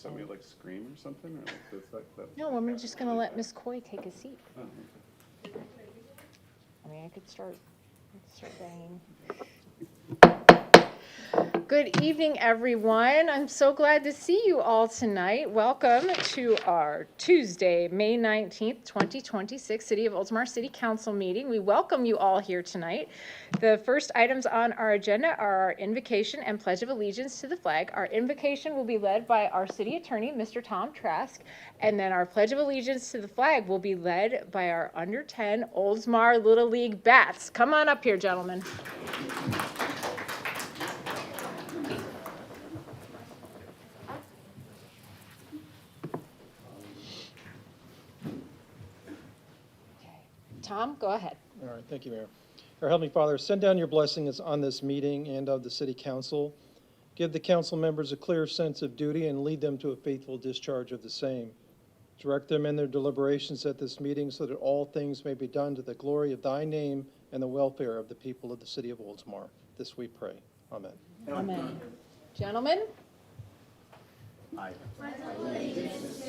somebody like scream or something, or like this, like that? No, I'm just gonna let Miss Coy take a seat. Oh, okay. I mean, I could start banging. Good evening, everyone. I'm so glad to see you all tonight. Welcome to our Tuesday, May 19th, 2026 City of Oldsmar City Council meeting. We welcome you all here tonight. The first items on our agenda are our invocation and pledge of allegiance to the flag. Our invocation will be led by our city attorney, Mr. Tom Trask, and then our pledge of allegiance to the flag will be led by our under 10 Oldsmar Little League Bats. Come on up here, gentlemen. Tom, go ahead. All right, thank you, Mayor. Our Heavenly Father, send down your blessings on this meeting and of the City Council. Give the council members a clear sense of duty and lead them to a faithful discharge of the same. Direct them in their deliberations at this meeting so that all things may be done to the glory of thy name and the welfare of the people of the City of Oldsmar. This we pray. Amen. Amen. Gentlemen? To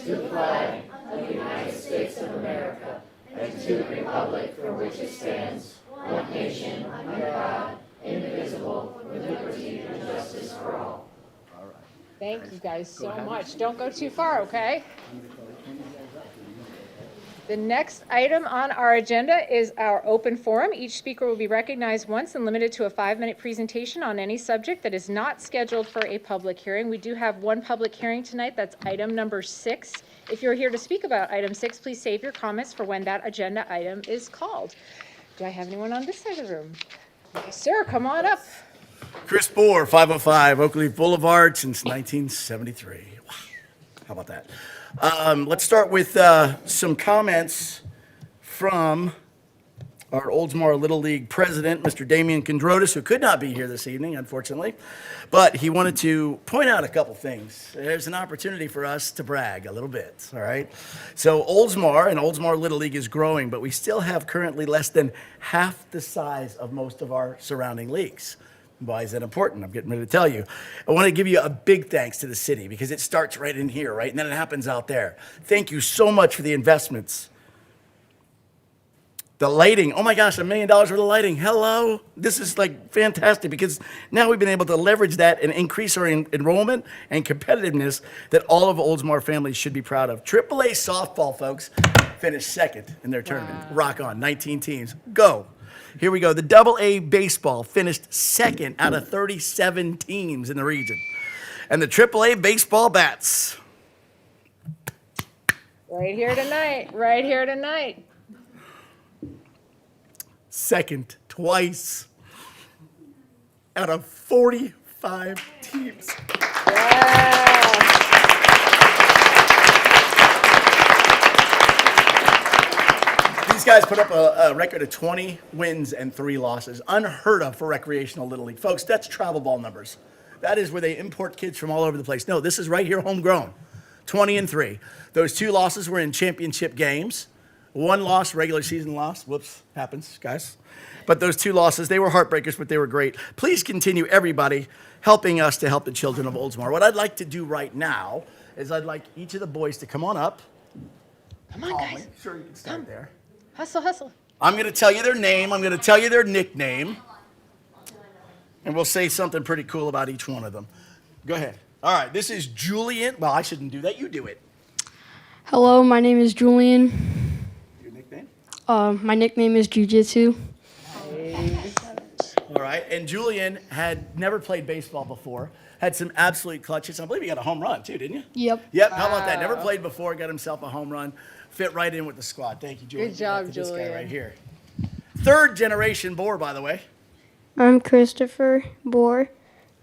the flag of the United States of America and to the republic for which it stands, one nation, under God, indivisible, with liberty and justice for all. Thank you guys so much. Don't go too far, okay? The next item on our agenda is our open forum. Each speaker will be recognized once and limited to a 5-minute presentation on any subject that is not scheduled for a public hearing. We do have one public hearing tonight. That's item number 6. If you're here to speak about item 6, please save your comments for when that agenda item is called. Do I have anyone on this side of the room? Yes, sir, come on up. Chris Bohr, 505 Oakleaf Boulevard since 1973. Wow. How about that? Let's start with some comments from our Oldsmar Little League president, Mr. Damian Condrotis, who could not be here this evening, unfortunately, but he wanted to point out a couple things. There's an opportunity for us to brag a little bit, all right? So Oldsmar and Oldsmar Little League is growing, but we still have currently less than half the size of most of our surrounding leagues. Why is that important? I'm getting ready to tell you. I want to give you a big thanks to the city because it starts right in here, right? And then it happens out there. Thank you so much for the investments. The lighting, oh my gosh, $1 million worth of lighting. Hello? This is like fantastic because now we've been able to leverage that and increase our enrollment and competitiveness that all of Oldsmar families should be proud of. AAA softball, folks, finished second in their tournament. Rock on, 19 teams. Go. Here we go. The AA baseball finished second out of 37 teams in the region. And the AAA baseball bats. Right here tonight, right here tonight. Second twice out of 45 teams. Yeah. These guys put up a record of 20 wins and 3 losses. Unheard of for recreational Little League. Folks, that's travel ball numbers. That is where they import kids from all over the place. No, this is right here homegrown. 20 and 3. Those 2 losses were in championship games. 1 loss, regular season loss. Whoops, happens, guys. But those 2 losses, they were heartbreakers, but they were great. Please continue, everybody, helping us to help the children of Oldsmar. What I'd like to do right now is I'd like each of the boys to come on up. Come on, guys. Sure, you can start there. Hustle, hustle. I'm going to tell you their name. I'm going to tell you their nickname. And we'll say something pretty cool about each one of them. Go ahead. All right, this is Julian. Well, I shouldn't do that. You do it. Hello, my name is Julian. Your nickname? My nickname is Jiu-Jitsu. All right, and Julian had never played baseball before, had some absolute clutches. I believe he got a home run too, didn't you? Yep. Yep, how about that? Never played before, got himself a home run. Fit right in with the squad. Thank you, Julian. Good job, This guy Julian. right here. 3rd generation Bohr, by the way. I'm Christopher Bohr.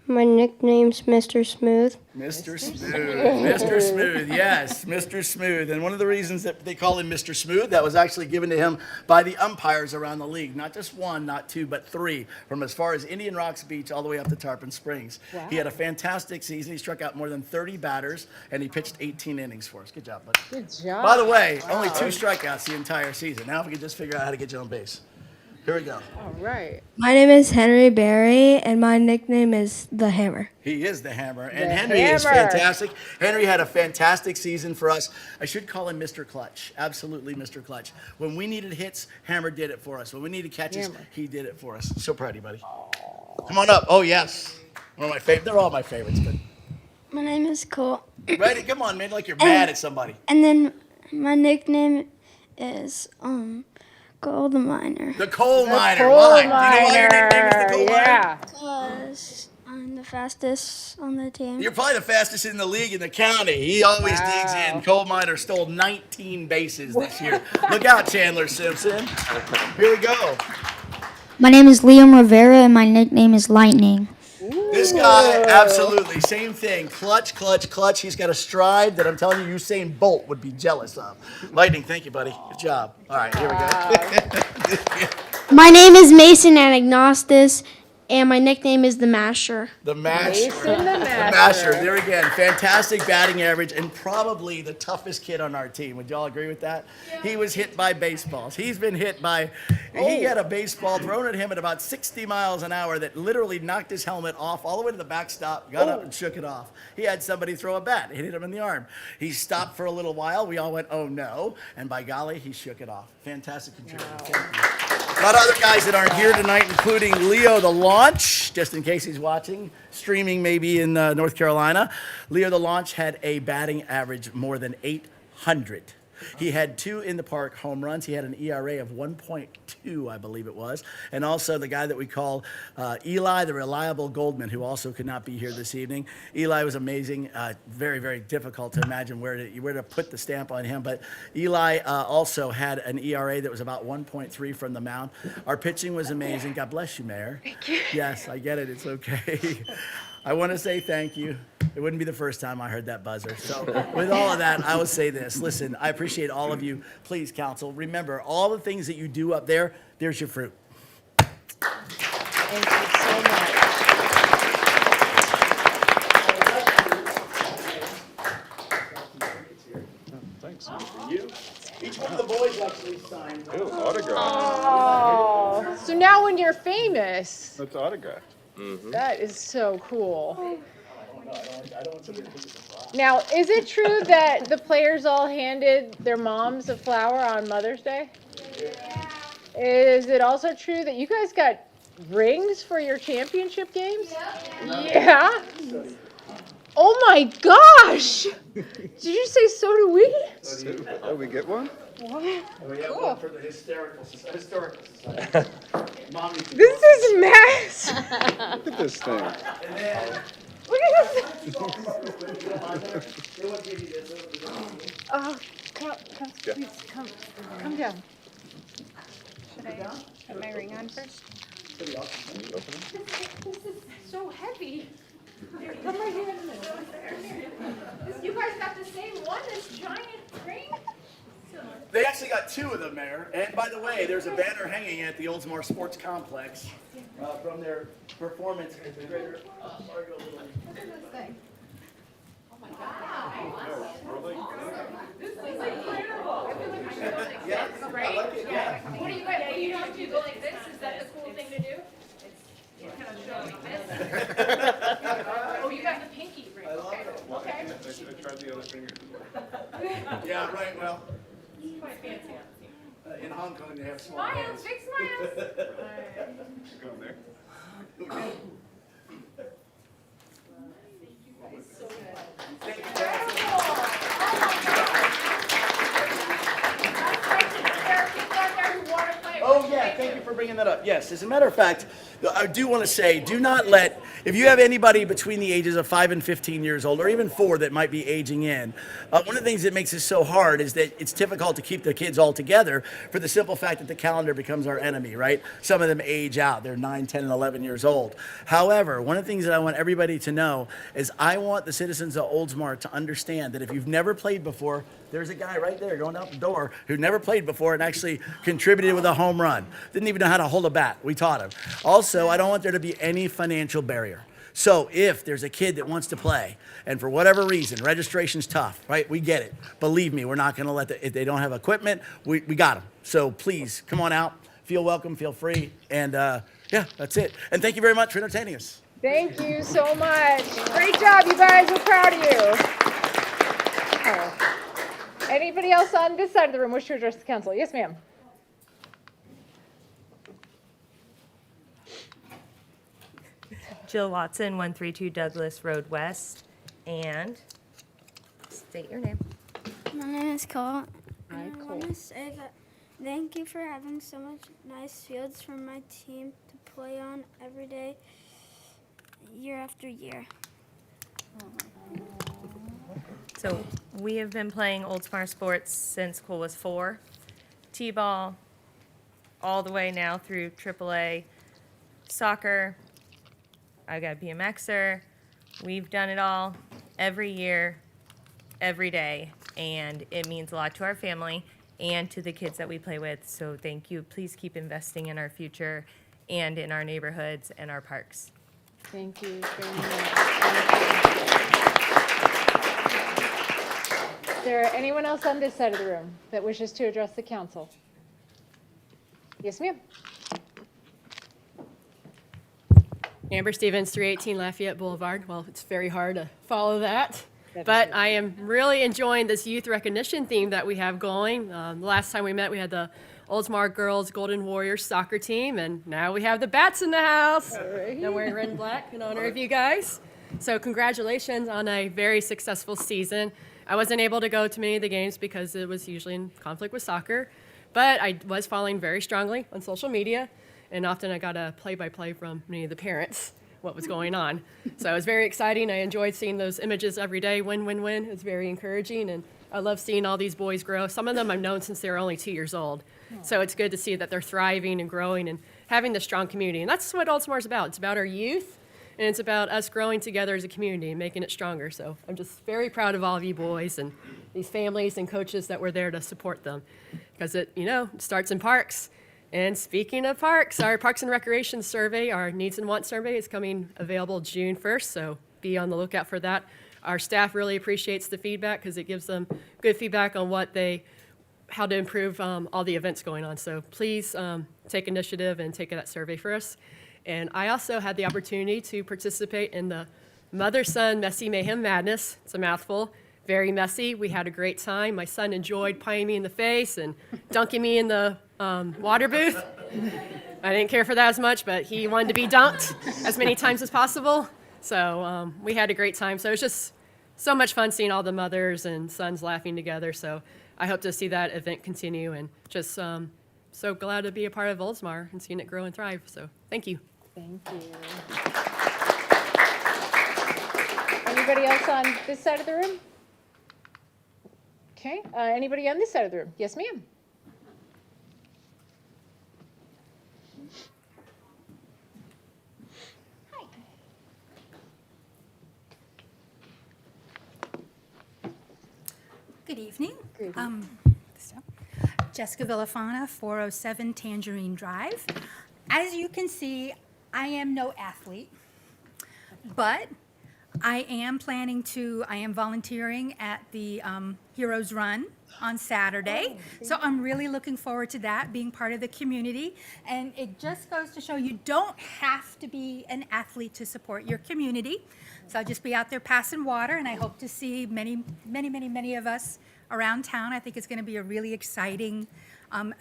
My nickname's Mr. Smooth. Mr. Smooth. Mr. Smooth, yes, Mr. Smooth. And one of the reasons that they call him Mr. Smooth, that was actually given to him by the umpires around the league. Not just 1, not 2, but 3, from as far as Indian Rocks Beach all the way up to Tarpon Springs. Wow. He had a fantastic season. He struck out more than 30 batters, and he pitched 18 innings for us. Good job, buddy. Good job. By the way, only 2 strikeouts the entire season. Now if we could just figure out how to get you on base. Here we go. All right. My name is Henry Barry, and my nickname is The Hammer. He is the hammer, and The Henry is hammer. fantastic. Henry had a fantastic season for us. I should call him Mr. Clutch. Absolutely, Mr. Clutch. When we needed hits, Hammer did it for us. When we needed catches, Hammer. he did it for us. So proud of you, buddy. Come on up. Oh yes, one of my favorite. They're all my favorites, but My name is Cole. ready? Come on, man. Like you're mad at somebody. And then my nickname is Gold Miner. The coal miner. Coal Why? Do you know why your nickname is the miner. coal miner? Yeah. Because I'm the fastest on the team. You're probably the fastest in the league in the county. He always digs in. Coal miner stole 19 bases this year. Look out, Chandler Simpson. Here we go. My name is Liam Rivera, and my nickname is Lightning. This guy, absolutely, same thing. Clutch, clutch, clutch. He's got a stride that I'm telling you, Usain Bolt would be jealous of. Lightning, thank you, buddy. Good job. All right, here we go. My name is Mason Anagnostis, and my nickname is The Masher. The Masher. Mason the The Masher. Masher. There again, fantastic batting average and probably the toughest kid on our team. Would y'all agree with that? He was hit by baseballs. He's been hit by, he had a baseball thrown at him at about 60 miles an hour that literally knocked his helmet off all the way to the backstop, got up and shook it off. He had somebody throw a bat, hit him in the arm. He stopped for a little while. We all went, oh no. And by golly, he shook it off. Fantastic contributor. Thank you. A lot of other guys that aren't here tonight, including Leo the Launch, just in case he's watching, streaming maybe in North Carolina. Leo the Launch had a batting average more than 800. He had 2 in the park home runs. He had an ERA of 1.2, I believe it was. And also the guy that we call Eli, the reliable Goldman, who also could not be here this evening. Eli was amazing. Very, very difficult to imagine where to put the stamp on him. But Eli also had an ERA that was about 1.3 from the mound. Our pitching was amazing. God bless you, Mayor. Thank you. Yes, I get it. It's okay. I want to say thank you. It wouldn't be the first time I heard that buzzer. So with all of that, I will say this. Listen, I appreciate all of you. Please, council, remember all the things that you do up there, there's your fruit. Thank you so much. Thanks. Each one of the boys actually signed. Ooh, autograph. Oh, so now when you're famous, That's autographed. that is so cool. Now, is it true that the players all handed their moms a flower on Mother's Day? Is it also true that you guys got rings for your championship games? Yeah? Oh my gosh! Did you say so do we? Oh, we get one? We have one for the historical society. Mommy, This is mess. Look at this thing. Look at this. Oh, come, please, come down. Should I put my ring on first? This is so heavy. Here, come right here in the middle. You guys got the same one, this giant ring? They actually got 2 of them, Mayor. And by the way, there's a banner hanging at the Oldsmar Sports Complex from their performance at the Greater Fargo Little League. Look at this thing. Oh my God. This is incredible. Yeah, Right? I like it, yeah. What do you guys, what do you have to go like this? Is that the cool thing to do? Kind of show like this. Oh, you got the pinky ring. Okay. Okay. I tried the other fingers as well. Yeah, right, well, Quite fancy. in Hong Kong they have small Smiles, hands. big smiles. Going there. Oh, yeah, thank you for bringing that up. Yes, as a matter of fact, I do want to say, do not let, if you have anybody between the ages of 5 and 15 years old, or even 4 that might be aging in, one of the things that makes this so hard is that it's difficult to keep the kids all together for the simple fact that the calendar becomes our enemy, right? Some of them age out. They're 9, 10, and 11 years old. However, one of the things that I want everybody to know is I want the citizens of Oldsmar to understand that if you've never played before, there's a guy right there going out the door who never played before and actually contributed with a home run. Didn't even know how to hold a bat. We taught him. Also, I don't want there to be any financial barrier. So if there's a kid that wants to play, and for whatever reason, registration's tough, right? We get it. Believe me, we're not going to let if they don't have equipment, we got them. So please, come on out. feel welcome, feel free. And yeah, that's it. And thank you very much for entertaining us. Thank you so much. Great job, you guys. We're proud of you. Anybody else on this side of the room wish to address the council? Yes, ma'am. Jill Watson, 132 Douglas Road West, and state your name. My name is Cole. Hi, And I Cole. want to say that thank you for having so much nice fields for my team to play on every day, year after year. So we have been playing Oldsmar sports since Cole was 4. T-ball, all the way now through AAA, soccer. I got a BMXer. We've done it all every year, every day, and it means a lot to our family and to the kids that we play with. So thank you. Please keep investing in our future and in our neighborhoods and our parks. Thank you very much. Is there anyone else on this side of the room that wishes to address the council? Yes, ma'am. Amber Stevens, 318 Lafayette Boulevard. Well, it's very hard to follow that. But I am really enjoying this youth recognition theme that we have going. The last time we met, we had the Oldsmar Girls Golden Warriors soccer team, and now we have the Bats in the house. They're wearing red and black in honor of you guys. So congratulations on a very successful season. I wasn't able to go to many of the games because it was usually in conflict with soccer, but I was following very strongly on social media, and often I got a play-by-play from many of the parents what was going on. So it was very exciting. I enjoyed seeing those images every day. Win, win, win. It was very encouraging, and I love seeing all these boys grow. Some of them I've known since they were only 2 years old. So it's good to see that they're thriving and growing and having this strong community. And that's what Oldsmar is about. It's about our youth, and it's about us growing together as a community and making it stronger. So I'm just very proud of all of you boys and these families and coaches that were there to support them, because it starts in parks. And speaking of parks, our Parks and Recreation survey, our Needs and Wants survey, is coming available June 1st, so be on the lookout for that. Our staff really appreciates the feedback because it gives them good feedback on how to improve all the events going on. So please take initiative and take that survey for us. And I also had the opportunity to participate in the Mother-Son Messy Mayhem Madness. It's a mouthful. Very messy. We had a great time. My son enjoyed pieing me in the face and dunking me in the water booth. I didn't care for that as much, but he wanted to be dunked as many times as possible. So we had a great time. So it was just so much fun seeing all the mothers and sons laughing together. So I hope to see that event continue, and just so glad to be a part of Oldsmar and seeing it grow and thrive. So thank you. Thank you. Anybody else on this side of the room? Okay. Anybody on this side of the room? Yes, ma'am. Good evening. Good evening. Jessica Villafana, 407 Tangerine Drive. As you can see, I am no athlete, but I am volunteering at the Heroes Run on Saturday. So I'm really looking forward to that, being part of the community. And it just goes to show you don't have to be an athlete to support your community. So I'll just be out there passing water, and I hope to see many, many, many, many of us around town. I think it's going to be a really exciting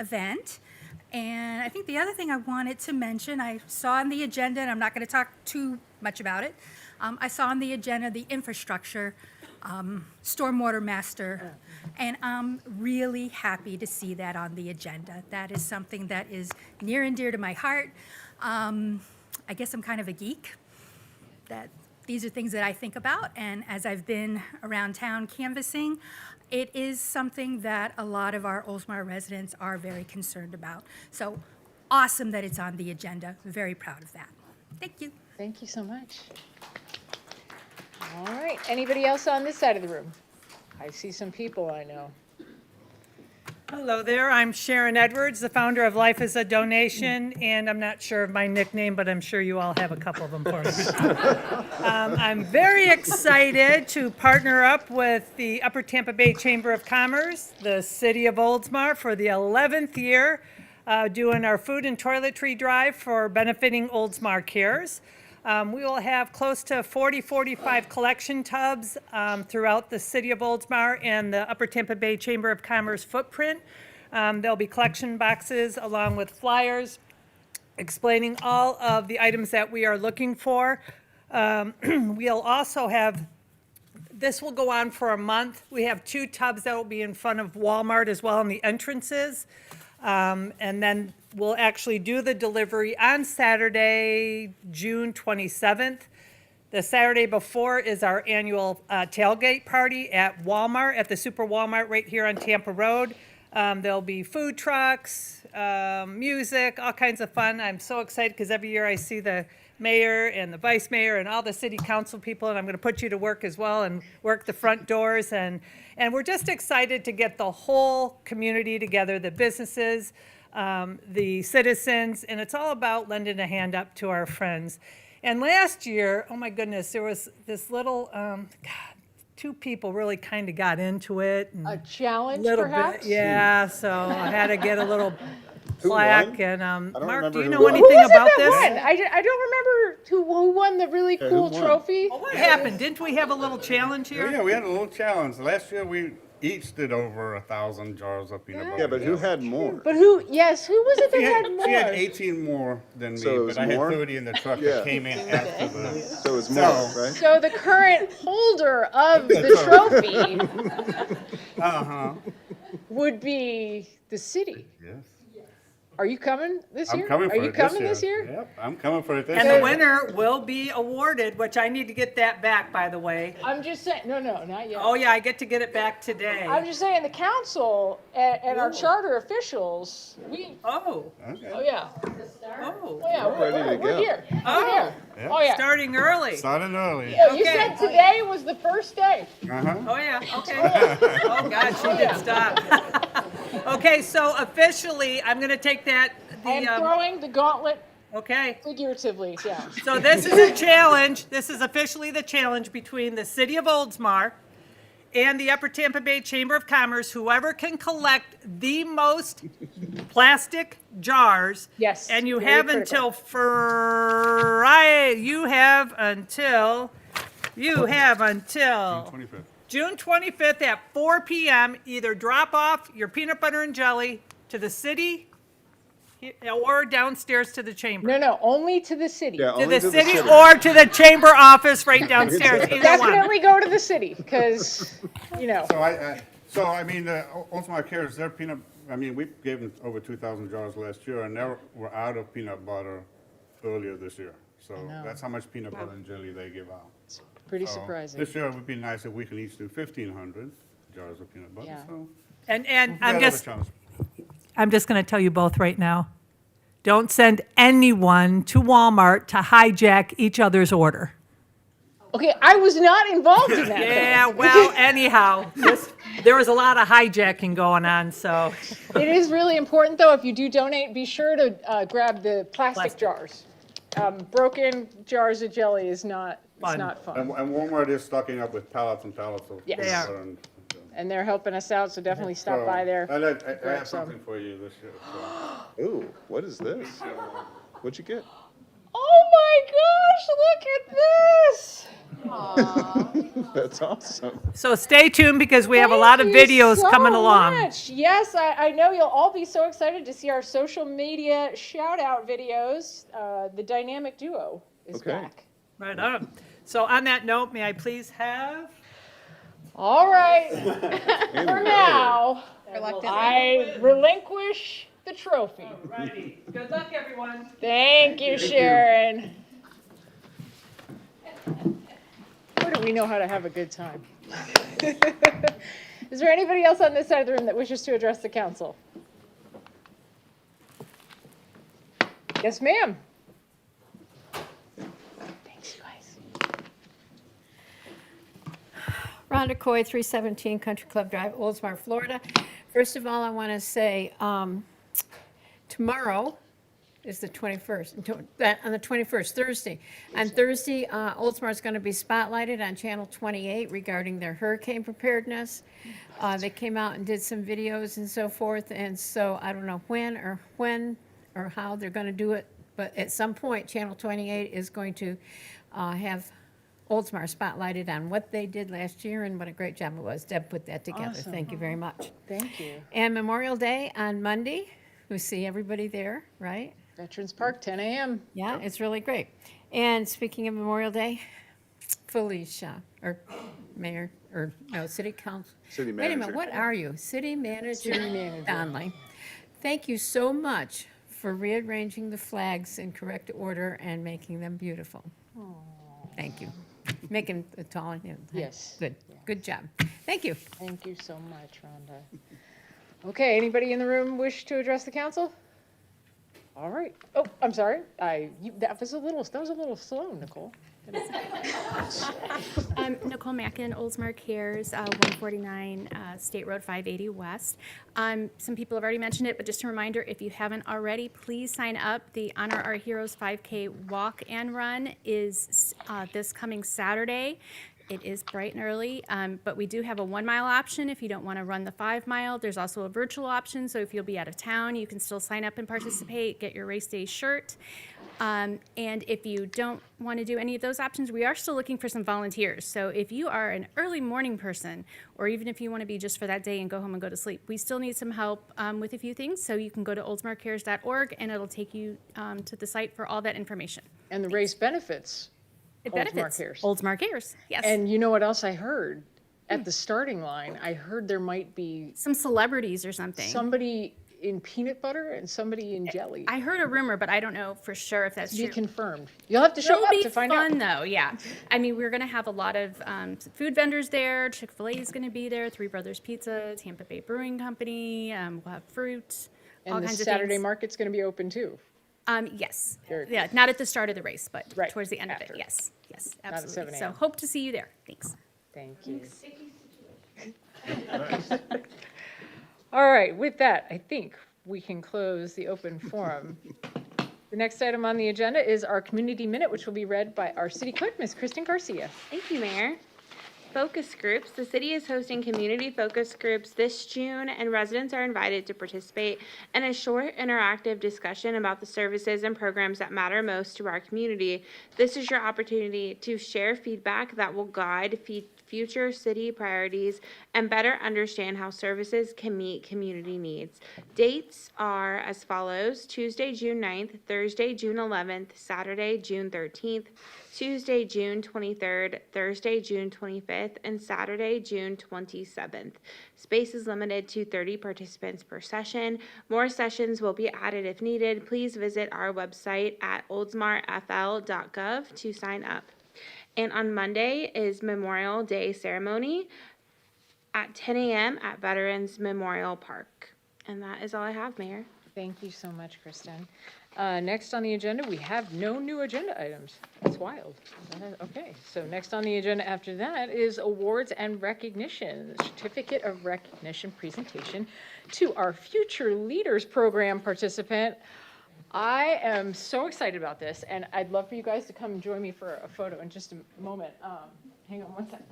event. And I think the other thing I wanted to mention, I saw on the agenda, and I'm not going to talk too much about it, I saw on the agenda the infrastructure stormwater master, and I'm really happy to see that on the agenda. That is something that is near and dear to my heart. I guess I'm kind of a geek. These are things that I think about, and as I've been around town canvassing, it is something that a lot of our Oldsmar residents are very concerned about. So awesome that it's on the agenda. Very proud of that. Thank you. Thank you so much. All right. Anybody else on this side of the room? I see some people I know. Hello there, I'm Sharon Edwards, the founder of Life is a Donation, and I'm not sure of my nickname, but I'm sure you all have a couple of them for me. I'm very excited to partner up with the Upper Tampa Bay Chamber of Commerce, the City of Oldsmar, for the 11th year doing our food and toiletry drive for benefiting Oldsmar Cares. We will have close to 45 collection tubs throughout the city of Oldsmar and the Upper Tampa Bay Chamber of Commerce footprint. There'll be collection boxes along with flyers explaining all of the items that we are looking for. We'll also have, this will go on for a month. We have 2 tubs that will be in front of Walmart as well in the entrances. And then we'll actually do the delivery on Saturday, June 27th. The Saturday before is our annual tailgate party at Walmart, at the Super Walmart right here on Tampa Road. There'll be food trucks, music, all kinds of fun. I'm so excited because every year I see the mayor and the vice mayor and all the city council people, and I'm going to put you to work as well and work the front doors. And we're just excited to get the whole community together, the businesses, the citizens, and it's all about lending a hand up to our friends. And last year, oh my goodness, there was this little, God, 2 people really kind of got into it. A challenge, Little perhaps? bit, yeah, so I had to get a little plaque. And Mark, remember do you who know won. anything Who was it about that this? won? I don't remember who won the really who cool won? trophy. What happened? Didn't we have a little challenge here? Yeah, we had a little challenge. Last year, we each did over 1,000 jars of peanut butter. Yeah, but who had more? But who was it that She had had, more? she had 18 more than me, So it was but I more? had 30 in the truck Yeah. that came in after the. So it's more, right? So the current holder of the trophy Uh-huh. would be the city. Yes. Are you coming this year? I'm coming for Are you it coming this year? Yep, I'm coming for it this And year. the winner will be awarded, which I need to get that back, by the way. I'm just saying, no, not yet. Oh, yeah, I get to get it back today. I'm just saying, the council and our charter officials, Oh, Okay. oh yeah, oh, yeah, We're ready to we're go. here. We're Oh. here. Yeah. Oh yeah. starting early. Starting early. Yeah, you Okay. said today was the first day. Uh-huh. Oh, yeah, okay. Oh, God, she did stop. Okay, so officially, I'm going to take that, I am the, throwing the gauntlet okay. figuratively down. So this is a challenge. This is officially the challenge between the city of Oldsmar and the Upper Tampa Bay Chamber of Commerce. Whoever can collect the most plastic jars. Yes, And you very have critical. until Friday. You have until 25th. June 25th at 4 p.m. Either drop off your peanut butter and jelly to the city or downstairs to the chamber. No, only to the city. Yeah, To only the city or to the chamber office right downstairs, either one. Definitely go to the city, because, you know. So I mean, Oldsmar Cares, their peanut, I mean, we gave them over 2,000 jars last year, and they were out of peanut butter earlier this year. So that's how much peanut butter and jelly they give out. Pretty So surprising. This year, it would be nice if we can each do 1,500 jars of peanut butter, Yeah. so. And we I'm got just, another challenge. I'm just going to tell you both right now. Don't send anyone to Walmart to hijack each other's order. Okay, I was not involved in that. Yeah, well, anyhow, there was a lot of hijacking going on, so. It is really important, though, if you do donate, be sure to grab the plastic jars. Broken jars of jelly is not, it's not fun. And Walmart is stocking up with pallets and pallets of Yes. peanut They are. butter. And they're helping us out, so definitely stop So, by there. I grab have some. something for you this year. So. Ooh, what is this? What'd you get? Oh my gosh, look at this! That's awesome. So stay tuned because we have a lot of Thank you videos so coming along. much. Yes, I know you'll all be so excited to see our social media shout-out videos. The dynamic duo is Okay. back. Right on. So on that note, may I please have? All right, for now, Reluctantly. I relinquish the trophy. Righty. Good luck, everyone. Thank you, Sharon. Boy, do we know how to have a good time. Is there anybody else on this side of the room that wishes to address the council? Yes, ma'am. Thanks, you guys. Rhonda Coy, 317 Country Club Drive, Oldsmar, Florida. First of all, I want to say tomorrow is the 21st, on the 21st, Thursday. On Thursday, Oldsmar is going to be spotlighted on Channel 28 regarding their hurricane preparedness. They came out and did some videos and so forth, and so I don't know when or how they're going to do it, but at some point, Channel 28 is going to have Oldsmar spotlighted on what they did last year and what a great job it was. Deb put that together. Awesome. Thank you very much. Thank you. And Memorial Day on Monday, we see everybody there, right? Veterans Park, 10 a.m. Yeah, it's really great. And speaking of Memorial Day, Felicia, or Mayor, or no, City Council. City Wait a manager. minute, what are you? City Manager City Manager. Donnelly. Thank you so much for rearranging the flags in correct order and making them beautiful. Thank you. Making it tall. Yes. Good, good job. Thank you. Thank you so much, Rhonda. Okay, anybody in the room wish to address the council? All right. Oh, I'm sorry. That was a little slow, Nicole. Nicole Mackin, Oldsmar Cares, 149 State Road 580 West. Some people have already mentioned it, but just a reminder, if you haven't already, please sign up. The Honor Our Heroes 5K Walk and Run is this coming Saturday. It is bright and early, but we do have a 1 mile option if you don't want to run the 5 mile. There's also a virtual option, so if you'll be out of town, you can still sign up and participate, get your race day shirt. And if you don't want to do any of those options, we are still looking for some volunteers. So if you are an early morning person, or even if you want to be just for that day and go home and go to sleep, we still need some help with a few things. So you can go to oldsmarcares.org and it'll take you to the site for all that information. And the race benefits. It Oldsmar benefits Cares. Oldsmar Cares, yes. And you know what else I heard? At the starting line, I heard there might be some celebrities or something. Somebody in peanut butter and somebody in jelly. I heard a rumor, but I don't know for sure if that's To be true. confirmed. You'll have to show It'll up be to find out. fun, though, yeah. I mean, we're going to have a lot of food vendors there. Chick-fil-A is going to be there, Three Brothers Pizza, Tampa Bay Brewing Company. We'll have fruit, all And the kinds of Saturday things. market's going to be open too. Yes. Very Yeah, not at the start of the race, but Right, towards the end after. of it. Yes, yes, at absolutely. 7 So a.m. hope to see you there. Thanks. Thank you. All right, with that, I think we can close the open forum. The next item on the agenda is our community minute, which will be read by our city clerk, Ms. Kristen Garcia. Thank you, Mayor. Focus groups. The city is hosting community focus groups this June, and residents are invited to participate in a short interactive discussion about the services and programs that matter most to our community. This is your opportunity to share feedback that will guide future city priorities and better understand how services can meet community needs. Dates are as follows: Tuesday, June 9th, Thursday, June 11th, Saturday, June 13th, Tuesday, June 23rd, Thursday, June 25th, and Saturday, June 27th. Space is limited to 30 participants per session. More sessions will be added if needed. Please visit our website at oldsmarfl.gov to sign up. And on Monday is Memorial Day ceremony at 10 a.m. at Veterans Memorial Park. And that is all I have, Mayor. Thank you so much, Kristen. Next on the agenda, we have no new agenda items. That's wild. Okay, so next on the agenda after that is awards and recognition. The certificate of recognition presentation to our Future Leaders Program participant. I am so excited about this, and I'd love for you guys to come join me for a photo in just a moment. Hang on one second.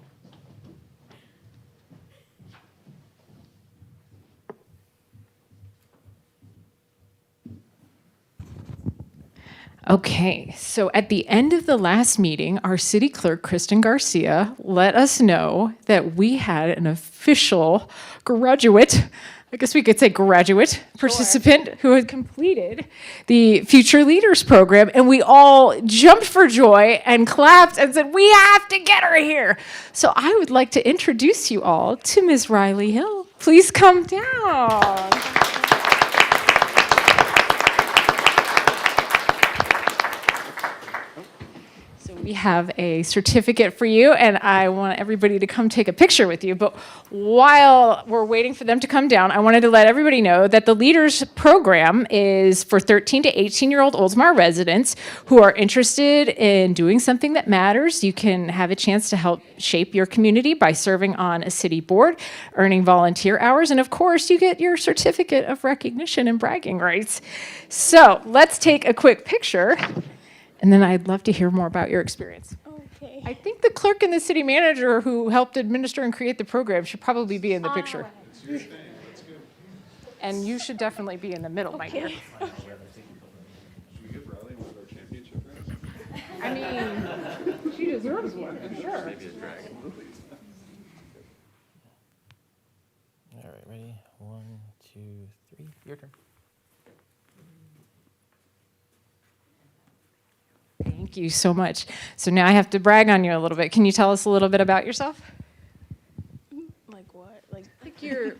Okay, so at the end of the last meeting, our city clerk, Kristen Garcia, let us know that we had an official graduate, I guess we could say graduate participant who had completed the Future Leaders Program, and we all jumped for joy and clapped and said, we have to get her here. So I would like to introduce you all to Ms. Riley Hill. Please come down. we have a certificate for you, and I want everybody to come take a picture with you. But while we're waiting for them to come down, I wanted to let everybody know that the Leaders Program is for 13 to 18-year-old Oldsmar residents who are interested in doing something that matters. You can have a chance to help shape your community by serving on a city board, earning volunteer hours, and of course, you get your certificate of recognition and bragging rights. So let's take a quick picture. And then I'd love to hear more about your experience. Okay. I think the clerk and the city manager who helped administer and create the program should probably be in the picture. And you should definitely be in the middle, my dear. I mean, she deserves one, for sure. All right, ready? 1, 2, 3. Your turn. Thank you so much. So now I have to brag on you a little bit. Can you tell us a little bit about yourself? Like what? Like Your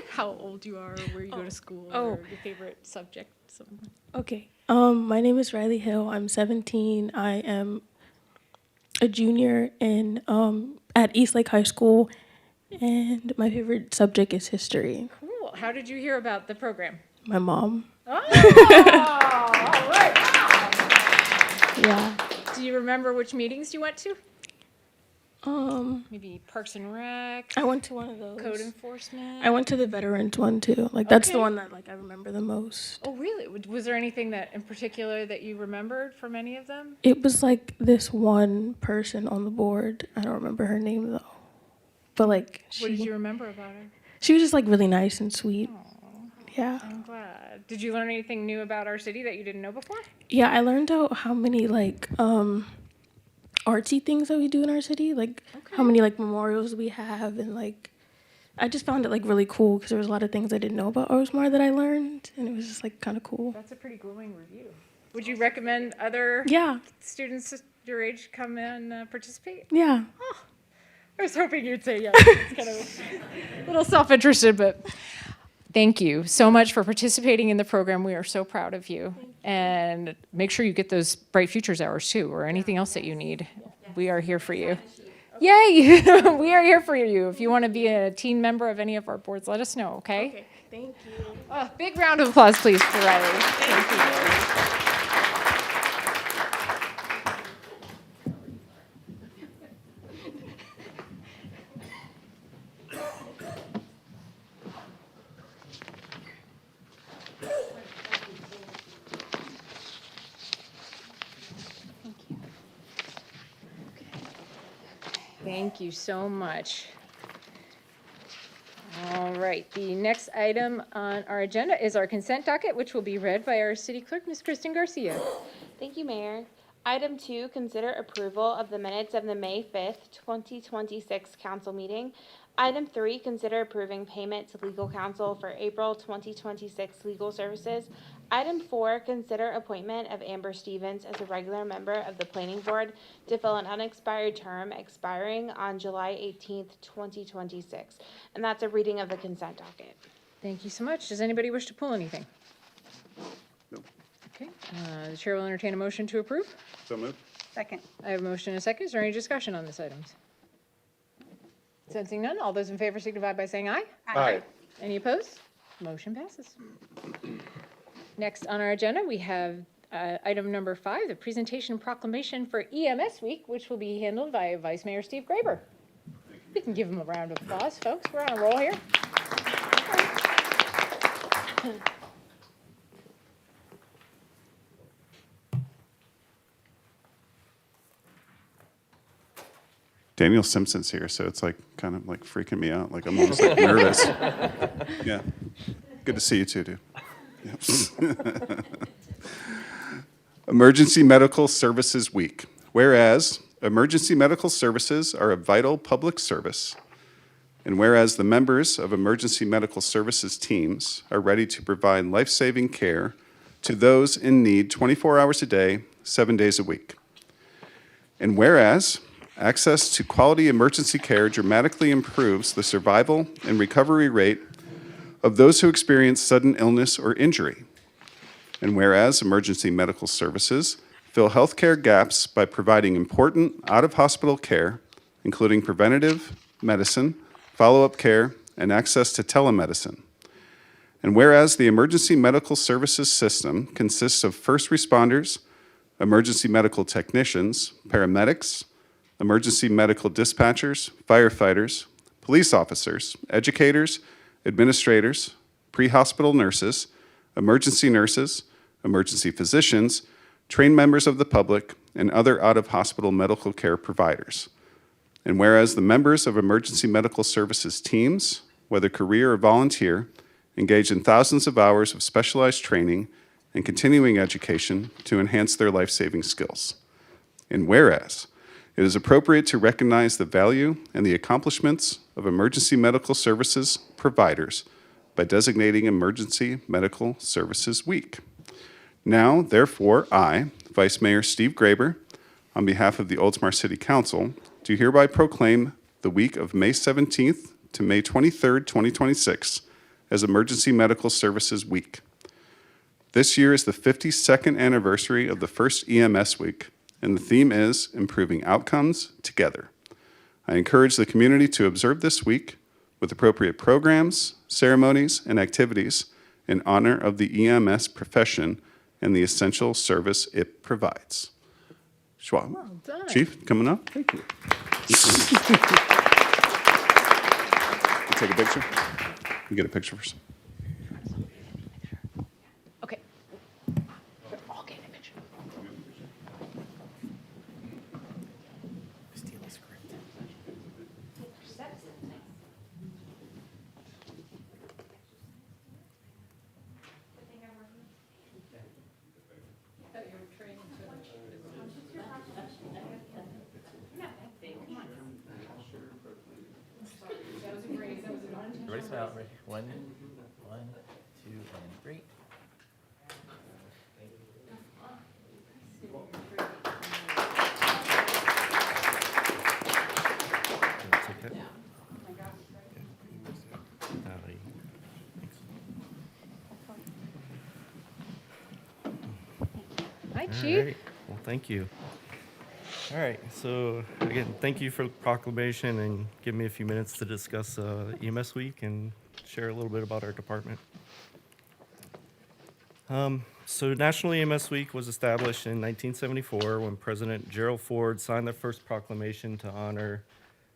how old you are, where you go to school, or your favorite subject. Something. okay. My name is Riley Hill. I'm 17. I am a junior in at Eastlake High School, and my favorite subject is history. Cool. How did you hear about the program? My mom. Oh, all right. Yeah. Do you remember which meetings you went to? Maybe Parks and Rec. I went to one of those. Code enforcement. I went to the veterans one too. Like that's the Okay. one that like I remember the most. Oh, really? Was there anything that in particular that you remembered from any of them? It was like this one person on the board. I don't remember her name though. But like What did you remember about her? she was just like really nice and sweet. Yeah. I'm glad. Did you learn anything new about our city that you didn't know before? Yeah, I learned out how many like artsy things that we do in our city, like how many like memorials we have, and like I just found it like really cool because there was a lot of things I didn't know about Oldsmar that I learned, and it was just like kind of cool. That's a pretty glowing review. Would you recommend other students your age come and participate? Yeah. Oh, I was hoping you'd say yes. It's kind of a little self-interested, but thank you so much for participating in the program. We are so proud of you. And make sure you get those Bright Futures hours too, or anything else that you need. We are here for you. Yay! We are here for you. If you want to be a team member of any of our boards, let us know, okay? Okay, thank you. Big round of applause, please, for Riley. Thank you. Thank you so much. All right, the next item on our agenda is our consent docket, which will be read by our city clerk, Ms. Kristen Garcia. Thank you, Mayor. Item 2, consider approval of the minutes of the May 5th, 2026 council meeting. Item 3, consider approving payment to legal counsel for April 2026 legal services. Item 4, consider appointment of Amber Stevens as a regular member of the planning board to fill an unexpired term expiring on July 18th, 2026. And that's a reading of the consent docket. Thank you so much. Does anybody wish to pull anything? No. Okay, the chair will entertain a motion to approve. So moved. Second. I have a motion and a second. Is there any discussion on this item? Sensing none, all those in favor signify by saying aye. Aye. Any opposed? Motion passes. Next on our agenda, we have item number 5, the presentation and proclamation for EMS Week, which will be handled by Vice Mayor Steve Graber. We can give him a round of applause, folks. We're on a roll here. Daniel Simpson's here, so it's like kind of like freaking me out. Like I'm almost like nervous. Yeah. Good to see you too, dude. Yep. Emergency Medical Services Week. Whereas emergency medical services are a vital public service, and whereas the members of emergency medical services teams are ready to provide life-saving care to those in need 24 hours a day, 7 days a week. And whereas access to quality emergency care dramatically improves the survival and recovery rate of those who experience sudden illness or injury. And whereas emergency medical services fill healthcare gaps by providing important out-of-hospital care, including preventative medicine, follow-up care, and access to telemedicine. And whereas the emergency medical services system consists of first responders, emergency medical technicians, paramedics, emergency medical dispatchers, firefighters, police officers, educators, administrators, pre-hospital nurses, emergency physicians, trained members of the public, and other out-of-hospital medical care providers. And whereas the members of emergency medical services teams, whether career or volunteer, engage in thousands of hours of specialized training and continuing education to enhance their life-saving skills. And whereas it is appropriate to recognize the value and the accomplishments of emergency medical services providers by designating Emergency Medical Services Week. Now, therefore, I, Vice Mayor Steve Graber, on behalf of the Oldsmar City Council, do hereby proclaim the week of May 17th to May 23rd, 2026 as Emergency Medical Services Week. This year is the 52nd anniversary of the first EMS Week, and the theme is Improving Outcomes Together. I encourage the community to observe this week with appropriate programs, ceremonies, and activities in honor of the EMS profession and the essential service it provides. Schwab. Well done. Chief, coming up. Thank you. You take a picture? You get a picture first. Okay. They're all getting a picture. Ready, smile, ready. One, two, and three. Hi, All Chief. right. Well, thank you. All right, so again, thank you for the proclamation and give me a few minutes to discuss EMS Week and share a little bit about our department. So National EMS Week was established in 1974 when President Gerald Ford signed the first proclamation to honor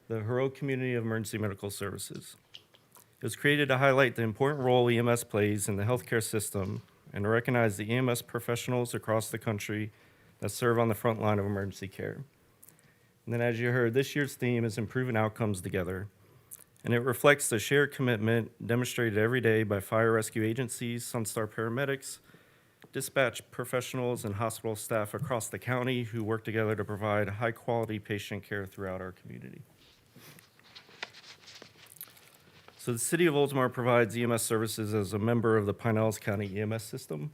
the heroic community of emergency medical services. It was created to highlight the important role EMS plays in the healthcare system and to recognize the EMS professionals across the country that serve on the front line of emergency care. And then, as you heard, this year's theme is Improving Outcomes Together, and it reflects the shared commitment demonstrated every day by fire rescue agencies, Sunstar paramedics, dispatch professionals, and hospital staff across the county who work together to provide high-quality patient care throughout our community. So the City of Oldsmar provides EMS services as a member of the Pinellas County EMS system.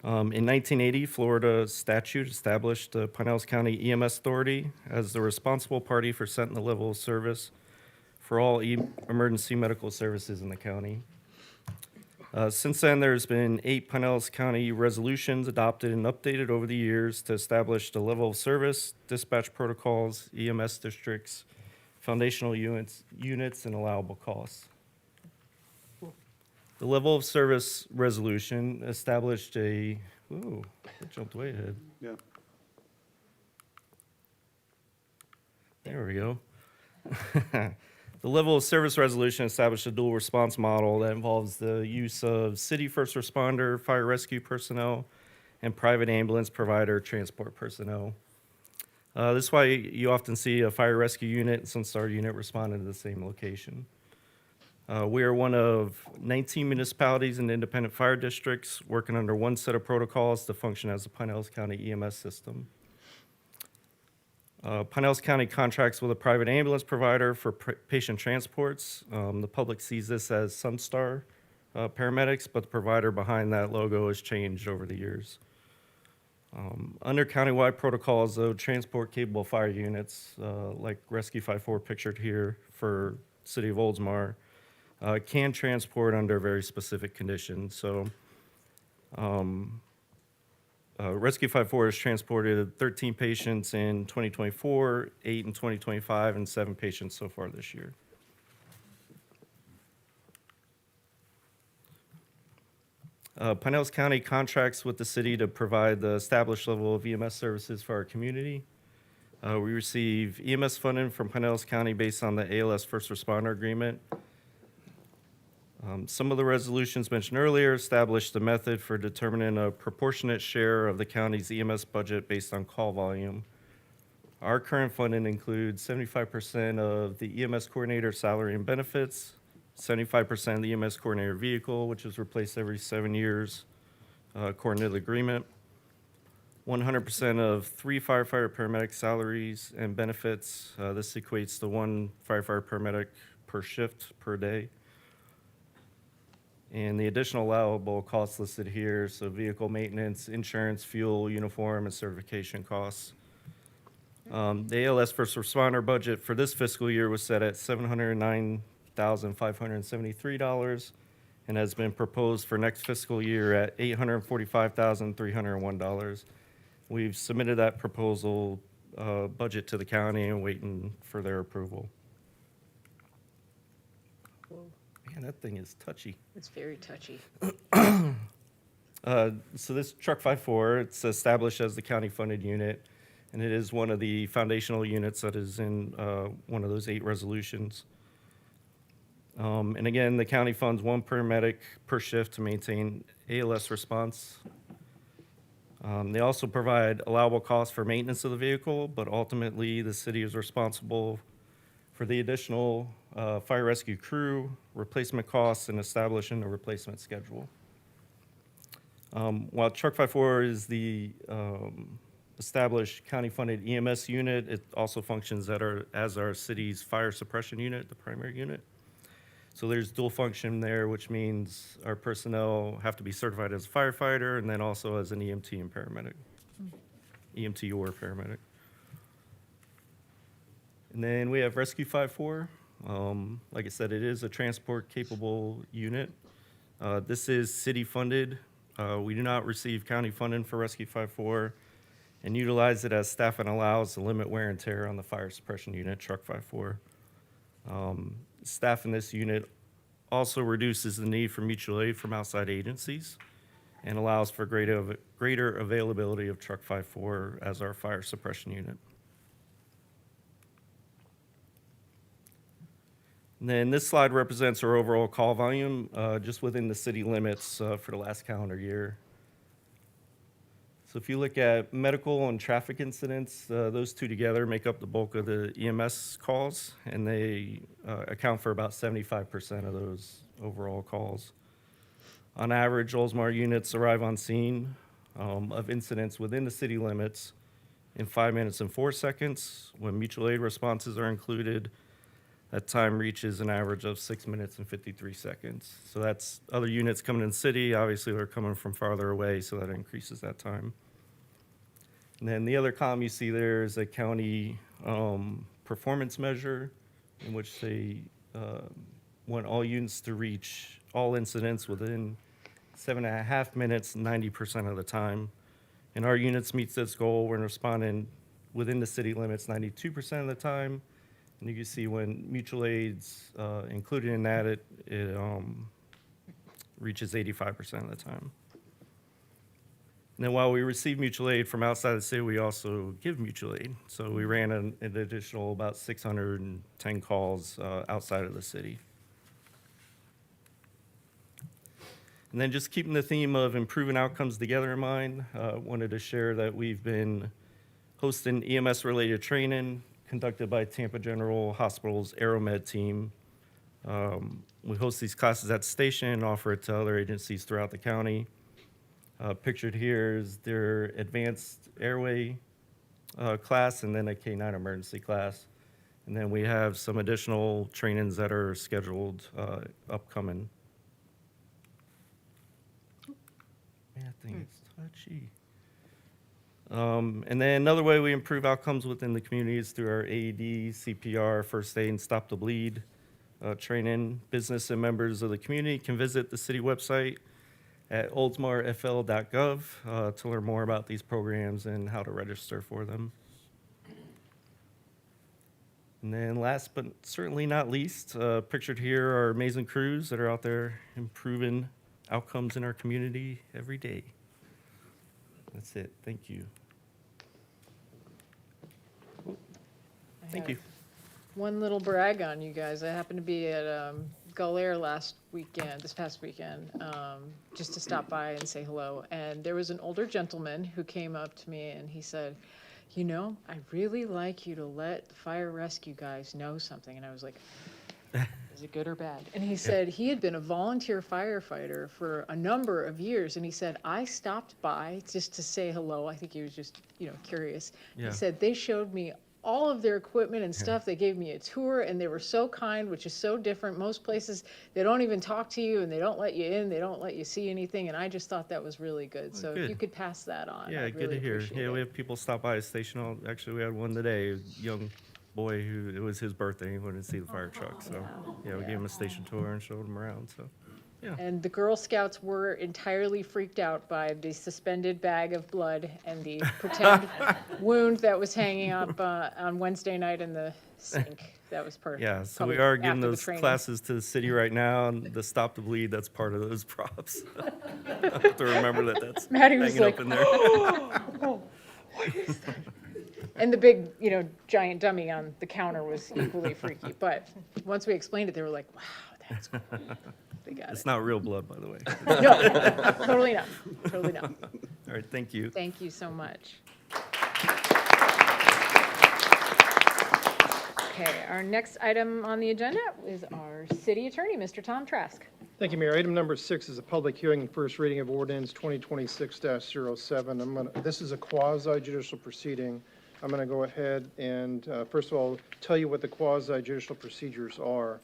In 1980, Florida statute established the Pinellas County EMS Authority as the responsible party for setting the level of service for all emergency medical services in the county. Since then, there's been 8 Pinellas County resolutions adopted and updated over the years to establish the level of service, dispatch protocols, EMS districts, foundational units, and allowable costs. The level of service resolution established a, ooh, that jumped way ahead. Yeah. There we go. The level of service resolution established a dual response model that involves the use of city first responder, fire rescue personnel, and private ambulance provider transport personnel. This is why you often see a fire rescue unit and Sunstar unit responding to the same location. We are one of 19 municipalities and independent fire districts working under one set of protocols to function as the Pinellas County EMS system. Pinellas County contracts with a private ambulance provider for patient transports. The public sees this as Sunstar paramedics, but the provider behind that logo has changed over the years. Under countywide protocols, though, transport-capable fire units, like Rescue 54 pictured here for City of Oldsmar, can transport under very specific conditions. So Rescue 54 has transported 13 patients in 2024, 8 in 2025, and 7 patients so far this year. Pinellas County contracts with the city to provide the established level of EMS services for our community. We receive EMS funding from Pinellas County based on the ALS First Responder Agreement. Some of the resolutions mentioned earlier established the method for determining a proportionate share of the county's EMS budget based on call volume. Our current funding includes 75% of the EMS coordinator salary and benefits, 75% of the EMS coordinator vehicle, which is replaced every 7 years, according to the agreement, 100% of 3 firefighter paramedic salaries and benefits. This equates to 1 firefighter paramedic per shift per day. And the additional allowable costs listed here, so vehicle maintenance, insurance, fuel, uniform, and certification costs. The ALS First Responder budget for this fiscal year was set at $709,573 and has been proposed for next fiscal year at $845,301. We've submitted that proposal budget to the county and waiting for their approval. Man, that thing is touchy. It's very touchy. So this Truck 54, it's established as the county-funded unit, and it is one of the foundational units that is in one of those 8 resolutions. And again, the county funds 1 paramedic per shift to maintain ALS response. They also provide allowable costs for maintenance of the vehicle, but ultimately the city is responsible for the additional fire rescue crew, replacement costs, and establishing a replacement schedule. While Truck 54 is the established county-funded EMS unit, it also functions as our city's fire suppression unit, the primary unit. So there's dual function there, which means our personnel have to be certified as a firefighter and then also as an EMT and paramedic, EMT or paramedic. And then we have Rescue 54. Like I said, it is a transport-capable unit. This is city-funded. We do not receive county funding for Rescue 54 and utilize it as staffing allows to limit wear and tear on the fire suppression unit, Truck 54. Staff in this unit also reduces the need for mutual aid from outside agencies and allows for greater availability of Truck 54 as our fire suppression unit. And then this slide represents our overall call volume just within the city limits for the last calendar year. So if you look at medical and traffic incidents, those two together make up the bulk of the EMS calls, and they account for about 75% of those overall calls. On average, Oldsmar units arrive on scene of incidents within the city limits in 5 minutes and 4 seconds. When mutual aid responses are included, that time reaches an average of 6 minutes and 53 seconds. So that's other units coming in the city. Obviously, they're coming from farther away, so that increases that time. And then the other column you see there is a county performance measure in which they want all units to reach all incidents within 7.5 minutes, 90% of the time. And our units meets this goal when responding within the city limits 92% of the time. And you can see when mutual aid's included in that, it reaches 85% of the time. And then while we receive mutual aid from outside the city, we also give mutual aid. So we ran an additional about 610 calls outside of the city. And then just keeping the theme of improving outcomes together in mind, wanted to share that we've been hosting EMS-related training conducted by Tampa General Hospital's AeroMed team. We host these classes at the station and offer it to other agencies throughout the county. Pictured here is their advanced airway class and then a K-9 emergency class. And then we have some additional trainings that are scheduled upcoming. Man, that thing is touchy. And then another way we improve outcomes within the community is through our AED, CPR, first aid, and stop the bleed training. Business and members of the community can visit the city website at oldsmarfl.gov to learn more about these programs and how to register for them. And then last but certainly not least, pictured here are amazing crews that are out there improving outcomes in our community every day. That's it. Thank you. Thank you. One little brag on you guys. I happened to be at Gull Air this past weekend, just to stop by and say hello. And there was an older gentleman who came up to me and he said, you know, I really like you to let the fire rescue guys know something. And I was like, is it good or bad? And he said he had been a volunteer firefighter for a number of years. And he said, I stopped by just to say hello. I think he was just, curious. Yeah. He said, they showed me all of their equipment and stuff. They gave me a tour and they were so kind, which is so different. Most places, they don't even talk to you and they don't let you in. They don't let you see anything. And I just thought that was really good. So if you could pass that on, Yeah, I'd good really to hear. appreciate Yeah, it. we have people stop by the station. Actually, we had one today, a young boy who, it was his birthday. He wanted to see the fire truck. So, yeah, we gave him a station tour and showed him around. So, yeah. And the Girl Scouts were entirely freaked out by the suspended bag of blood and the pretend wound that was hanging up on Wednesday night in the sink. That was perfect. Yeah, so we are giving those classes to the city right now, and the Stop the Bleed, that's part of those props. I have to remember that that's Maddie was hanging like, up in there. "Oh, what is that?" And the big, giant dummy on the counter was equally freaky. But once we explained it, they were like, wow, that's cool. They got It's it. not real blood, by the way. No, totally not. Totally not. All right, thank you. Thank you so much. Okay, our next item on the agenda is our city attorney, Mr. Tom Trask. Thank you, Mayor. Item number 6 is a public hearing and first reading of ordinance 2026-07. This is a quasi-judicial proceeding. I'm going to go ahead and, first of all, tell you what the quasi-judicial procedures are.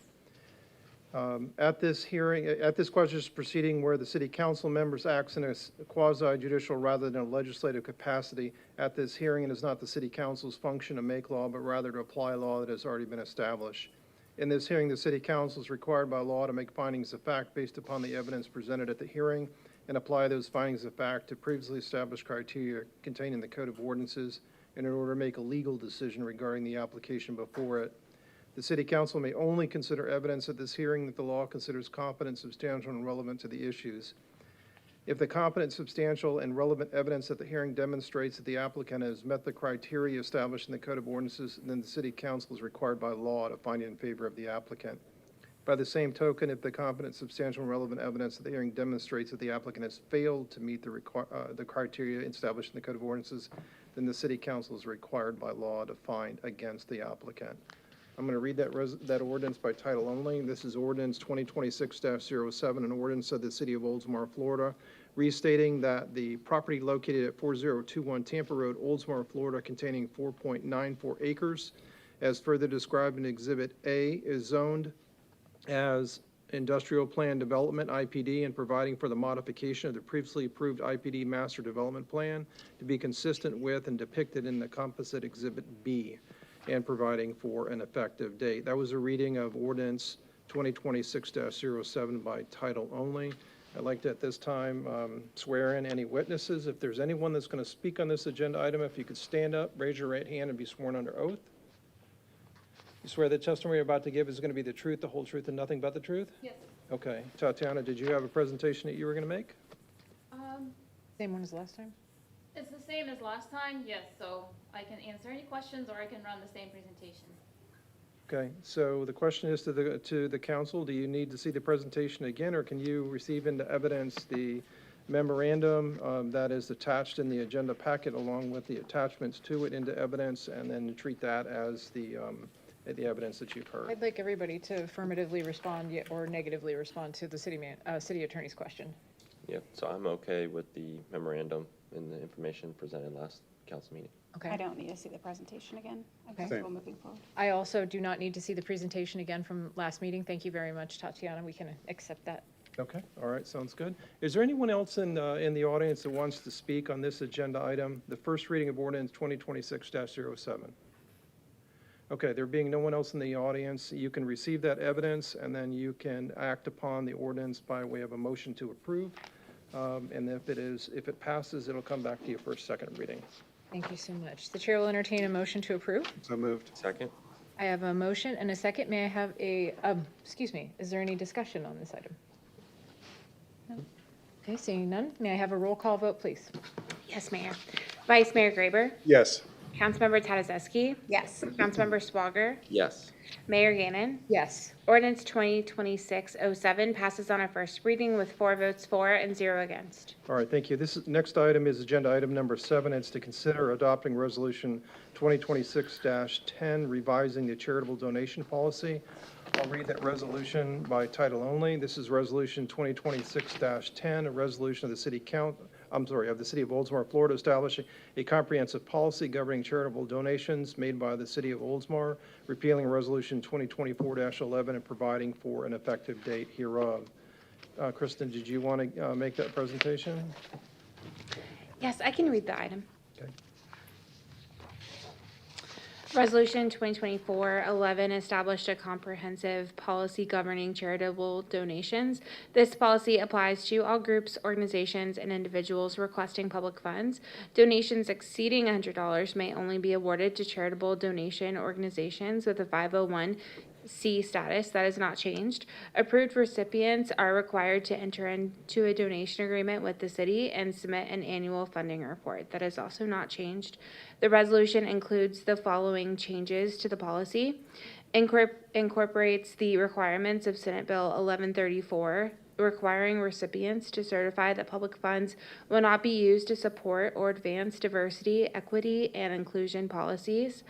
At this quasi-judicial proceeding where the city council members acts in a quasi-judicial rather than a legislative capacity, at this hearing it is not the city council's function to make law, but rather to apply law that has already been established. In this hearing, the city council is required by law to make findings of fact based upon the evidence presented at the hearing and apply those findings of fact to previously established criteria contained in the Code of Ordinances in order to make a legal decision regarding the application before it. The city council may only consider evidence at this hearing that the law considers competent, substantial, and relevant to the issues. If the competent, substantial, and relevant evidence at the hearing demonstrates that the applicant has met the criteria established in the Code of Ordinances, then the city council is required by law to find in favor of the applicant. By the same token, if the competent, substantial, and relevant evidence at the hearing demonstrates that the applicant has failed to meet the criteria established in the Code of Ordinances, then the city council is required by law to find against the applicant. I'm going to read that ordinance by title only. This is ordinance 2026-07, an ordinance of the city of Oldsmar, Florida, restating that the property located at 4021 Tampa Road, Oldsmar, Florida, containing 4.94 acres, as further described in Exhibit A, is zoned as Industrial Plan Development, IPD, and providing for the modification of the previously approved IPD Master Development Plan to be consistent with and depicted in the composite Exhibit B, and providing for an effective date. That was a reading of ordinance 2026-07 by title only. I'd like to at this time swear in any witnesses. If there's anyone that's going to speak on this agenda item, if you could stand up, raise your right hand, and be sworn under oath. You swear the testimony you're about to give is going to be the truth, the whole truth, and nothing but the truth? Yes. Okay. Tatiana, did you have a presentation that you were going to make? Same one as last time? It's the same as last time, yes, so I can answer any questions or I can run the same presentation. Okay, so the question is to the council, do you need to see the presentation again, or can you receive into evidence the memorandum that is attached in the agenda packet along with the attachments to it into evidence, and then treat that as the evidence that you've heard? I'd like everybody to affirmatively respond or negatively respond to the city attorney's question. Yep, so I'm okay with the memorandum and the information presented last council meeting. Okay. I don't need to see the presentation again. I'm Okay. comfortable moving forward. I also do not need to see the presentation again from last meeting. Thank you very much, Tatiana. We can accept that. Okay, all right, sounds good. Is there anyone else in the audience that wants to speak on this agenda item, the first reading of ordinance 2026-07? Okay, there being no one else in the audience, you can receive that evidence and then you can act upon the ordinance by way of a motion to approve. And if it passes, it'll come back to you for a second reading. Thank you so much. The chair will entertain a motion to approve. So moved. Second? I have a motion and a second. May I have excuse me, is there any discussion on this item? No. Okay, seeing none, may I have a roll call vote, please? Yes, Mayor. Vice Mayor Graber, Yes. Councilmember Tadaszewski, Yes. Councilmember Swager, Yes. Mayor Gannon. Yes. Ordinance 2026-07 passes on a first reading with 4 votes for and 0 against. All right, thank you. Next item is agenda item number 7. It's to consider adopting resolution 2026-10, revising the charitable donation policy. I'll read that resolution by title only. This is resolution 2026-10, a resolution of the City of Oldsmar, Florida, establishing a comprehensive policy governing charitable donations made by the City of Oldsmar, repealing resolution 2024-11 and providing for an effective date hereof. Kristen, did you want to make that presentation? Yes, I can read the item. Okay. Resolution 2024-11 established a comprehensive policy governing charitable donations. This policy applies to all groups, organizations, and individuals requesting public funds. Donations exceeding $100 may only be awarded to charitable donation organizations with a 501(c) status. That is not changed. Approved recipients are required to enter into a donation agreement with the city and submit an annual funding report. That is also not changed. The resolution includes the following changes to the policy. Incorporates the requirements of Senate Bill 1134, requiring recipients to certify that public funds will not be used to support or advance diversity, equity, and inclusion policies,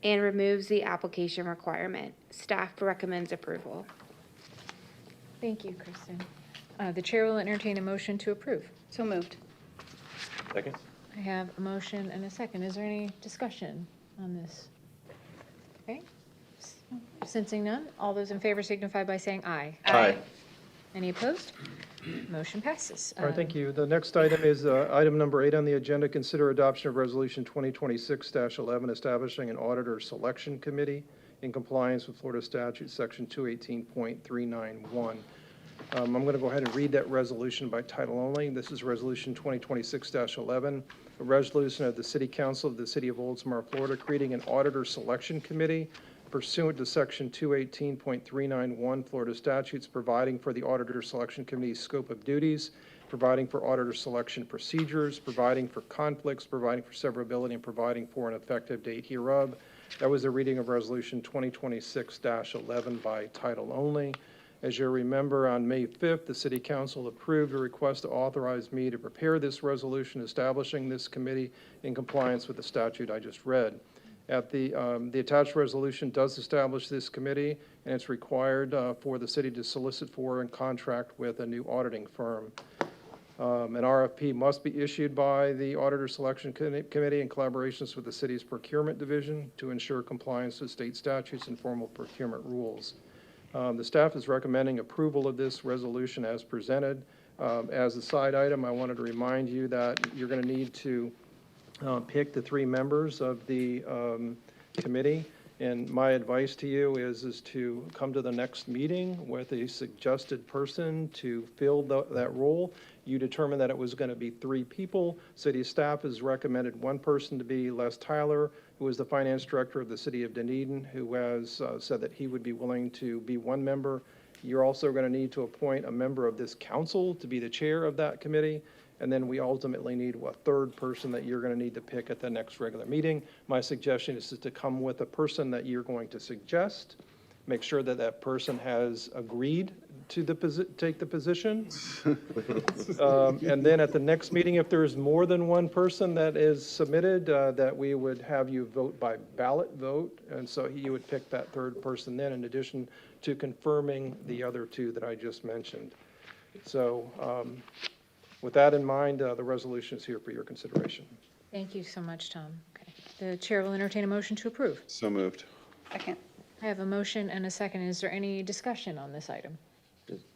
and removes the application requirement. Staff recommends approval. Thank you, Kristen. The chair will entertain a motion to approve. So moved. Second? I have a motion and a second. Is there any discussion on this? Okay. Sensing none, all those in favor signify by saying aye. Aye. Any opposed? Motion passes. All right, thank you. The next item is item number 8 on the agenda. Consider adoption of resolution 2026-11, establishing an auditor selection committee in compliance with Florida statute section 218.391. I'm going to go ahead and read that resolution by title only. This is resolution 2026-11, a resolution of the City Council of the City of Oldsmar, Florida, creating an auditor selection committee pursuant to section 218.391 Florida statutes, providing for the auditor selection committee's scope of duties, providing for auditor selection procedures, providing for conflicts, providing for severability, and providing for an effective date hereof. That was a reading of resolution 2026-11 by title only. As you remember, on May 5th, the City Council approved a request to authorize me to prepare this resolution establishing this committee in compliance with the statute I just read. The attached resolution does establish this committee, and it's required for the city to solicit for and contract with a new auditing firm. An RFP must be issued by the Auditor Selection Committee in collaborations with the city's procurement division to ensure compliance with state statutes and formal procurement rules. The staff is recommending approval of this resolution as presented. As a side item, I wanted to remind you that you're going to need to pick the 3 members of the committee. And my advice to you is to come to the next meeting with a suggested person to fill that role. You determined that it was going to be 3 people. City staff has recommended 1 person to be Les Tyler, who is the finance director of the city of Dunedin, who has said that he would be willing to be 1 member. You're also going to need to appoint a member of this council to be the chair of that committee. And then we ultimately need a 3rd person that you're going to need to pick at the next regular meeting. My suggestion is to come with a person that you're going to suggest. Make sure that that person has agreed to take the position. And then at the next meeting, if there's more than 1 person that is submitted, that we would have you vote by ballot vote. And so you would pick that 3rd person then, in addition to confirming the other 2 that I just mentioned. So with that in mind, the resolution is here for your consideration. Thank you so much, Tom. Okay. The chair will entertain a motion to approve. So moved. Second. I have a motion and a second. Is there any discussion on this item?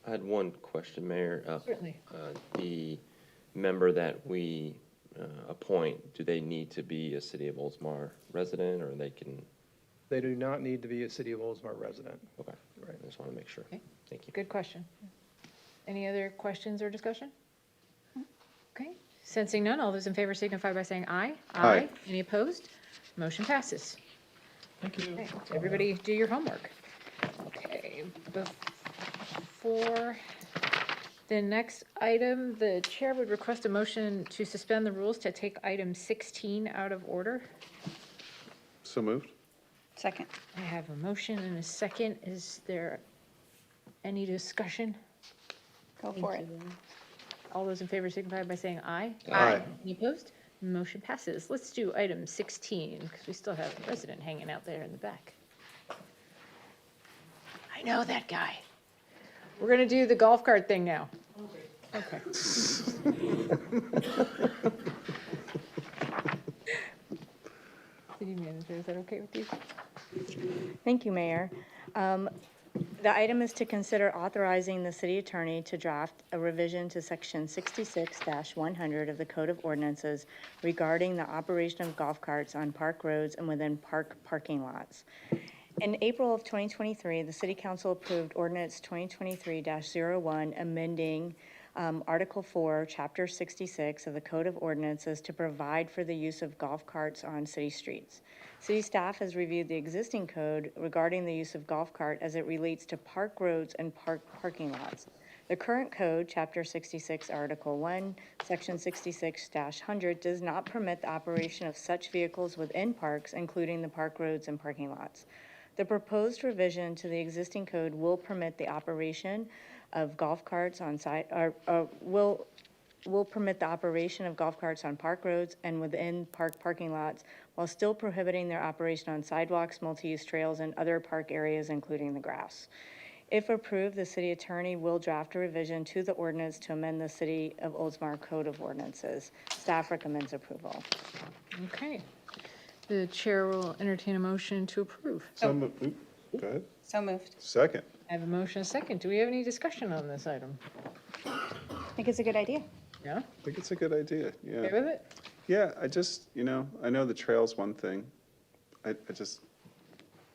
I had one question, Mayor. Certainly. The member that we appoint, do they need to be a City of Oldsmar resident, or they can? They do not need to be a City of Oldsmar resident. Okay. Right. I just want to make sure. Okay. Thank you. Good question. Any other questions or discussion? Okay, sensing none, all those in favor signify by saying aye. Aye. Any opposed? Motion passes. Thank you. Okay, everybody do your homework. Okay, before the next item, the chair would request a motion to suspend the rules to take item 16 out of order. So moved? Second. I have a motion and a second. Is there any discussion? Go for it. All those in favor signify by saying aye. Aye. Any opposed? Motion passes. Let's do item 16, because we still have the resident hanging out there in the back. I know that guy. We're going to do the golf cart thing now. Okay. City manager, is that okay with you? Thank you, Mayor. The item is to consider authorizing the city attorney to draft a revision to section 66-100 of the Code of Ordinances regarding the operation of golf carts on park roads and within park parking lots. In April of 2023, the City Council approved Ordinance 2023-01, amending Article 4, Chapter 66 of the Code of Ordinances to provide for the use of golf carts on city streets. City staff has reviewed the existing code regarding the use of golf cart as it relates to park roads and parking lots. The current code, Chapter 66, Article 1, Section 66-100, does not permit the operation of such vehicles within parks, including the park roads and parking lots. The proposed revision to the existing code will permit the operation of golf carts on will permit the operation of golf carts on park roads and within park parking lots, while still prohibiting their operation on sidewalks, multi-use trails, and other park areas, including the grass. If approved, the city attorney will draft a revision to the ordinance to amend the City of Oldsmar Code of Ordinances. Staff recommends approval. Okay. The chair will entertain a motion to approve. So moved. Go ahead. So moved. Second. I have a motion and a second. Do we have any discussion on this item? I think it's a good idea. Yeah? I think it's a good idea, yeah. Okay with it? Yeah, I just, I know the trail's one thing.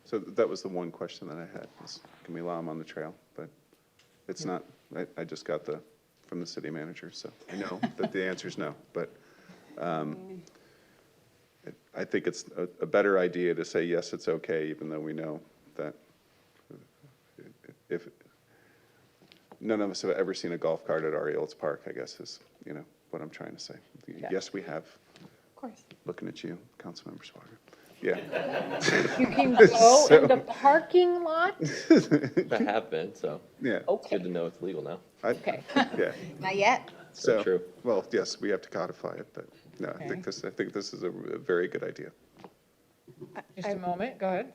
So that was the one question that I had, was can we allow them on the trail? But it's not, I just got from the city manager, so I know that the answer is no. But I think it's a better idea to say, yes, it's okay, even though we know that if, none of us have ever seen a golf cart at Orioles Park, I guess is, what I'm trying to say. Yes, we have. Of course. Looking at you, Councilmember Swager. Yeah. You can go So- in the parking lot? I have been, so Yeah. it's good to know it's legal now. Okay. Yeah. Not yet. So true. Well, yes, we have to codify it, but no, I Okay. think this is a very good idea. Just a moment, go ahead.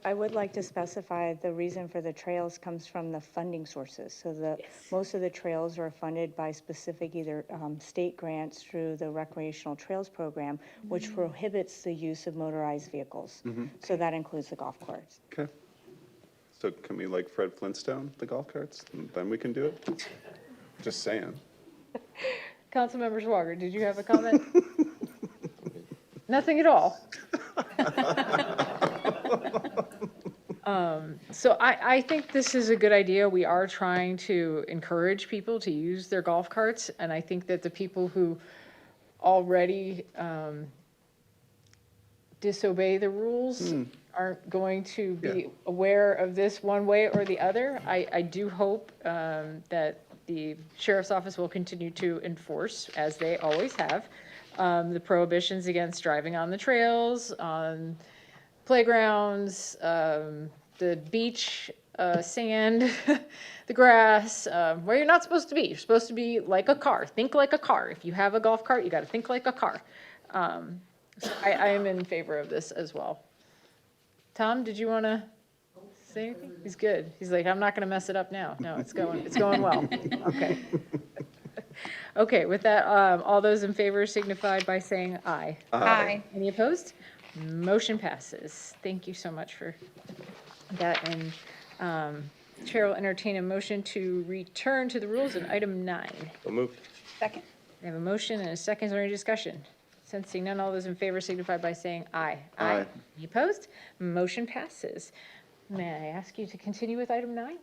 I would like to specify the reason for the trails comes from the funding sources. So most of the trails are funded by specific either state grants through the Recreational Trails Program, which prohibits the use of motorized vehicles. So that includes the golf carts. Okay. So can we like Fred Flintstone, the golf carts? And then we can do it? Just saying. Councilmember Swager, did you have a comment? Nothing at all? So I think this is a good idea. We are trying to encourage people to use their golf carts, and I think that the people who already disobey the rules aren't going to be aware of this one way or the other. I do hope that the sheriff's office will continue to enforce, as they always have, the prohibitions against driving on the trails, on playgrounds, the beach, sand, the grass, where you're not supposed to be. You're supposed to be like a car. Think like a car. If you have a golf cart, you got to think like a car. So I am in favor of this as well. Tom, did you want to say anything? He's good. He's like, I'm not going to mess it up now. No, it's going well. Okay. Okay, with that, all those in favor signified by saying aye. Aye. Any opposed? Motion passes. Thank you so much for that. And Chair will entertain a motion to return to the rules in item 9. So moved. Second. I have a motion and a second. Is there any discussion? Sensing none, all those in favor signify by saying aye. Aye. Any opposed? Motion passes. May I ask you to continue with item 9?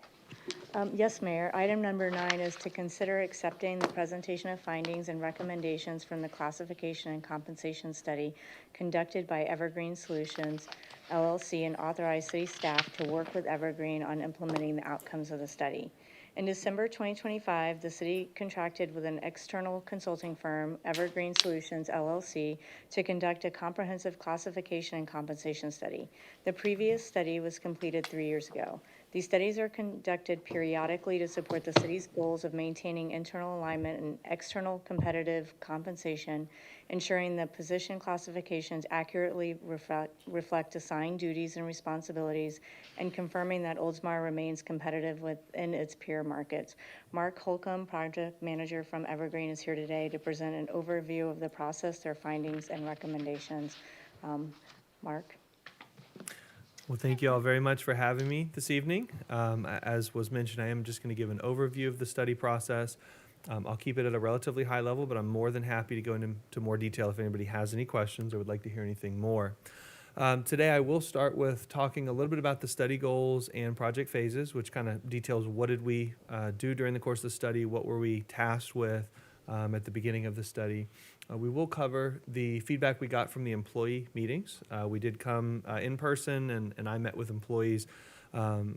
Yes, Mayor. Item number 9 is to consider accepting the presentation of findings and recommendations from the classification and compensation study conducted by Evergreen Solutions, LLC, and authorize city staff to work with Evergreen on implementing the outcomes of the study. In December 2025, the city contracted with an external consulting firm, Evergreen Solutions, LLC, to conduct a comprehensive classification and compensation study. The previous study was completed 3 years ago. These studies are conducted periodically to support the city's goals of maintaining internal alignment and external competitive compensation, ensuring that position classifications accurately reflect assigned duties and responsibilities, and confirming that Oldsmar remains competitive within its peer markets. Mark Holcomb, project manager from Evergreen, is here today to present an overview of the process, their findings, and recommendations. Mark? Well, thank you all very much for having me this evening. As was mentioned, I am just going to give an overview of the study process. I'll keep it at a relatively high level, but I'm more than happy to go into more detail if anybody has any questions or would like to hear anything more. Today, I will start with talking a little bit about the study goals and project phases, which kind of details what did we do during the course of the study, what were we tasked with at the beginning of the study. We will cover the feedback we got from the employee meetings. We did come in person, and I met with employees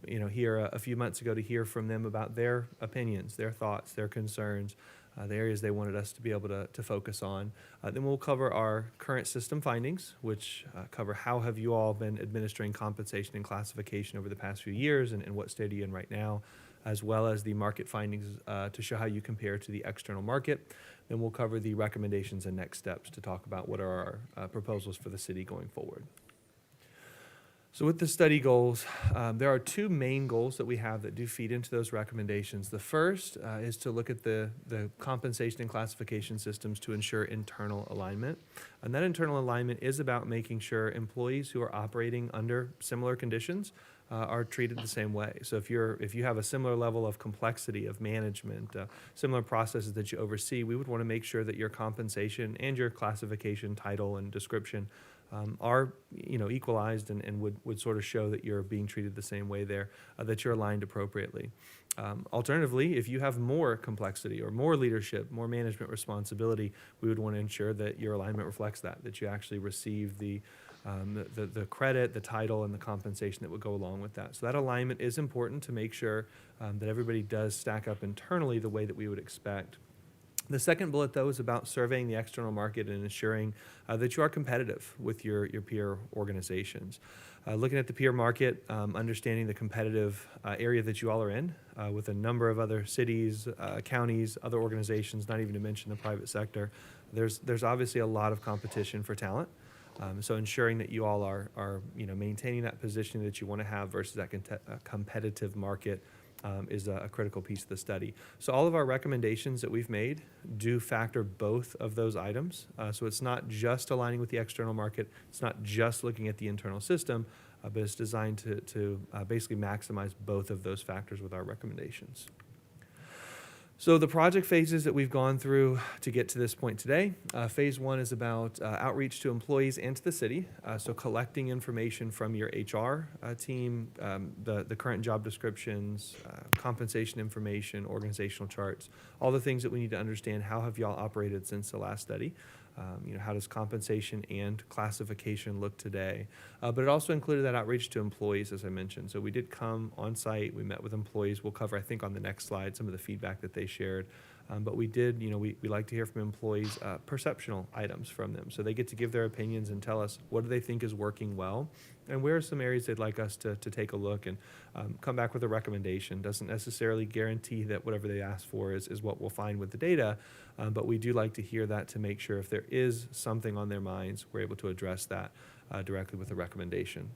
here a few months ago to hear from them about their opinions, their thoughts, their concerns, the areas they wanted us to be able to focus on. Then we'll cover our current system findings, which cover how have you all been administering compensation and classification over the past few years, and what state are you in right now, as well as the market findings to show how you compare to the external market. Then we'll cover the recommendations and next steps to talk about what are our proposals for the city going forward. So with the study goals, there are 2 main goals that we have that do feed into those recommendations. The first is to look at the compensation and classification systems to ensure internal alignment. And that internal alignment is about making sure employees who are operating under similar conditions are treated the same way. So if you have a similar level of complexity of management, similar processes that you oversee, we would want to make sure that your compensation and your classification title and description are equalized and would sort of show that you're being treated the same way there, that you're aligned appropriately. Alternatively, if you have more complexity or more leadership, more management responsibility, we would want to ensure that your alignment reflects that you actually receive the credit, the title, and the compensation that would go along with that. So that alignment is important to make sure that everybody does stack up internally the way that we would expect. The second bullet, though, is about surveying the external market and ensuring that you are competitive with your peer organizations. Looking at the peer market, understanding the competitive area that you all are in with a number of other cities, counties, other organizations, not even to mention the private sector. There's obviously a lot of competition for talent. So ensuring that you all are maintaining that position that you want to have versus that competitive market is a critical piece of the study. So all of our recommendations that we've made do factor both of those items. So it's not just aligning with the external market, it's not just looking at the internal system, but it's designed to basically maximize both of those factors with our recommendations. So the project phases that we've gone through to get to this point today, phase 1 is about outreach to employees and to the city. So collecting information from your HR team, the current job descriptions, compensation information, organizational charts, all the things that we need to understand. How have y'all operated since the last study? How does compensation and classification look today? But it also included that outreach to employees, as I mentioned. So we did come on site, we met with employees. We'll cover, I think, on the next slide, some of the feedback that they shared. But we did, we like to hear from employees perceptional items from them. So they get to give their opinions and tell us what do they think is working well, and where are some areas they'd like us to take a look and come back with a recommendation. Doesn't necessarily guarantee that whatever they ask for is what we'll find with the data, but we do like to hear that to make sure if there is something on their minds, we're able to address that directly with a recommendation.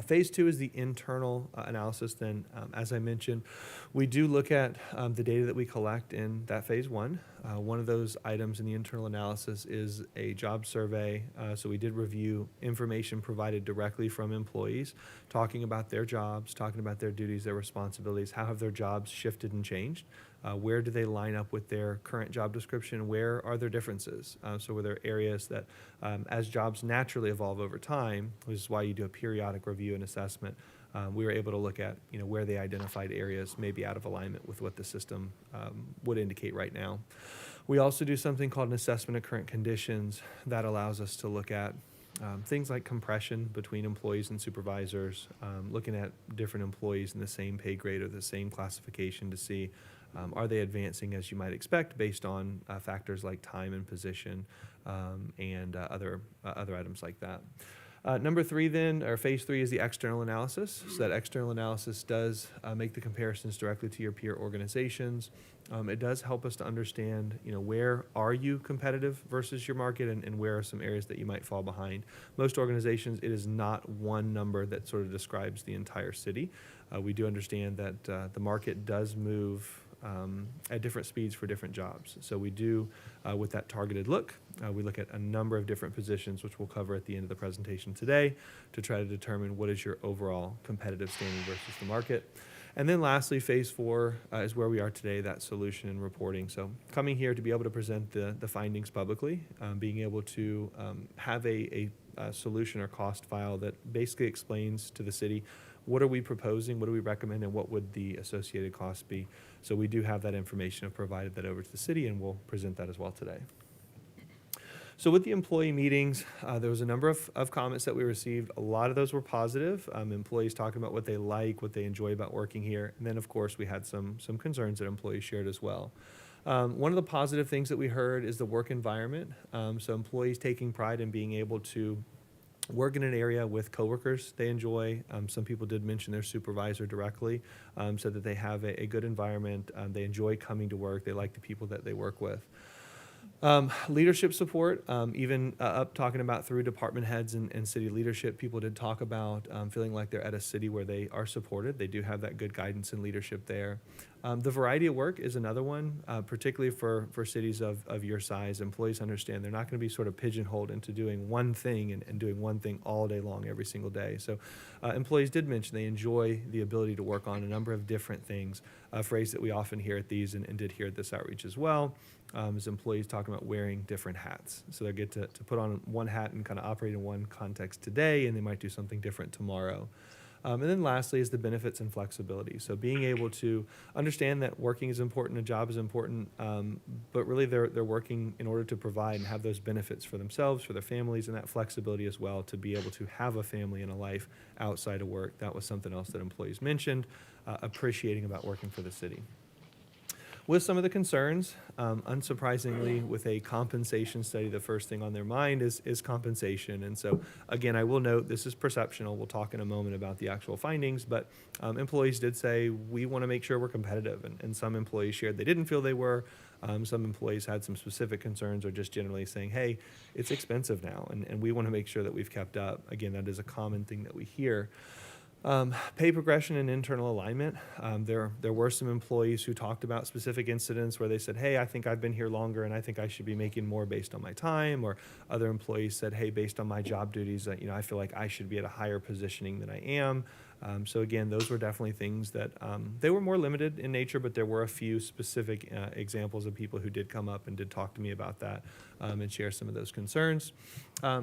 Phase 2 is the internal analysis. Then, as I mentioned, we do look at the data that we collect in that phase 1. One of those items in the internal analysis is a job survey. So we did review information provided directly from employees, talking about their jobs, talking about their duties, their responsibilities, how have their jobs shifted and changed, where do they line up with their current job description, where are there differences. So were there areas that as jobs naturally evolve over time, which is why you do a periodic review and assessment, we were able to look at where they identified areas maybe out of alignment with what the system would indicate right now. We also do something called an assessment of current conditions that allows us to look at things like compression between employees and supervisors, looking at different employees in the same pay grade or the same classification to see are they advancing as you might expect based on factors like time and position and other items like that. Number 3 then, or phase 3, is the external analysis. So that external analysis does make the comparisons directly to your peer organizations. It does help us to understand, where are you competitive versus your market and where are some areas that you might fall behind. Most organizations, it is not one number that sort of describes the entire city. We do understand that the market does move at different speeds for different jobs. So we do, with that targeted look, we look at a number of different positions, which we'll cover at the end of the presentation today, to try to determine what is your overall competitive standing versus the market. And then lastly, phase 4 is where we are today, that solution and reporting. So coming here to be able to present the findings publicly, being able to have a solution or cost file that basically explains to the city what are we proposing, what do we recommend, and what would the associated costs be. So we do have that information. I've provided that over to the city, and we'll present that as well today. So with the employee meetings, there was a number of comments that we received. A lot of those were positive. Employees talking about what they like, what they enjoy about working here. And then, of course, we had some concerns that employees shared as well. One of the positive things that we heard is the work environment. So employees taking pride in being able to work in an area with coworkers they enjoy. Some people did mention their supervisor directly, so that they have a good environment. They enjoy coming to work. They like the people that they work with. Leadership support, even up talking about through department heads and city leadership, people did talk about feeling like they're at a city where they are supported. They do have that good guidance and leadership there. The variety of work is another one, particularly for cities of your size. Employees understand they're not going to be sort of pigeonholed into doing one thing and doing one thing all day long every single day. So employees did mention they enjoy the ability to work on a number of different things, a phrase that we often hear at these and did hear at this outreach as well. Is employees talking about wearing different hats. So they get to put on one hat and kind of operate in one context today, and they might do something different tomorrow. And then lastly is the benefits and flexibility. So being able to understand that working is important, a job is important, but really they're working in order to provide and have those benefits for themselves, for their families, and that flexibility as well to be able to have a family and a life outside of work. That was something else that employees mentioned, appreciating about working for the city. With some of the concerns, unsurprisingly, with a compensation study, the first thing on their mind is compensation. And so, again, I will note this is perceptional. We'll talk in a moment about the actual findings, but employees did say we want to make sure we're competitive. And some employees shared they didn't feel they were. Some employees had some specific concerns or just generally saying, hey, it's expensive now, and we want to make sure that we've kept up. Again, that is a common thing that we hear. Pay progression and internal alignment. There were some employees who talked about specific incidents where they said, hey, I think I've been here longer and I think I should be making more based on my time. Or other employees said, hey, based on my job duties, I feel like I should be at a higher positioning than I am. So again, those were definitely things that they were more limited in nature, but there were a few specific examples of people who did come up and did talk to me about that and share some of those concerns.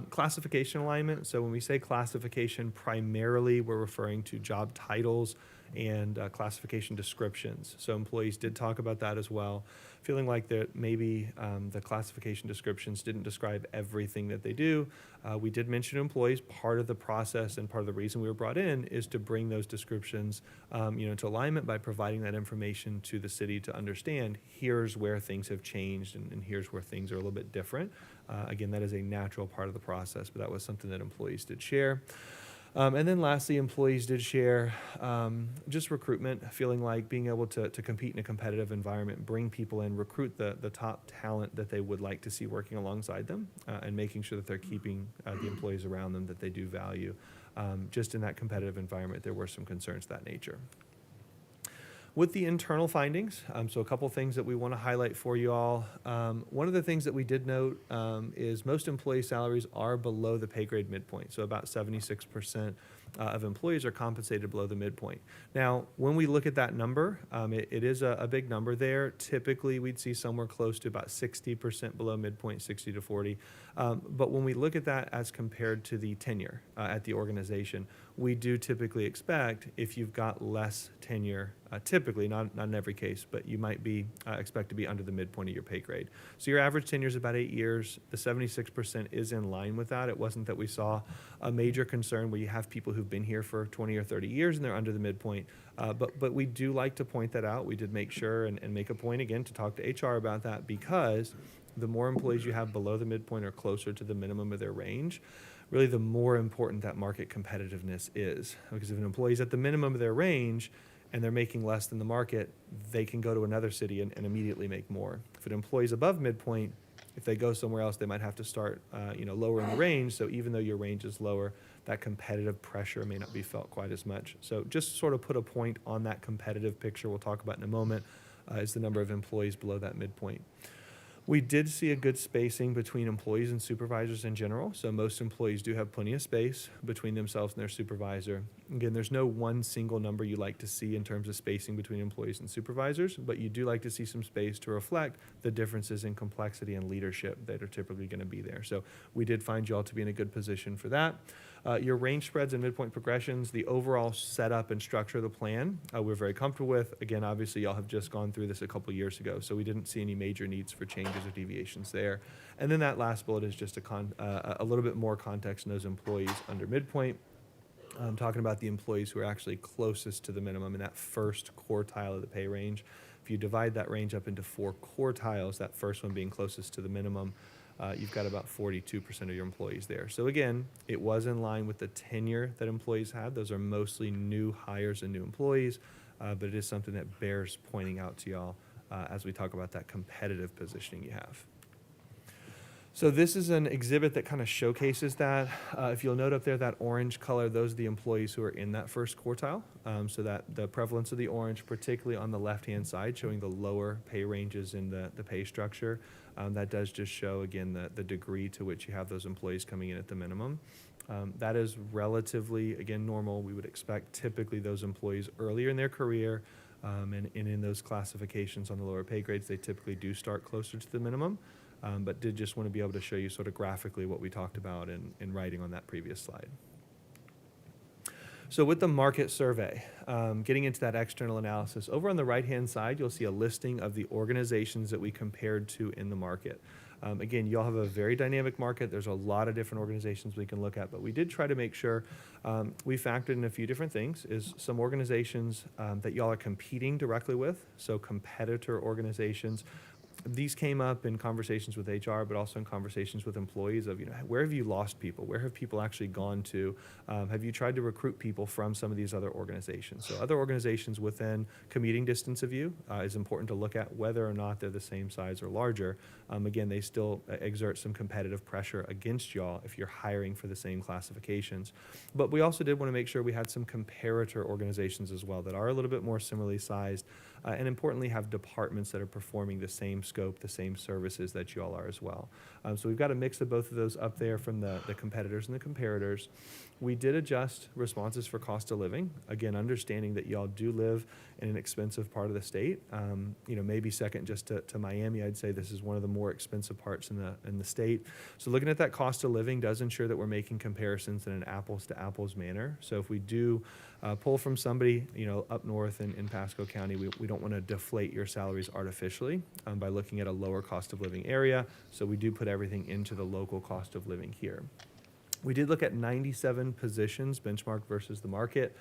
Classification alignment. So when we say classification, primarily we're referring to job titles and classification descriptions. So employees did talk about that as well, feeling like that maybe the classification descriptions didn't describe everything that they do. We did mention to employees part of the process and part of the reason we were brought in is to bring those descriptions to alignment by providing that information to the city to understand here's where things have changed and here's where things are a little bit different. Again, that is a natural part of the process, but that was something that employees did share. And then lastly, employees did share just recruitment, feeling like being able to compete in a competitive environment, bring people in, recruit the top talent that they would like to see working alongside them, and making sure that they're keeping the employees around them that they do value. Just in that competitive environment, there were some concerns of that nature. With the internal findings, so a couple things that we want to highlight for you all. One of the things that we did note is most employee salaries are below the pay grade midpoint, so about 76% of employees are compensated below the midpoint. Now, when we look at that number, it is a big number there. Typically, we'd see somewhere close to about 60% below midpoint, 60 to 40. But when we look at that as compared to the tenure at the organization, we do typically expect if you've got less tenure, typically, not in every case, but you might be expect to be under the midpoint of your pay grade. So your average tenure is about 8 years. The 76% is in line with that. It wasn't that we saw a major concern where you have people who've been here for 20 or 30 years and they're under the midpoint. But we do like to point that out. We did make sure and make a point again to talk to HR about that, because the more employees you have below the midpoint or closer to the minimum of their range, really the more important that market competitiveness is. Because if an employee's at the minimum of their range and they're making less than the market, they can go to another city and immediately make more. If an employee's above midpoint, if they go somewhere else, they might have to start lower in the range. So even though your range is lower, that competitive pressure may not be felt quite as much. So just sort of put a point on that competitive picture we'll talk about in a moment, is the number of employees below that midpoint. We did see a good spacing between employees and supervisors in general. So most employees do have plenty of space between themselves and their supervisor. Again, there's no one single number you like to see in terms of spacing between employees and supervisors, but you do like to see some space to reflect the differences in complexity and leadership that are typically going to be there. So we did find you all to be in a good position for that. Your range spreads and midpoint progressions, the overall setup and structure of the plan, we're very comfortable with. Again, obviously, y'all have just gone through this a couple years ago, so we didn't see any major needs for changes or deviations there. And then that last bullet is just a little bit more context in those employees under midpoint. I'm talking about the employees who are actually closest to the minimum in that first quartile of the pay range. If you divide that range up into 4 quartiles, that first one being closest to the minimum, you've got about 42% of your employees there. So again, it was in line with the tenure that employees had. Those are mostly new hires and new employees, but it is something that bears pointing out to y'all as we talk about that competitive positioning you have. So this is an exhibit that kind of showcases that. If you'll note up there, that orange color, those are the employees who are in that first quartile. So that the prevalence of the orange, particularly on the left-hand side, showing the lower pay ranges in the pay structure. That does just show, again, the degree to which you have those employees coming in at the minimum. That is relatively, again, normal. We would expect typically those employees earlier in their career and in those classifications on the lower pay grades, they typically do start closer to the minimum. But did just want to be able to show you sort of graphically what we talked about in writing on that previous slide. So with the market survey, getting into that external analysis, over on the right-hand side, you'll see a listing of the organizations that we compared to in the market. Again, y'all have a very dynamic market. There's a lot of different organizations we can look at, but we did try to make sure we factored in a few different things, is some organizations that y'all are competing directly with, so competitor organizations. These came up in conversations with HR, but also in conversations with employees of, where have you lost people? Where have people actually gone to? Have you tried to recruit people from some of these other organizations? So other organizations within commuting distance of you is important to look at whether or not they're the same size or larger. Again, they still exert some competitive pressure against y'all if you're hiring for the same classifications. But we also did want to make sure we had some comparator organizations as well that are a little bit more similarly sized and importantly have departments that are performing the same scope, the same services that you all are as well. So we've got a mix of both of those up there from the competitors and the comparators. We did adjust responses for cost of living, again, understanding that y'all do live in an expensive part of the state. Maybe second just to Miami, I'd say this is one of the more expensive parts in the state. So looking at that cost of living does ensure that we're making comparisons in an apples to apples manner. So if we do pull from somebody, up north in Pasco County, we don't want to deflate your salaries artificially by looking at a lower cost of living area. So we do put everything into the local cost of living here. We did look at 97 positions benchmarked versus the market.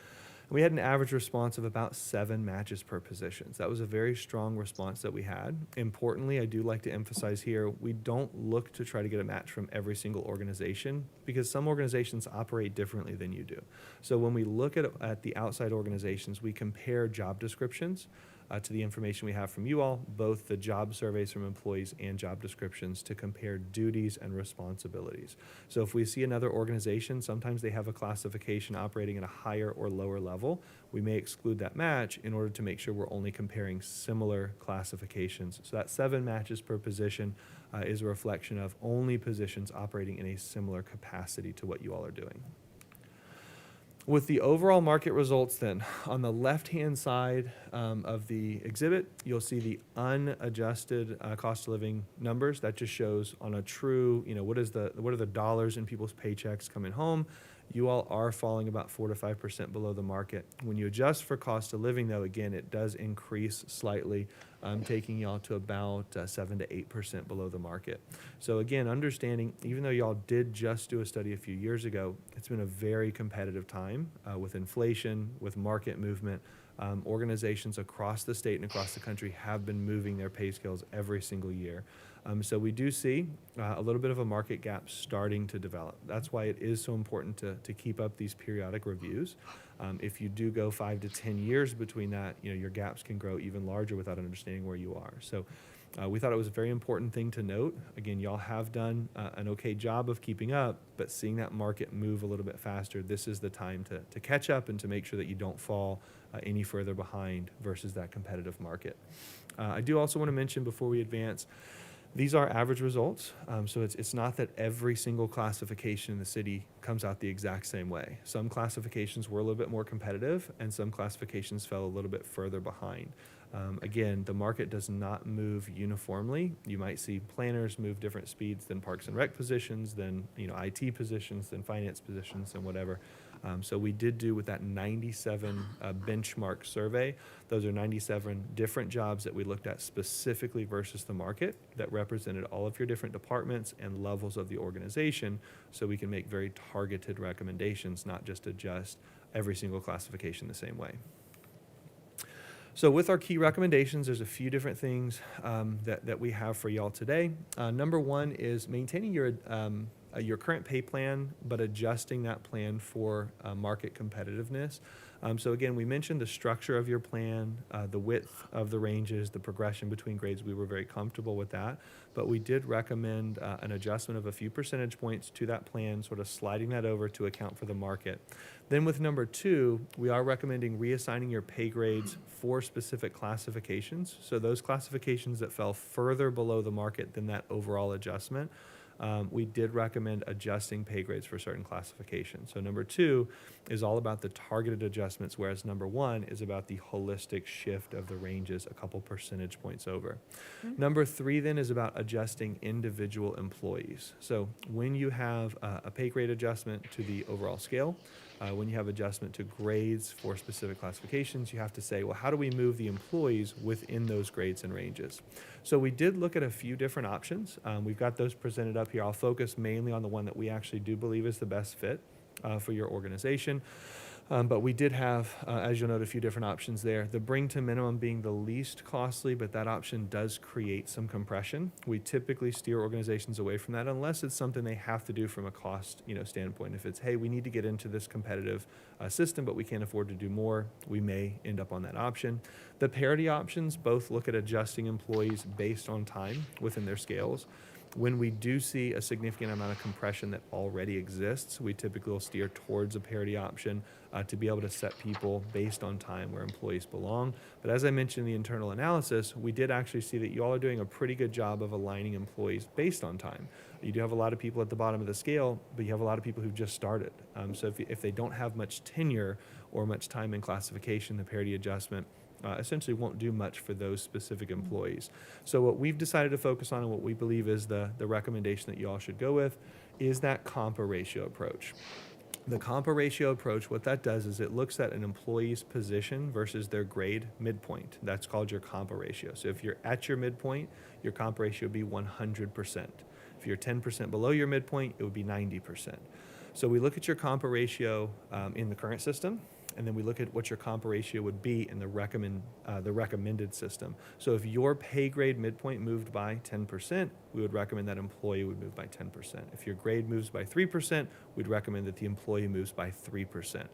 We had an average response of about 7 matches per position. So that was a very strong response that we had. Importantly, I do like to emphasize here, we don't look to try to get a match from every single organization because some organizations operate differently than you do. So when we look at the outside organizations, we compare job descriptions. to the information we have from you all, both the job surveys from employees and job descriptions, to compare duties and responsibilities. So if we see another organization, sometimes they have a classification operating at a higher or lower level, we may exclude that match in order to make sure we're only comparing similar classifications. So that 7 matches per position is a reflection of only positions operating in a similar capacity to what you all are doing. With the overall market results then, on the left-hand side of the exhibit, you'll see the unadjusted cost of living numbers. That just shows on a true, what are the dollars in people's paychecks coming home. You all are falling about 4 to 5% below the market. When you adjust for cost of living, though, again, it does increase slightly, taking y'all to about 7 to 8% below the market. So again, understanding, even though y'all did just do a study a few years ago, it's been a very competitive time with inflation, with market movement. Organizations across the state and across the country have been moving their pay scales every single year. So we do see a little bit of a market gap starting to develop. That's why it is so important to keep up these periodic reviews. If you do go 5 to 10 years between that, your gaps can grow even larger without understanding where you are. So we thought it was a very important thing to note. Again, y'all have done an okay job of keeping up, but seeing that market move a little bit faster, this is the time to catch up and to make sure that you don't fall any further behind versus that competitive market. I do also want to mention before we advance, these are average results, so it's not that every single classification in the city comes out the exact same way. Some classifications were a little bit more competitive, and some classifications fell a little bit further behind. Again, the market does not move uniformly. You might see planners move different speeds than Parks and Rec positions, than IT positions, than finance positions, and whatever. So we did do with that 97 benchmark survey. Those are 97 different jobs that we looked at specifically versus the market that represented all of your different departments and levels of the organization, so we can make very targeted recommendations, not just adjust every single classification the same way. So with our key recommendations, there's a few different things that we have for y'all today. Number one is maintaining your current pay plan, but adjusting that plan for market competitiveness. So again, we mentioned the structure of your plan, the width of the ranges, the progression between grades. We were very comfortable with that, but we did recommend an adjustment of a few percentage points to that plan, sort of sliding that over to account for the market. Then with number 2, we are recommending reassigning your pay grades for specific classifications. So those classifications that fell further below the market than that overall adjustment, we did recommend adjusting pay grades for certain classifications. So number 2 is all about the targeted adjustments, whereas number 1 is about the holistic shift of the ranges a couple percentage points over. Number 3 then is about adjusting individual employees. So when you have a pay grade adjustment to the overall scale, when you have adjustment to grades for specific classifications, you have to say, well, how do we move the employees within those grades and ranges? So we did look at a few different options. We've got those presented up here. I'll focus mainly on the one that we actually do believe is the best fit for your organization. But we did have, as you'll note, a few different options there. The bring to minimum being the least costly, but that option does create some compression. We typically steer organizations away from that unless it's something they have to do from a cost standpoint. If it's, hey, we need to get into this competitive system, but we can't afford to do more, we may end up on that option. The parity options both look at adjusting employees based on time within their scales. When we do see a significant amount of compression that already exists, we typically will steer towards a parity option to be able to set people based on time where employees belong. But as I mentioned in the internal analysis, we did actually see that you all are doing a pretty good job of aligning employees based on time. You do have a lot of people at the bottom of the scale, but you have a lot of people who've just started. So if they don't have much tenure or much time in classification, the parity adjustment essentially won't do much for those specific employees. So what we've decided to focus on and what we believe is the recommendation that you all should go with is that compa ratio approach. The compa ratio approach, what that does is it looks at an employee's position versus their grade midpoint. That's called your compa ratio. So if you're at your midpoint, your compa ratio would be 100%. If you're 10% below your midpoint, it would be 90%. So we look at your compa ratio in the current system, and then we look at what your compa ratio would be in the recommended system. So if your pay grade midpoint moved by 10%, we would recommend that employee would move by 10%. If your grade moves by 3%, we'd recommend that the employee moves by 3%.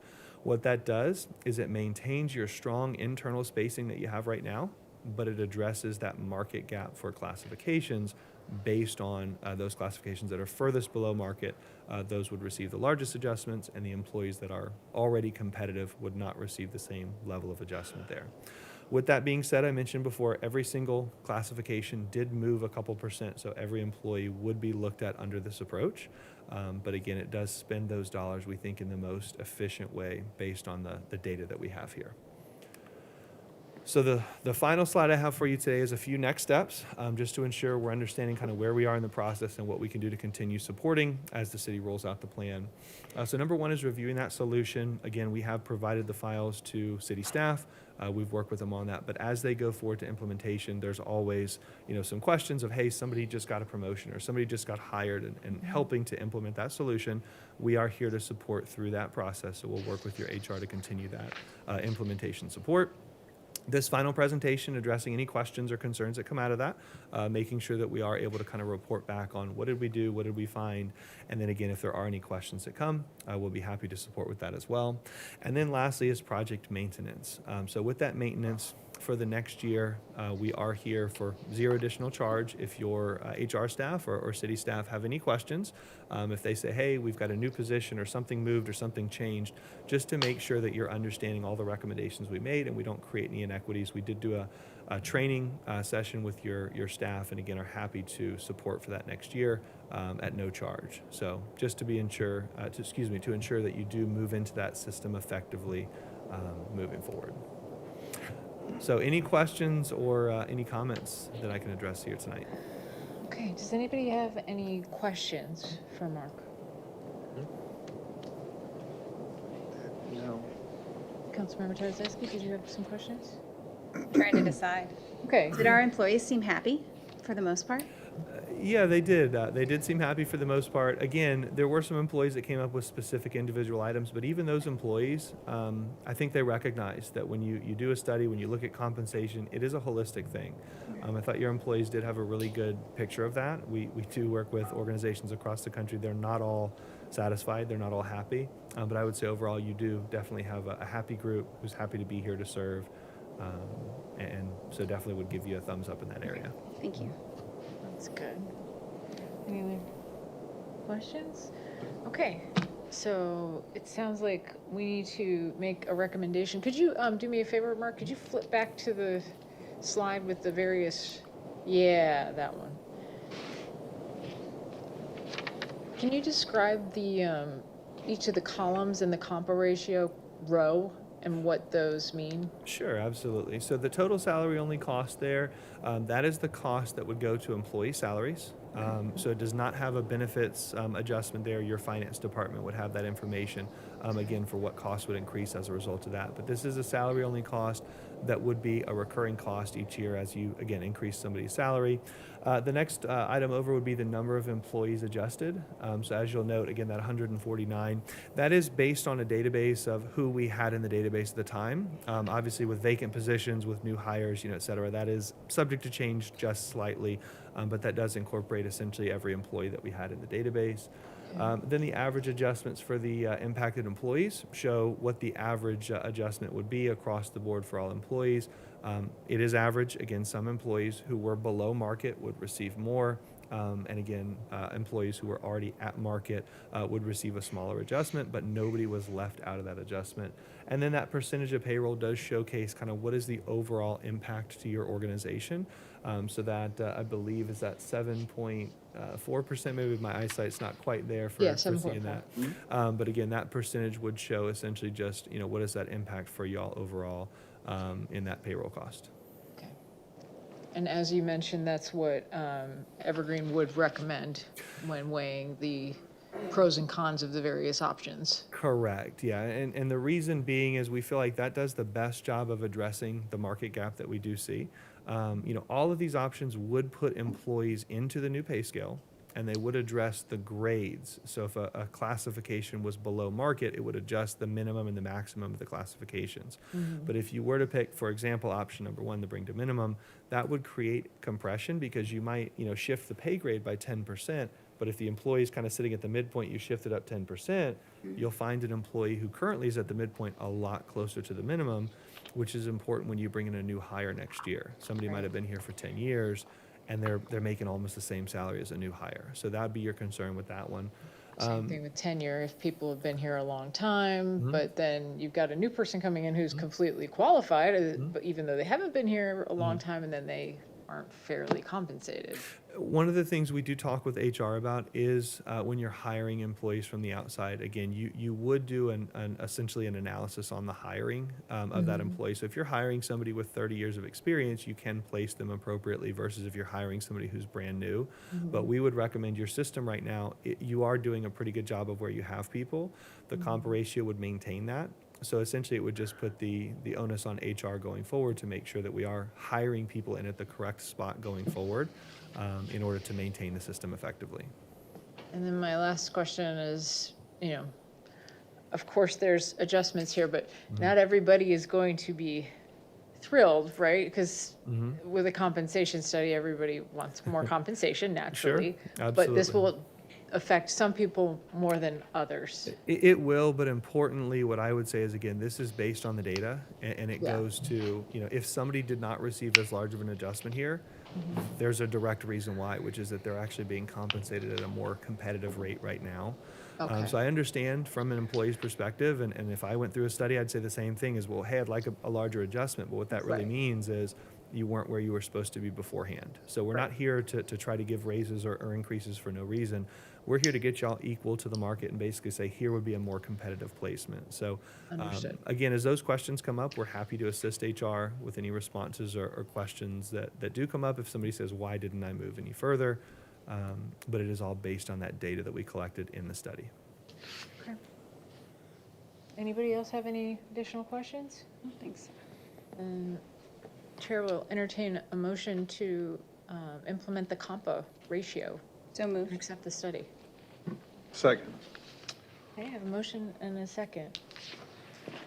What that does is it maintains your strong internal spacing that you have right now, but it addresses that market gap for classifications based on those classifications that are furthest below market. Those would receive the largest adjustments, and the employees that are already competitive would not receive the same level of adjustment there. With that being said, I mentioned before, every single classification did move a couple percent, so every employee would be looked at under this approach. But again, it does spend those dollars, we think, in the most efficient way based on the data that we have here. So the final slide I have for you today is a few next steps, just to ensure we're understanding kind of where we are in the process and what we can do to continue supporting as the city rolls out the plan. So number one is reviewing that solution. Again, we have provided the files to city staff. We've worked with them on that, but as they go forward to implementation, there's always, some questions of, hey, somebody just got a promotion or somebody just got hired, and helping to implement that solution. We are here to support through that process, so we'll work with your HR to continue that implementation support. This final presentation addressing any questions or concerns that come out of that, making sure that we are able to kind of report back on what did we do, what did we find, and then again, if there are any questions that come, we'll be happy to support with that as well. And then lastly is project maintenance. So with that maintenance for the next year, we are here for zero additional charge. If your HR staff or city staff have any questions, if they say, hey, we've got a new position or something moved or something changed, just to make sure that you're understanding all the recommendations we made and we don't create any inequities. We did do a training session with your staff, and again, are happy to support for that next year at no charge. So just to ensure that you do move into that system effectively moving forward. So any questions or any comments that I can address here tonight? Okay, does anybody have any questions for Mark? No. Councilmember Tarzaski, did you have some questions? Trying to decide. Okay. Did our employees seem happy for the most part? Yeah, they did. They did seem happy for the most part. Again, there were some employees that came up with specific individual items, but even those employees, I think they recognize that when you do a study, when you look at compensation, it is a holistic thing. I thought your employees did have a really good picture of that. We do work with organizations across the country. They're not all satisfied. They're not all happy. But I would say overall, you do definitely have a happy group who's happy to be here to serve. And so definitely would give you a thumbs up in that area. Thank you. That's good. Any other questions? Okay, so it sounds like we need to make a recommendation. Could you do me a favor, Mark? Could you flip back to the slide with the various, yeah, that one. Can you describe the each of the columns in the compa ratio row and what those mean? Sure, absolutely. So the total salary only cost there, that is the cost that would go to employee salaries. So it does not have a benefits adjustment there. Your finance department would have that information, again, for what costs would increase as a result of that. But this is a salary only cost that would be a recurring cost each year as you, again, increase somebody's salary. The next item over would be the number of employees adjusted. So as you'll note, again, that 149, that is based on a database of who we had in the database at the time. Obviously with vacant positions, with new hires, et cetera, that is subject to change just slightly, but that does incorporate essentially every employee that we had in the database. Then the average adjustments for the impacted employees show what the average adjustment would be across the board for all employees. It is average. Again, some employees who were below market would receive more. And again, employees who were already at market would receive a smaller adjustment, but nobody was left out of that adjustment. And then that percentage of payroll does showcase kind of what is the overall impact to your organization. So that I believe is that 7.4%. Maybe my eyesight's not quite there for seeing that. But again, that percentage would show essentially just, what is that impact for y'all overall in that payroll cost. And as you mentioned, that's what Evergreen would recommend when weighing the pros and cons of the various options. Correct, yeah. And the reason being is we feel like that does the best job of addressing the market gap that we do see. All of these options would put employees into the new pay scale, and they would address the grades. So if a classification was below market, it would adjust the minimum and the maximum of the classifications. But if you were to pick, for example, option number 1, the bring to minimum, that would create compression because you might, shift the pay grade by 10%, But if the employee is kind of sitting at the midpoint, you shift it up 10%, you'll find an employee who currently is at the midpoint a lot closer to the minimum, which is important when you bring in a new hire next year. Somebody might have been here for 10 years, and they're making almost the same salary as a new hire. So that would be your concern with that one. Same thing with tenure, if people have been here a long time, Mhm. but then you've got a new person coming in who's completely qualified, but even though they haven't been here a long time, and then they aren't fairly compensated. One of the things we do talk with HR about is when you're hiring employees from the outside, again, you would do essentially an analysis on the hiring of that employee. So if you're hiring somebody with 30 years of experience, you can place them appropriately versus if you're hiring somebody who's brand new. But we would recommend your system right now, you are doing a pretty good job of where you have people. The comp ratio would maintain that. So essentially, it would just put the onus on HR going forward to make sure that we are hiring people in at the correct spot going forward in order to maintain the system effectively. And then my last question is, of course, there's adjustments here, but not everybody is going to be thrilled, right? Because with a compensation study, everybody wants more compensation naturally. Sure, but this absolutely. will affect some people more than others. It will, but importantly, what I would say is, again, this is based on the data, and it Yeah. goes to, if somebody did not receive as large of an adjustment here, there's a direct reason why, which is that they're actually being compensated at a more competitive rate right now. Okay. So I understand from an employee's perspective, and if I went through a study, I'd say the same thing is, well, hey, I'd like a larger adjustment, but what that really Right. means is you weren't where you were supposed to be beforehand. So we're not here to try to give raises or increases for no reason. We're here to get y'all equal to the market and basically say, here would be a more competitive placement. So Understood. again, as those questions come up, we're happy to assist HR with any responses or questions that do come up. If somebody says, why didn't I move any further? But it is all based on that data that we collected in the study. Okay. Anybody else have any additional questions? No, thanks. Chair will entertain a motion to implement the COMPA ratio. So moved. And accept the study. Second. Okay, I have a motion and a second.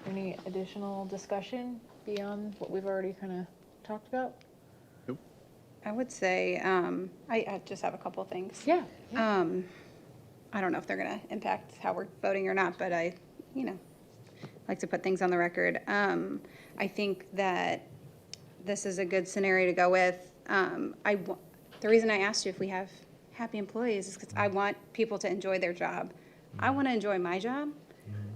Any additional discussion beyond what we've already kind of talked about? I would say, I just have a couple things. Yeah. I don't know if they're going to impact how we're voting or not, but I like to put things on the record. I think that this is a good scenario to go with. The reason I asked you if we have happy employees is because I want people to enjoy their job. I want to enjoy my job.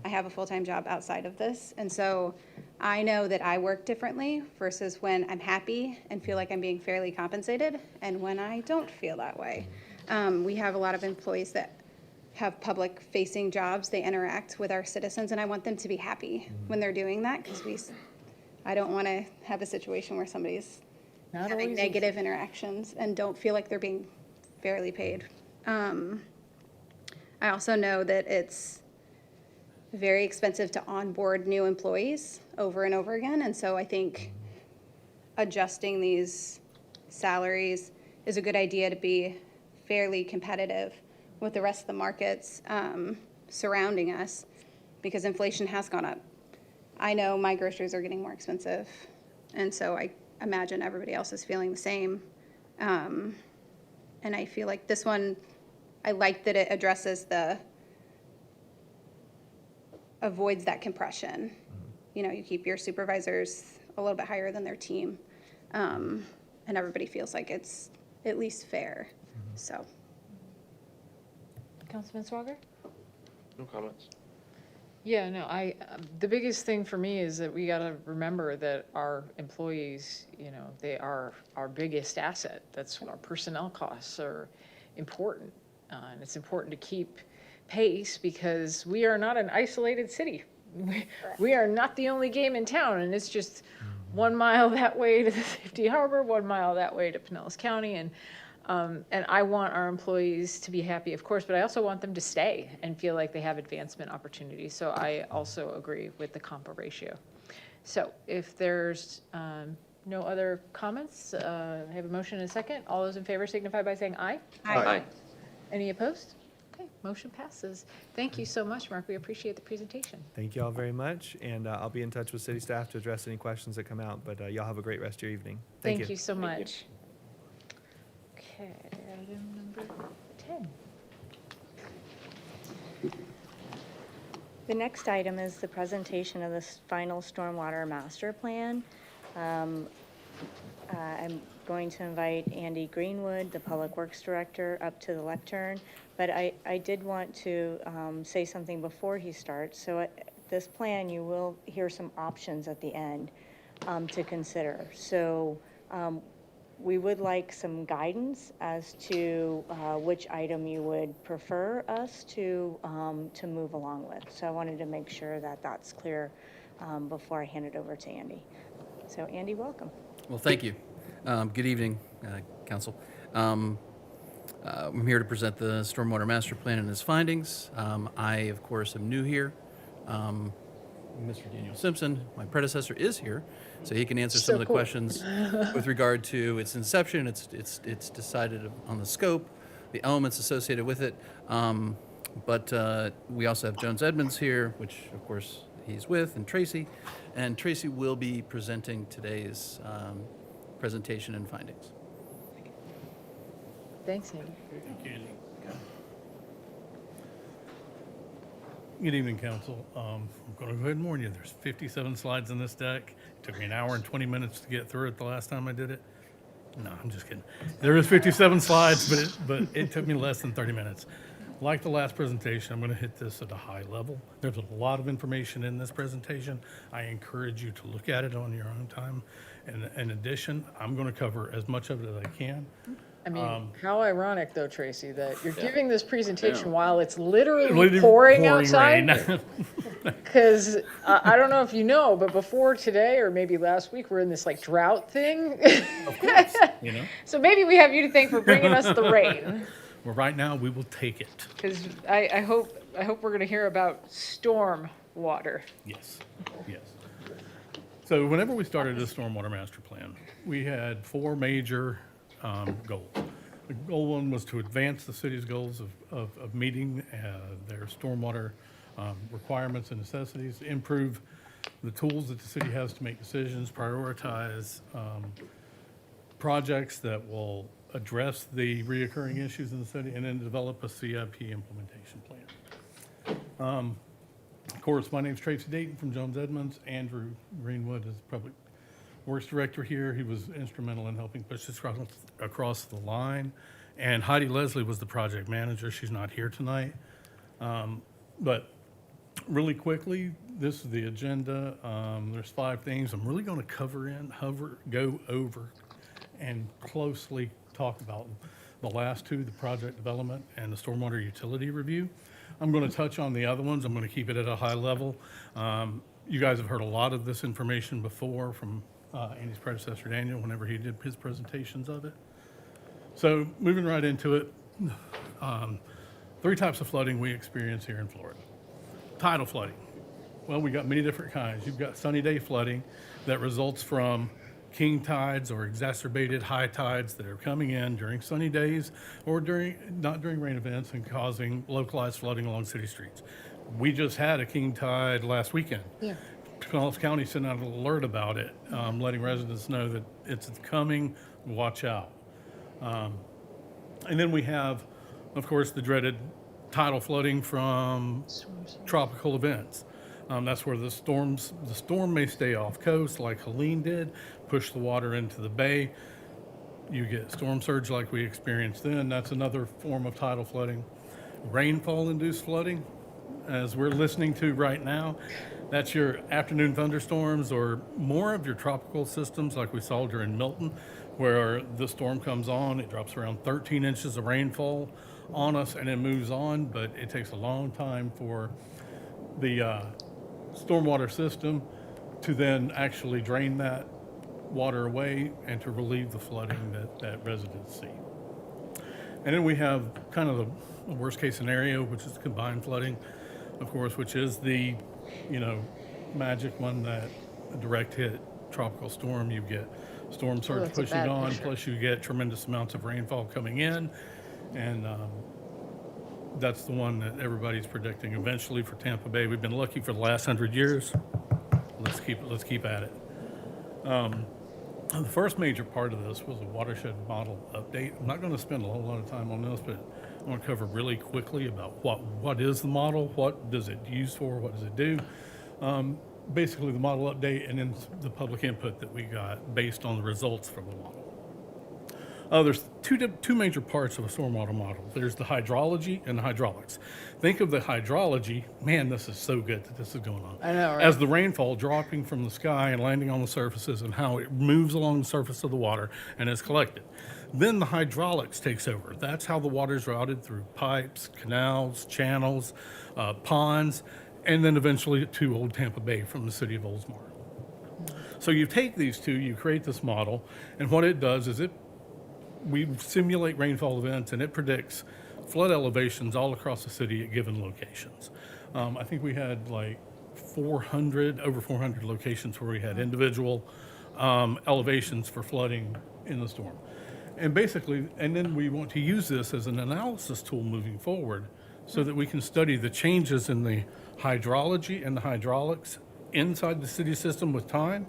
I have a full-time job outside of this, and so I know that I work differently versus when I'm happy and feel like I'm being fairly compensated, and when I don't feel that way. We have a lot of employees that have public-facing jobs. They interact with our citizens, and I want them to be happy when they're doing that, because I don't want to have a situation where somebody's Not having always negative interactions and don't feel like they're being fairly paid. I also know that it's very expensive to onboard new employees over and over again, and so I think adjusting these salaries is a good idea to be fairly competitive with the rest of the markets surrounding us, because inflation has gone up. I know my groceries are getting more expensive, and so I imagine everybody else is feeling the same. And I feel like this one, I like that it addresses avoids that compression. You keep your supervisors a little bit higher than their team, and everybody feels like it's at least fair, so. Councilman Swager? No comments. Yeah, no, the biggest thing for me is that we got to remember that our employees, they are our biggest asset. That's our personnel costs are important. And it's important to keep pace because we are not an isolated city. We are not the only game in town, and it's just 1 mile that way to the Safety Harbor, 1 mile that way to Pinellas County, and I want our employees to be happy, of course, but I also want them to stay and feel like they have advancement opportunities. So I also agree with the COMPA ratio. So if there's no other comments, I have a motion and a second. All those in favor signify by saying aye. Aye. Any opposed? Okay, motion passes. Thank you so much, Mark. We appreciate the presentation. Thank you all very much, and I'll be in touch with city staff to address any questions that come out, but y'all have a great rest of your evening. Thank you so much. Okay, item number 10. The next item is the presentation of the final stormwater master plan. I'm going to invite Andy Greenwood, the Public Works Director, up to the lectern, but I did want to say something before he starts. So this plan, you will hear some options at the end to consider. So we would like some guidance as to which item you would prefer us to move along with. So I wanted to make sure that that's clear before I hand it over to Andy. So Andy, welcome. Well, thank you. Good evening, Council. I'm here to present the Stormwater Master Plan and its findings. I, of course, am new here. Mr. Daniel Simpson, my predecessor, is here, so he can answer some of the questions with regard to its inception. It's decided on the scope, the elements associated with it. But we also have Jones Edmonds here, which, of course, he's with, and Tracy. And Tracy will be presenting today's presentation and findings. Thanks, Andy. Thank you, Andy. Good evening, Council. I'm going to go ahead and warn you, there's 57 slides in this deck. It took me an hour and 20 minutes to get through it the last time I did it. No, I'm just kidding. There is 57 slides, but it took me less than 30 minutes. Like the last presentation, I'm going to hit this at a high level. There's a lot of information in this presentation. I encourage you to look at it on your own time. And in addition, I'm going to cover as much of it as I can. I mean, how ironic, though, Tracy, that you're giving this presentation while it's literally pouring outside. Because I don't know if you know, but before today, or maybe last week, we're in this like drought thing. Of course, you know. So maybe we have you to thank for bringing us the rain. Well, right now, we will take it. Because I hope we're going to hear about storm water. Yes, yes. So whenever we started the Stormwater Master Plan, we had four major goals. The goal one was to advance the city's goals of meeting their stormwater requirements and necessities, improve the tools that the city has to make decisions, prioritize projects that will address the reoccurring issues in the city, and then develop a CIP implementation plan. Of course, my name's Tracy Dayton from Jones Edmonds. Andrew Greenwood is Public Works Director here. He was instrumental in helping push this across the line. And Heidi Leslie was the project manager. She's not here tonight. But really quickly, this is the agenda. There's 5 things I'm really going to go over, and closely talk about the last 2, the project development and the stormwater utility review. I'm going to touch on the other ones. I'm going to keep it at a high level. You guys have heard a lot of this information before from Andy's predecessor, Daniel, whenever he did his presentations of it. So moving right into it, 3 types of flooding we experience here in Florida. Tidal flooding. Well, we got many different kinds. You've got sunny day flooding that results from king tides or exacerbated high tides that are coming in during sunny days or not during rain events and causing localized flooding along city streets. We just had a king tide last weekend. Yeah. Pinellas County sent out an alert about it, letting residents know that it's coming, watch out. And then we have, of course, the dreaded tidal flooding from tropical events. That's where the storm may stay off coast like Helene did, push the water into the bay. You get storm surge like we experienced then. That's another form of tidal flooding. Rainfall-induced flooding, as we're listening to right now, that's your afternoon thunderstorms or more of your tropical systems like we saw during Milton, where the storm comes on, it drops around 13 inches of rainfall on us and it moves on, but it takes a long time for the stormwater system to then actually drain that water away and to relieve the flooding that residents see. And then we have kind of the worst case scenario, which is combined flooding, of course, which is the, magic one that a direct hit tropical storm, you get storm surge pushing on, plus you get tremendous amounts of rainfall coming in. And that's the one that everybody's predicting eventually for Tampa Bay. We've been lucky for the last 100 years. Let's keep at it. The first major part of this was a watershed model update. I'm not going to spend a whole lot of time on this, but I want to cover really quickly about what is the model, what does it use for, what does it do. Basically the model update and then the public input that we got based on the results from the model. There's two major parts of a stormwater model. There's the hydrology and the hydraulics. Think of the hydrology, man, this is so good that this is going on. I know, right? As the rainfall dropping from the sky and landing on the surfaces and how it moves along the surface of the water and is collected. Then the hydraulics takes over. That's how the water is routed through pipes, canals, channels, ponds, and then eventually to Old Tampa Bay from the city of Oldsmar. So you take these two, you create this model, and what it does is we simulate rainfall events and it predicts flood elevations all across the city at given locations. I think we had like over 400 locations where we had individual elevations for flooding in the storm. And basically, and then we want to use this as an analysis tool moving forward so that we can study the changes in the hydrology and the hydraulics inside the city system with time,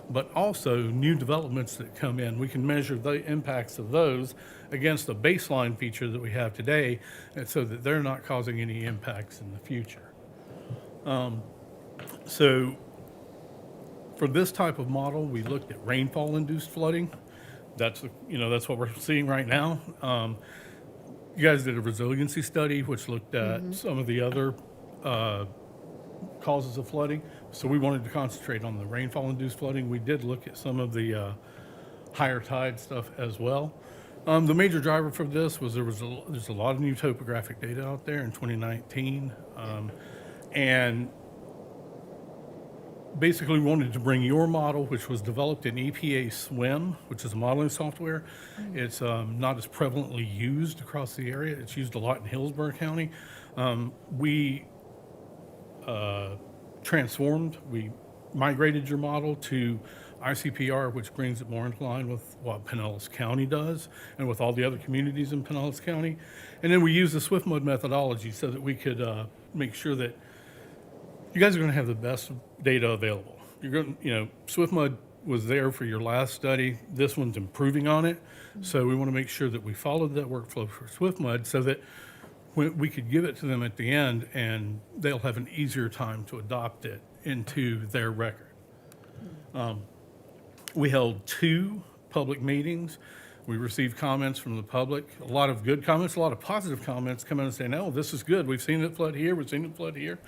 but also new developments that come in. We can measure the impacts of those against the baseline feature that we have today, and so that they're not causing any impacts in the future. So for this type of model, we looked at rainfall-induced flooding. That's what we're seeing right now. You guys did a resiliency study, which looked at some of the other causes of flooding. So we wanted to concentrate on the rainfall-induced flooding. We did look at some of the higher tide stuff as well. The major driver for this was there's a lot of new topographic data out there in 2019, and basically wanted to bring your model, which was developed in EPA SWIM, which is a modeling software. It's not as prevalently used across the area. It's used a lot in Hillsborough County. We migrated your model to ICPR, which brings it more into line with what Pinellas County does and with all the other communities in Pinellas County. And then we use the SwiftMud methodology so that we could make sure that you guys are going to have the best data available. SwiftMud was there for your last study. This one's improving on it. So we want to make sure that we followed that workflow for SwiftMud so that we could give it to them at the end and they'll have an easier time to adopt it into their record. We held 2 public meetings. We received comments from the public, a lot of good comments, a lot of positive comments come in and say, no, this is good. We've seen it flood here. We've seen it flood here.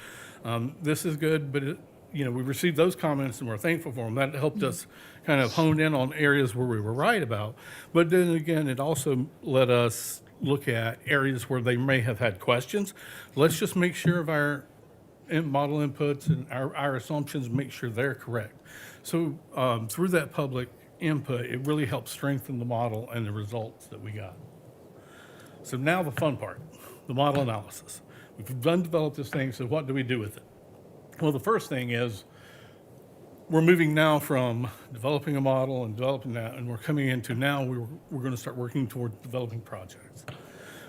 This is good, but we received those comments and we're thankful for them. That helped us kind of hone in on areas where we were right about. But then again, it also let us look at areas where they may have had questions. Let's just make sure of our model inputs and our assumptions, make sure they're correct. So through that public input, it really helped strengthen the model and the results that we got. So now the fun part, the model analysis. We've developed this thing, so what do we do with it? Well, the first thing is we're moving now from developing a model and developing that, and we're coming into now we're going to start working toward developing projects.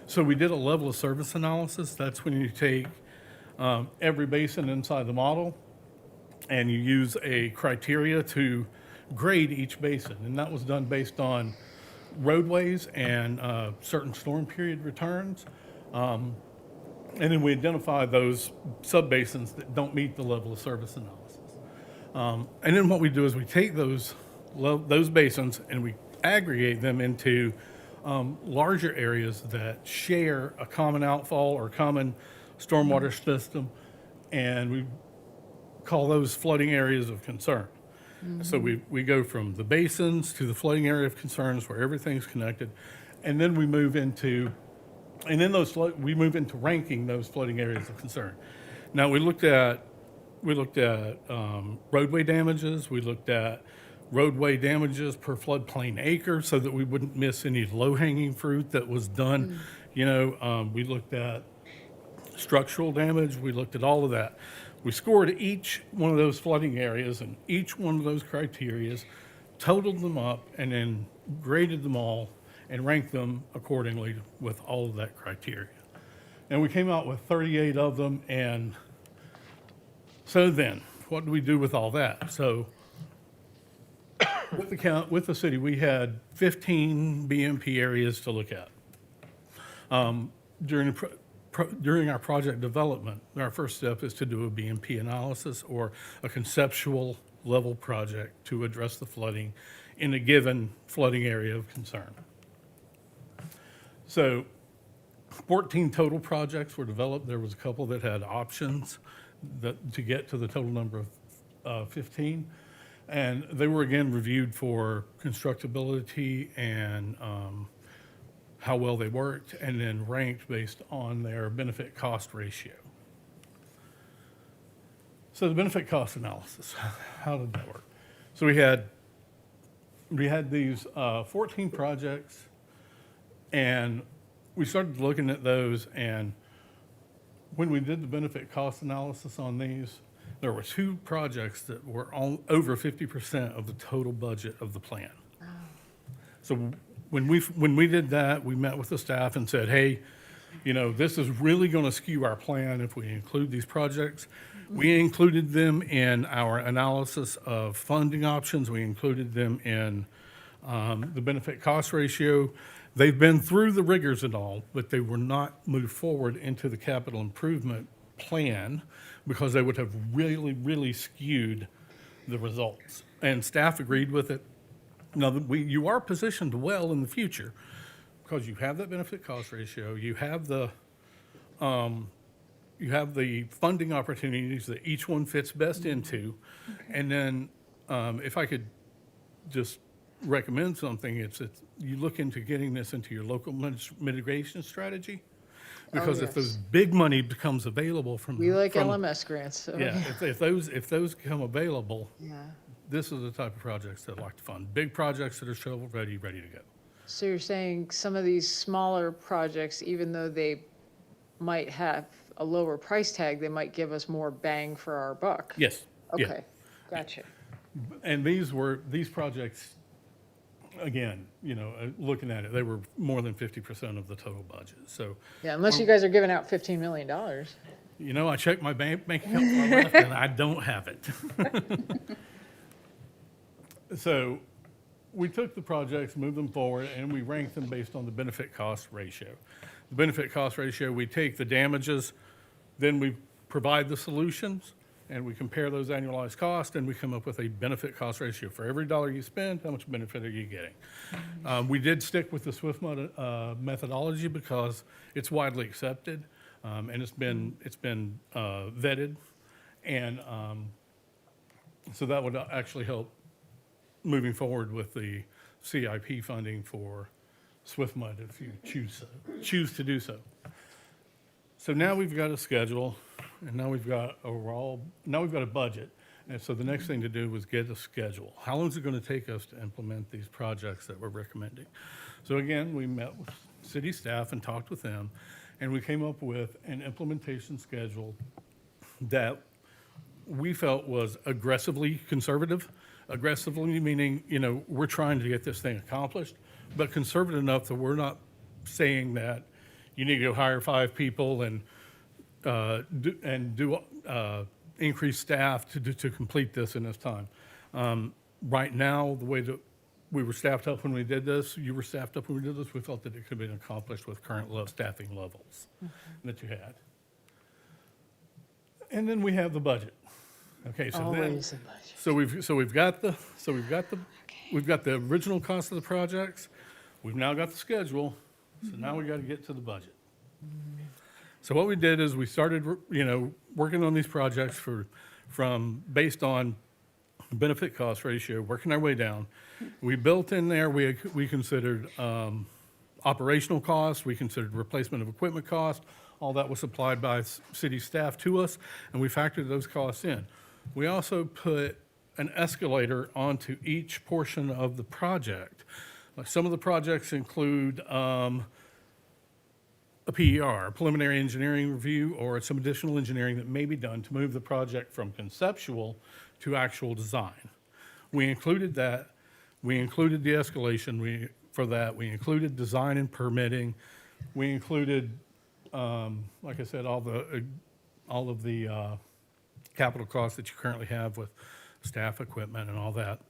So we did a level of service analysis. That's when you take every basin inside the model and you use a criteria to grade each basin. And that was done based on roadways and certain storm period returns. And then we identify those sub-basins that don't meet the level of service analysis. And then what we do is we take those basins and we aggregate them into larger areas that share a common outfall or common stormwater system, and we call those flooding areas of concern. So we go from the basins to the flooding area of concerns where everything's connected, and then we move into ranking those flooding areas of concern. Now we looked at roadway damages. We looked at roadway damages per floodplain acre so that we wouldn't miss any low-hanging fruit that was done. We looked at structural damage. We looked at all of that. We scored each one of those flooding areas and each one of those criterias, totaled them up, and then graded them all and ranked them accordingly with all of that criteria. And we came out with 38 of them. And so then, what do we do with all that? So with the city, we had 15 BMP areas to look at. during our project development, our first step is to do a BMP analysis or a conceptual level project to address the flooding in a given flooding area of concern. So 14 total projects were developed. There was a couple that had options to get to the total number of 15. And they were again reviewed for constructability and how well they worked, and then ranked based on their benefit cost ratio. So the benefit cost analysis, how did that work? So we had these 14 projects, and we started looking at those, and when we did the benefit cost analysis on these, there were 2 projects that were over 50% of the total budget of the plan. So when we did that, we met with the staff and said, hey, you know, this is really going to skew our plan if we include these projects. We included them in our analysis of funding options. We included them in the benefit cost ratio. They've been through the rigors and all, but they were not moved forward into the capital improvement plan because they would have really, really skewed the results. And staff agreed with it. Now, you are positioned well in the future because you have that benefit cost ratio, you have the funding opportunities that each one fits best into, and then if I could just recommend something, it's you look into getting this into your local mitigation strategy, because if those big money becomes available from LMS grants. So. Yeah, if those become available, this is the type of projects that I like to fund. Big projects that are shovel ready to go. So you're saying some of these smaller projects, even though they might have a lower price tag, they might give us more bang for our buck? Yes. Okay, gotcha. And these projects, again, you know, looking at it, they were more than 50% of the total budget. So yeah, unless you guys are giving out $15 million. You know, I checked my bank account before I left, and I don't have it. So we took the projects, moved them forward, and we ranked them based on the benefit cost ratio. The benefit cost ratio, we take the damages, then we provide the solutions, and we compare those annualized costs, and we come up with a benefit cost ratio. For every dollar you spend, how much benefit are you getting? We did stick with the SWIFT methodology because it's widely accepted, and it's been vetted, and so that would actually help moving forward with the CIP funding for SwiftMud if you choose to do so. So now we've got a schedule, and now we've got a budget. And so the next thing to do was get a schedule. How long is it going to take us to implement these projects that we're recommending? So again, we met with city staff and talked with them, and we came up with an implementation schedule that we felt was aggressively conservative. Aggressively meaning, you know, we're trying to get this thing accomplished, but conservative enough that we're not saying that you need to go hire 5 people and increase staff to complete this in this time. Right now, the way that we were staffed up when we did this, you were staffed up when we did this, we felt that it could have been accomplished with current staffing levels that you had. And then we have the budget. Okay, so Always a budget. we've got the original cost of the projects. We've now got the schedule. So now we got to get to the budget. So what we did is we started, you know, working on these projects from based on benefit cost ratio, working our way down. We built in there. We considered operational costs. We considered replacement of equipment costs. All that was supplied by city staff to us, and we factored those costs in. We also put an escalator onto each portion of the project. Like some of the projects include a PER, a preliminary engineering review, or some additional engineering that may be done to move the project from conceptual to actual design. We included that. We included the escalation for that. We included design and permitting. We included, like I said, all of the capital costs that you currently have with staff, equipment, and all that.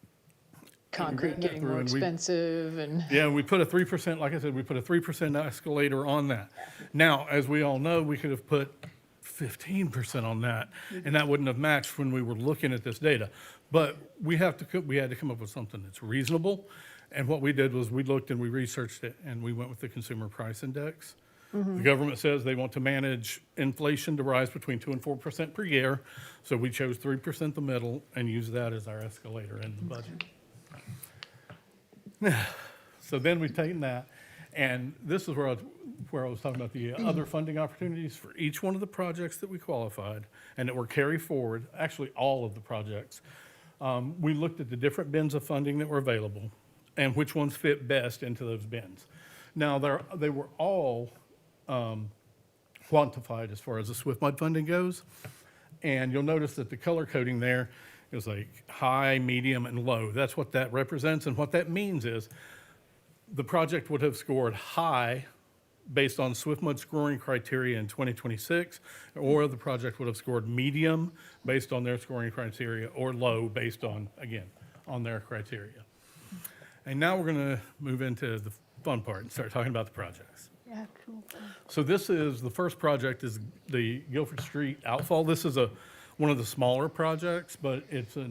concrete ran that getting through more and we- expensive and. Yeah, we put a 3%, like I said, we put a 3% escalator on that. Now, as we all know, we could have put 15% on that, and that wouldn't have matched when we were looking at this data. But we had to come up with something that's reasonable. And what we did was we looked and we researched it, and we went with the Consumer Price Index. The government says they want to manage inflation to rise between 2% and 4% per year. So we chose 3%, the middle, and used that as our escalator in the budget. So then we've taken that, and this is where I was talking about the other funding opportunities for each one of the projects that we qualified and that were carried forward, actually all of the projects. We looked at the different bins of funding that were available and which ones fit best into those bins. Now, they were all quantified as far as the Swift Mud funding goes, and you'll notice that the color coding there is like high, medium, and low. That's what that represents, and what that means is the project would have scored high based on Swift Mud scoring criteria in 2026, or the project would have scored medium based on their scoring criteria, or low based on, again, on their criteria. And now we're going to move into the fun part and start talking about the projects. Yeah, cool. So this is, the first project is the Guilford Street outfall. This is one of the smaller projects, but it's a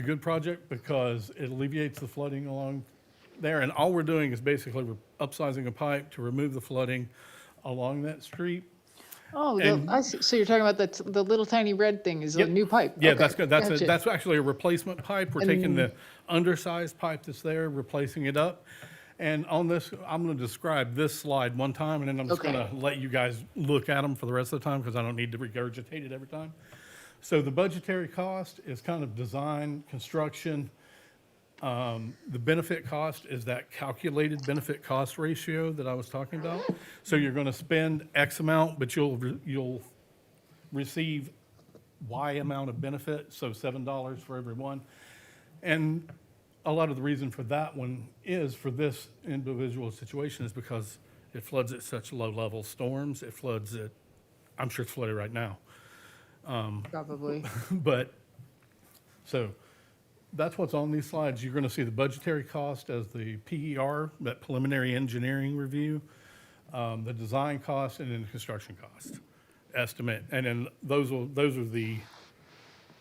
good project because it alleviates the flooding along there. And all we're doing is basically we're upsizing a pipe to remove the flooding along that street. Oh, And- I see. So you're talking about the little tiny red thing is a new pipe? Yeah, Okay, that's good. gotcha. That's actually a replacement pipe. We're taking And- the undersized pipe that's there, replacing it up. And on this, I'm going to describe this slide one time, and then I'm just Okay. going to let you guys look at them for the rest of the time because I don't need to regurgitate it every time. So the budgetary cost is kind of design, construction. The benefit cost is that calculated benefit cost ratio that I was talking about. So you're going to spend X amount, but you'll receive Y amount of benefit, so $7 for every one. And a lot of the reason for that one is, for this individual situation, is because it floods at such low level storms. It floods at, I'm sure it's flooded right now. Probably. But, so, that's what's on these slides. You're gonna see the budgetary cost as the PER, that preliminary engineering review, the design cost, and then the construction cost estimate. And then those are the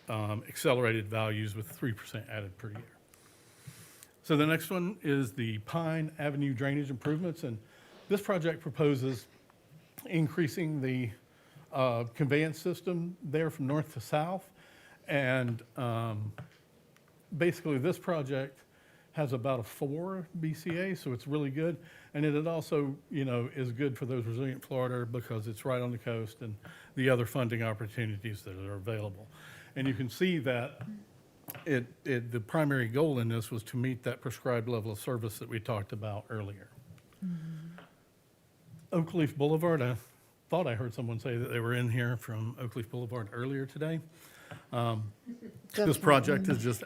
accelerated values with 3% added per year. So the next one is the Pine Avenue drainage improvements, and this project proposes increasing the conveyance system there from north to south. And basically, this project has about a 4 BCA, so it's really good. And it also, is good for those resilient Florida because it's right on the coast and the other funding opportunities that are available. And you can see that the primary goal in this was to meet that prescribed level of service that we talked about earlier. Oak Leaf Boulevard, I thought I heard someone say that they were in here from Oak Leaf Boulevard earlier today. This project is just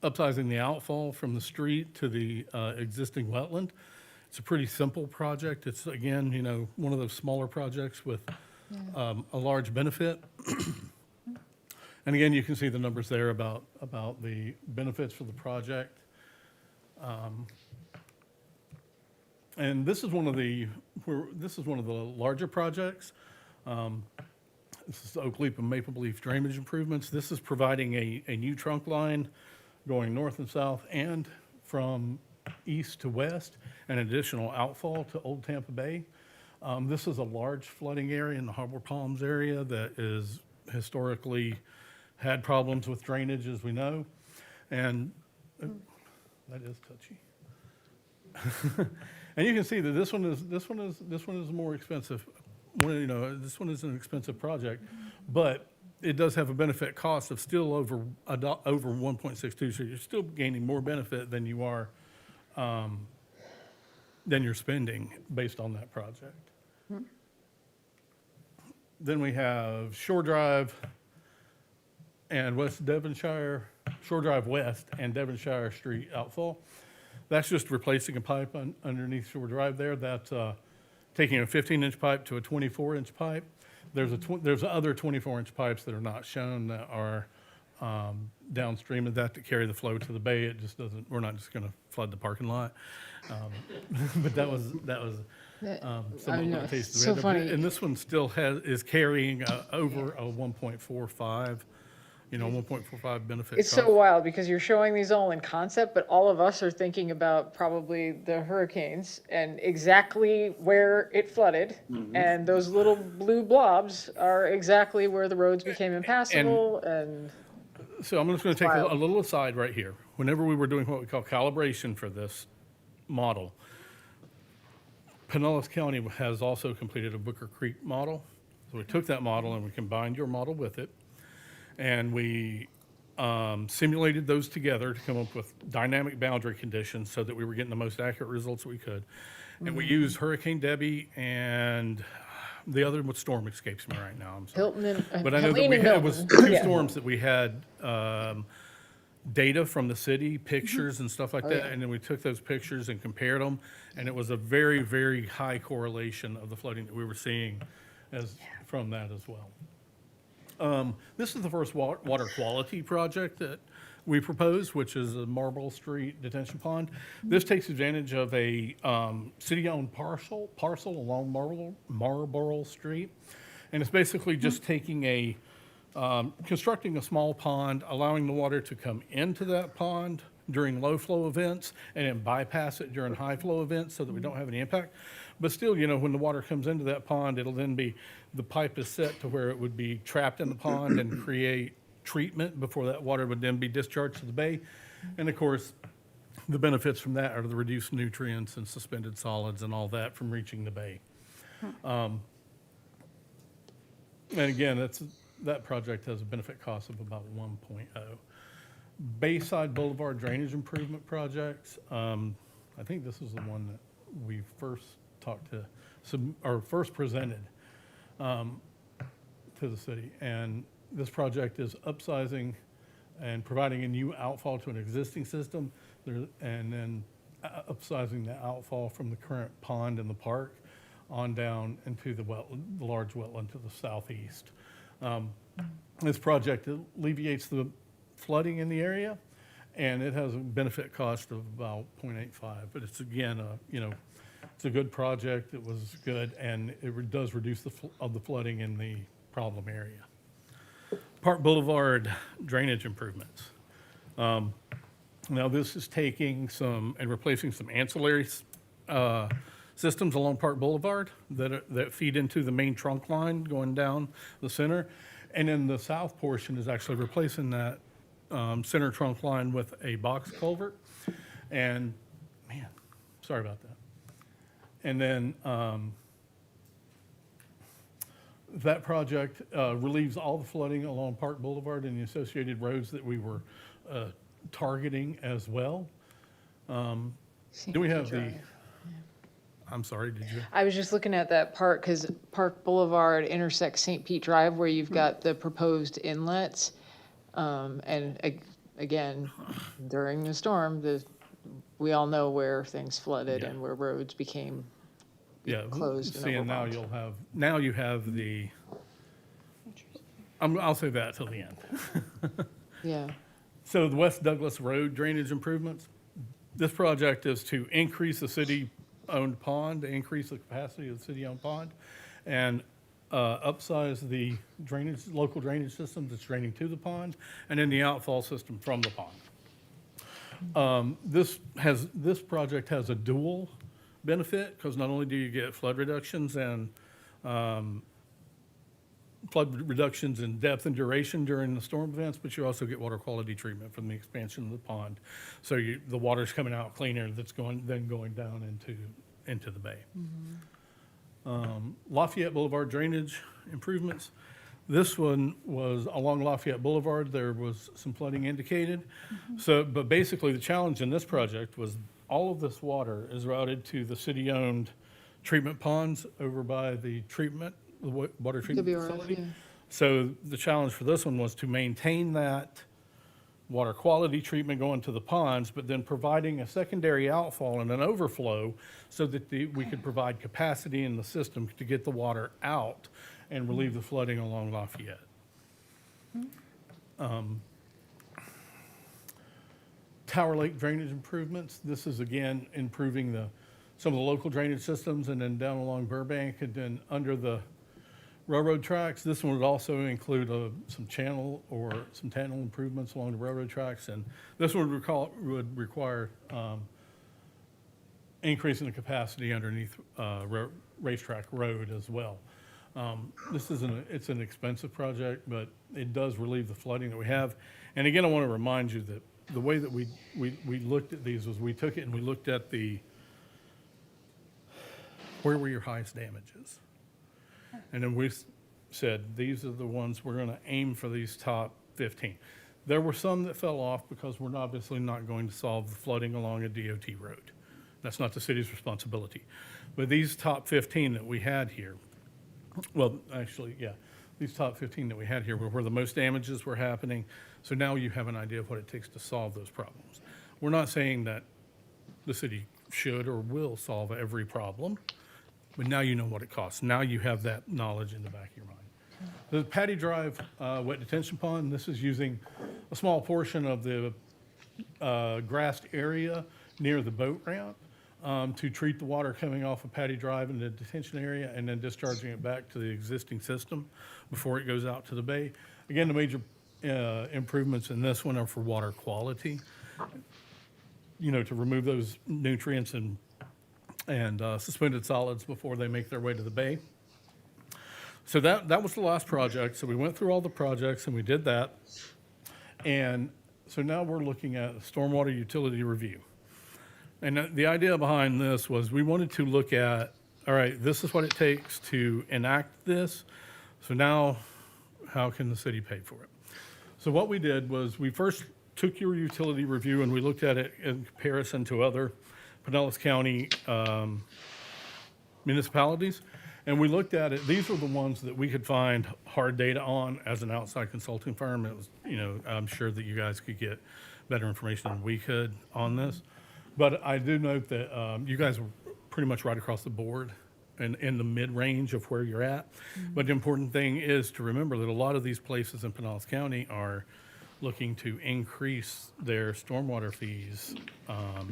upsizing the outfall from the street to the existing wetland. It's a pretty simple project. It's, again, one of those smaller projects with a large benefit. And again, you can see the numbers there about the benefits for the project. And this is one of the larger projects. This is Oak Leaf and Maple Leaf drainage improvements. This is providing a new trunk line going north and south and from east to west, an additional outfall to Old Tampa Bay. This is a large flooding area in the Harbor Palms area that is historically had problems with drainage, as we know. And that is touchy. And you can see that this one is more expensive. This one is an expensive project, but it does have a benefit cost of still over 1.62. So you're still gaining more benefit than you are than you're spending based on that project. Then we have Shore Drive and West Devonshire, Shore Drive West and Devonshire Street outfall. That's just replacing a pipe underneath Shore Drive there. That's taking a 15-inch pipe to a 24-inch pipe. There's other 24-inch pipes that are not shown that are downstream of that carry the flow to the bay. It just doesn't, we're not just going to flood the parking lot. But that was some I of know, the cases we so had. funny. And this one still is carrying over a 1.45, 1.45 benefit. It's so wild because you're showing these all in concept, but all of us are thinking about probably the hurricanes and exactly where it flooded. And those little blue blobs are exactly where the roads became impassable and. So I'm just going to take Wild. a little aside right here. Whenever we were doing what we call calibration for this model, Pinellas County has also completed a Booker Creek model. So we took that model and we combined your model with it. And we simulated those together to come up with dynamic boundary conditions so that we were getting the most accurate results we could. And we used Hurricane Debbie and the other storm escapes me right now. I'm sorry. Hilton and. But I know that Helene we and had, it was Milton. two Yeah. storms that we had data from the city, pictures and stuff like that. yeah. And then we took those pictures and compared them. And it was a very, very high correlation of the flooding that we were seeing from that as well. This is the first water quality project that we proposed, which is a Marlborough Street detention pond. This takes advantage of a city-owned parcel along Marlborough Street. And it's basically just taking constructing a small pond, allowing the water to come into that pond during low flow events and then bypass it during high flow events so that we don't have any impact. But still, when the water comes into that pond, it'll then the pipe is set to where it would be trapped in the pond and create treatment before that water would then be discharged to the bay. And of course, the benefits from that are the reduced nutrients and suspended solids and all that from reaching the bay. And again, that project has a benefit cost of about 1.0. Bayside Boulevard Drainage Improvement Projects. I think this is the one that we first first presented to the city. And this project is upsizing and providing a new outfall to an existing system, and then upsizing the outfall from the current pond in the park on down into the large wetland to the southeast. This project alleviates the flooding in the area, and it has a benefit cost of about 0.85. But it's again, it's a good project. It was good, and it does reduce the flooding in the problem area. Park Boulevard drainage improvements. Now this is taking and replacing some ancillary systems along Park Boulevard that feed into the main trunk line going down the center. And then the south portion is actually replacing that center trunk line with a box culvert. And man, sorry about that. And then that project relieves all the flooding along Park Boulevard and the associated roads that we were targeting as well. Do we have the? I'm sorry, did you? I was just looking at that part because Park Boulevard intersects St. Pete Drive where you've got the proposed inlets. Again, during the storm, we all know where things flooded and where roads became closed and See, and now overwhelmed. you have the, I'll say that till the end. Yeah. So the West Douglas Road drainage improvements, this project is to increase the city-owned pond, to increase the capacity of the city-owned pond, and upsize the local drainage system that's draining to the pond, and then the outfall system from the pond. This project has a dual benefit, because not only do you get flood reductions and depth and duration during the storm events, but you also get water quality treatment from the expansion of the pond. So the water's coming out cleaner that's going down into the bay. Lafayette Boulevard drainage improvements. This one was along Lafayette Boulevard. There was some flooding indicated. But basically the challenge in this project was all of this water is routed to the city-owned treatment ponds over by the water treatment WRF, facility. yeah. So the challenge for this one was to maintain that water quality treatment going to the ponds, but then providing a secondary outfall and an overflow so that we could provide capacity in the system to get the water out and relieve the flooding along Lafayette. Tower Lake drainage improvements. This is again improving some of the local drainage systems, and then down along Burbank and then under the railroad tracks. This one would also include some channel improvements along the railroad tracks, and this one would require increasing the capacity underneath Racetrack Road as well. It's an expensive project, but it does relieve the flooding that we have. And again, I want to remind you that the way that we looked at these was we took it and we looked at where were your highest damages? And then we said, these are the ones we're going to aim for, these top 15. There were some that fell off because we're obviously not going to solve the flooding along a DOT road. That's not the city's responsibility. But these top 15 that we had here, well, actually, yeah, these top 15 that we had here were where the most damages were happening. So now you have an idea of what it takes to solve those problems. We're not saying that the city should or will solve every problem, but now you know what it costs. Now you have that knowledge in the back of your mind. The Patty Drive wet detention pond, this is using a small portion of the grassed area near the boat ramp to treat the water coming off of Patty Drive in the detention area and then discharging it back to the existing system before it goes out to the bay. Again, the major improvements in this one are for water quality, to remove those nutrients and suspended solids before they make their way to the bay. So that was the last project. So we went through all the projects and we did that. And so now we're looking at a stormwater utility review. And the idea behind this was we wanted to look at, all right, this is what it takes to enact this. So now how can the city pay for it? So what we did was we first took your utility review and we looked at it in comparison to other Pinellas County municipalities. And we looked at it, these were the ones that we could find hard data on as an outside consulting firm. It was, I'm sure that you guys could get better information than we could on this. But I do note that you guys were pretty much right across the board and in the mid-range of where you're at. Mm-hmm. But the important thing is to remember that a lot of these places in Pinellas County are looking to increase their stormwater fees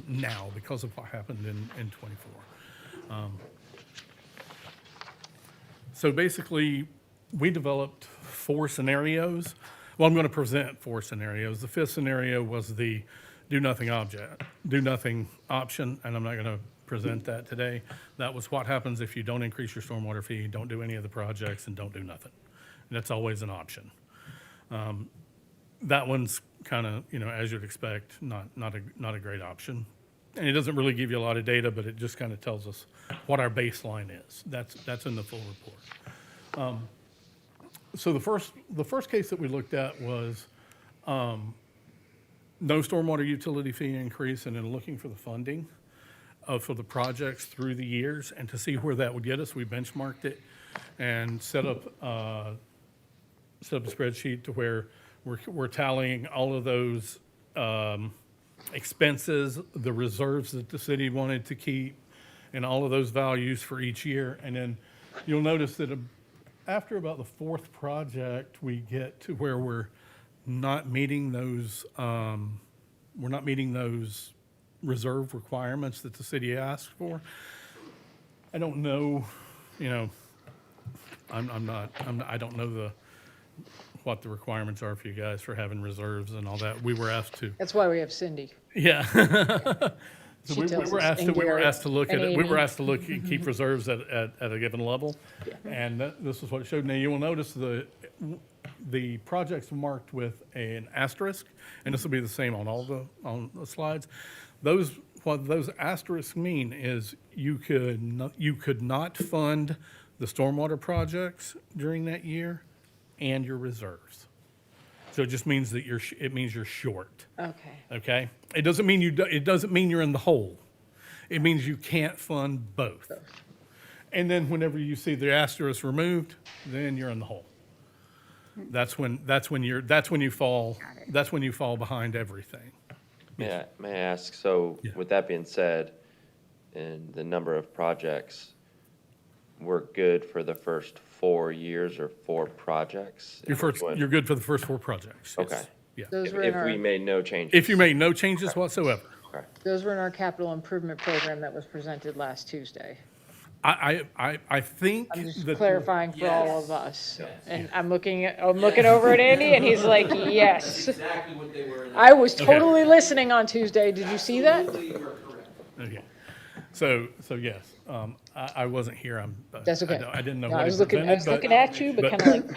now because of what happened in 24. So basically, we developed 4 scenarios. Well, I'm going to present 4 scenarios. The 5th scenario was the do nothing option, and I'm not going to present that today. That was what happens if you don't increase your stormwater fee, don't do any of the projects, and don't do nothing. And that's always an option. That one's kind of, as you'd expect, not a great option. And it doesn't really give you a lot of data, but it just kind of tells us what our baseline is. That's in the full report. So the first case that we looked at was no stormwater utility fee increase, and then looking for the funding for the projects through the years, and to see where that would get us. We benchmarked it and set up a spreadsheet to where we're tallying all of those expenses, the reserves that the city wanted to keep, and all of those values for each year. And then you'll notice that after about the 4th project, we get to where we're not meeting those reserve requirements that the city asked for. I don't know, I don't know what the requirements are for you guys for having reserves and all that. We were asked to. That's why we have Cindy. Yeah. So we were asked to look at it. We were asked to look and keep reserves at a given level, and this is what it showed. Now you will notice the projects marked with an asterisk, and this will be the same on all the slides. What those asterisks mean is you could not fund the stormwater projects during that year and your reserves. So it just means that you're short. Okay. Okay? It doesn't mean you're in the hole. It means you can't fund both. And then whenever you see the asterisk removed, then you're in the hole. That's when you fall behind everything. May I ask, so with that being said, in the number of projects, we're good for the first 4 years or 4 projects? You're good for the first 4 projects. Yes. Okay. Yeah. Those were in If we our, made no changes. If you made no changes whatsoever. those were in our capital improvement program that was presented last Tuesday. I think I'm just that clarifying for all of us. And I'm looking over at Andy and he's like, yes. exactly what they were. I was totally listening on Tuesday. Did you see that? Okay. So yes, I wasn't here. That's okay. I didn't know No, what I he was looking presented, at you, but kind of like,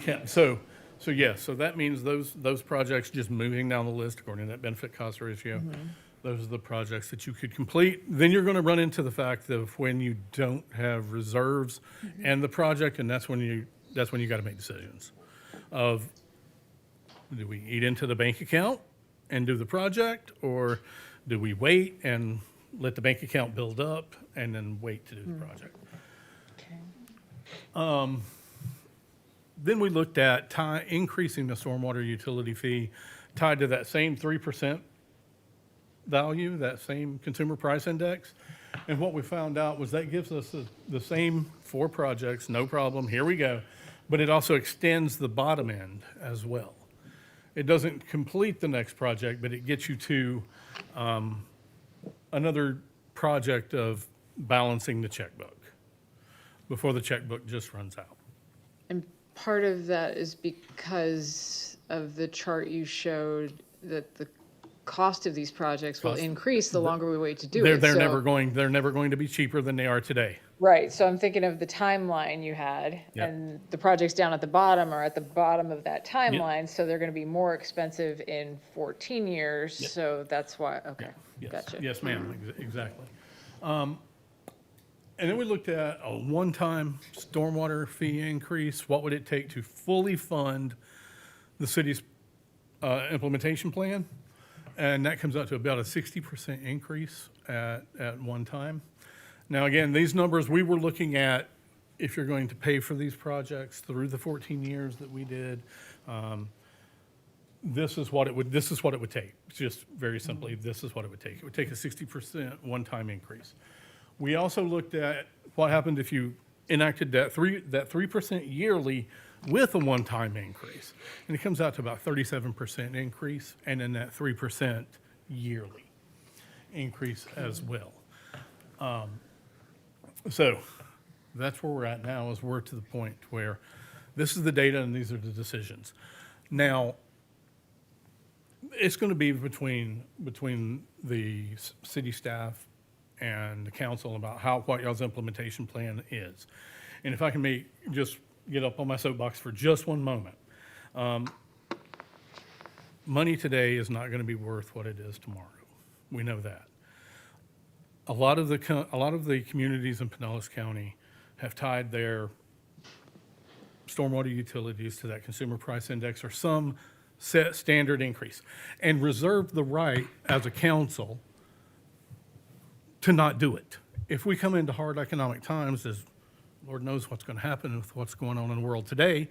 yeah, so yes, so that means those projects, just moving down the list according to that benefit cost ratio, those are the projects that you could complete. Then you're going to run into the fact of when you don't have reserves and the project, and that's when you got to make decisions of, do we eat into the bank account and do the project, or do we wait and let the bank account build up and then wait to do the project? Then we looked at increasing the stormwater utility fee tied to that same 3% value, that same consumer price index. And what we found out was that gives us the same 4 projects, no problem, here we go. But it also extends the bottom end as well. It doesn't complete the next project, but it gets you to another project of balancing the checkbook before the checkbook just runs out. and part of that is because of the chart you showed that the cost of these projects will increase the longer we wait to do it. They're So- never going to be cheaper than they are today. Right, so I'm thinking of the timeline you had, Yep. and the projects down at the bottom are at the bottom of that timeline, so they're gonna be more expensive in 14 years, Yep. so that's why, okay, Yes. gotcha. Yes, ma'am, exactly. And then we looked at a one-time stormwater fee increase. What would it take to fully fund the city's implementation plan? And that comes out to about a 60% increase at one time. Now, again, these numbers we were looking at, if you're going to pay for these projects through the 14 years that we did, this is what it would take. Just very simply, this is what it would take. It would take a 60% one-time increase. We also looked at what happened if you enacted that 3% yearly with a one-time increase. And it comes out to about 37% increase, and then that 3% yearly increase as well. So that's where we're at now, is we're to the point where this is the data and these are the decisions. Now, it's going to be between the city staff and the council about what y'all's implementation plan is. And if I can just get up on my soapbox for just one moment. Money today is not going to be worth what it is tomorrow. We know that. A lot of the communities in Pinellas County have tied their stormwater utilities to that consumer price index or some set standard increase, and reserved the right as a council to not do it. If we come into hard economic times, as Lord knows what's going to happen with what's going on in the world today,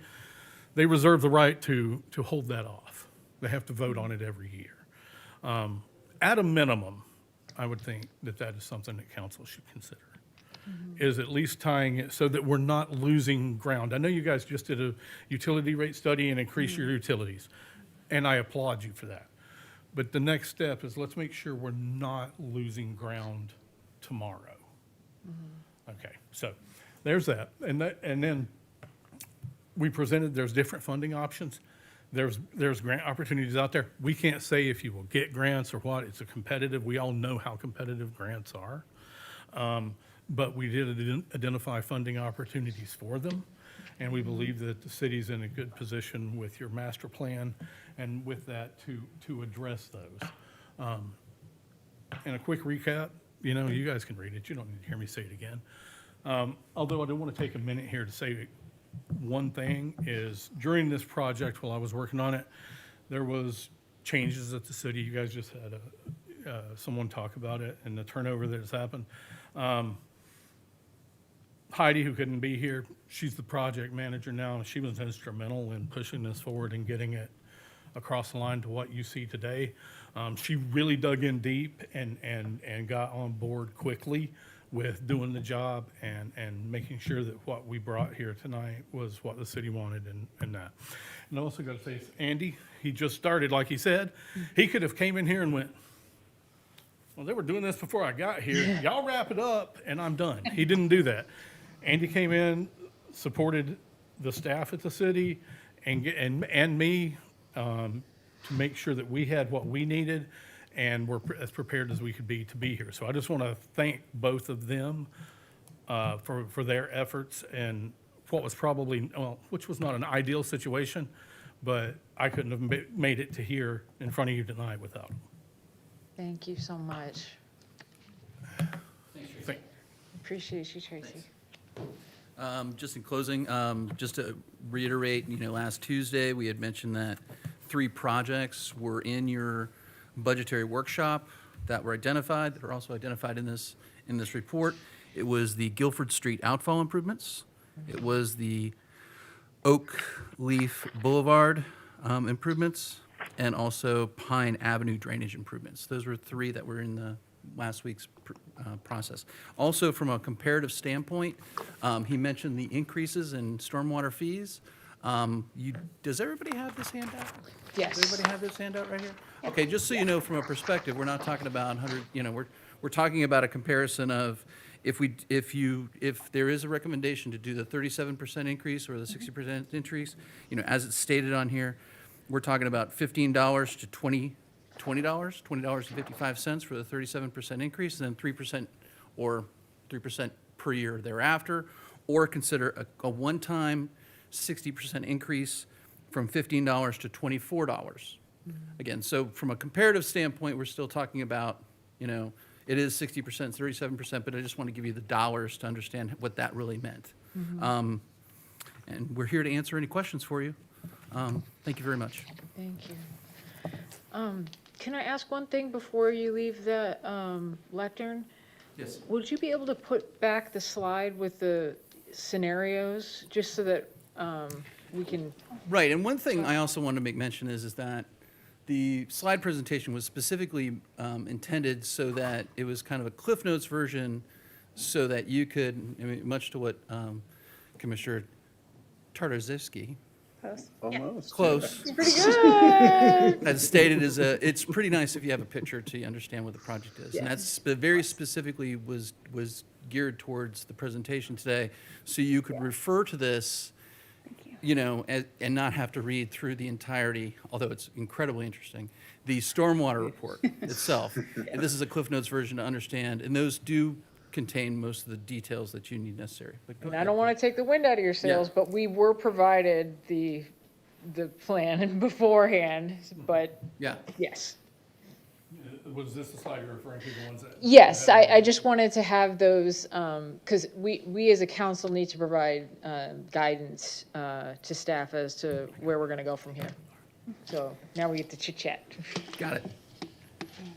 they reserve the right to hold that off. They have to vote on it every year. At a minimum, I would think that is something that council should consider, is at least tying it so that we're not losing ground. I know you guys just did a utility rate study and increased your utilities, and I applaud you for that. But the next step is let's make sure we're not losing ground tomorrow. Okay, so there's that. And then we presented, there's different funding options. There's grant opportunities out there. We can't say if you will get grants or what. It's a competitive, we all know how competitive grants are. But we did identify funding opportunities for them. And we believe that the city's in a good position with your master plan and with that to address those. And a quick recap, you guys can read it. You don't need to hear me say it again. Although I do want to take a minute here to say one thing is during this project, while I was working on it, there was changes at the city. You guys just had someone talk about it and the turnover that has happened. Heidi, who couldn't be here, she's the project manager now, and she was instrumental in pushing this forward and getting it across the line to what you see today. She really dug in deep and got on board quickly with doing the job and making sure that what we brought here tonight was what the city wanted and that. And I also got to say, Andy, he just started, like he said. He could have came in here and went, well, they were doing this before I got here. Y'all wrap it up and I'm done. He didn't do that. Andy came in, supported the staff at the city and me to make sure that we had what we needed and were as prepared as we could be to be here. So I just want to thank both of them for their efforts and what was probably, well, which was not an ideal situation, but I couldn't have made it to here in front of you tonight without them. Thank you so much. Thank- Appreciate you, Tracy. Just in closing, just to reiterate, last Tuesday, we had mentioned that 3 projects were in your budgetary workshop that were identified, that are also identified in this report. It was the Guilford Street outfall improvements. It was the Oak Leaf Boulevard improvements, and also Pine Avenue drainage improvements. Those were 3 that were in the last week's process. Also, from a comparative standpoint, he mentioned the increases in stormwater fees. Does everybody have this handout? Yes. Does everybody have this handout right here? Okay, just so you know, from a perspective, we're not talking about 100, we're talking about a comparison of if there is a recommendation to do the 37% increase or the 60% increase, as it's stated on here, we're talking about $15 to $20.55 for the 37% increase, and then 3% or 3% per year thereafter, or consider a one-time 60% increase from $15 to $24. Again, so from a comparative standpoint, we're still talking about, it is 60%, 37%, but I just want to give you the dollars to understand what that really meant. And we're here to answer any questions for you. Thank you very much. Thank you. Can I ask one thing before you leave the lectern? Yes. Would you be able to put back the slide with the scenarios, just so that we can? Right, and one thing I also want to make mention is that the slide presentation was specifically intended so that it was kind of a Cliff Notes version, so that you could, much to what Commissioner Tartarzewski Almost. Close. Pretty good. As stated, it's pretty nice if you have a picture to understand what the project is. And that's very specifically was geared towards the presentation today, so you could refer to this, and not have to read through the entirety, although it's incredibly interesting, the stormwater report itself. And this is a Cliff Notes version to understand, and those do contain most of the details that you need necessary. But go And I ahead. don't want to take the wind out of your sails, but we were provided the plan beforehand, but Yeah. yes. Was this the slide you're referring to, the ones that? Yes, I just wanted to have those, because we as a council need to provide guidance to staff as to where we're going to go from here. So now we get to chit chat. Got it.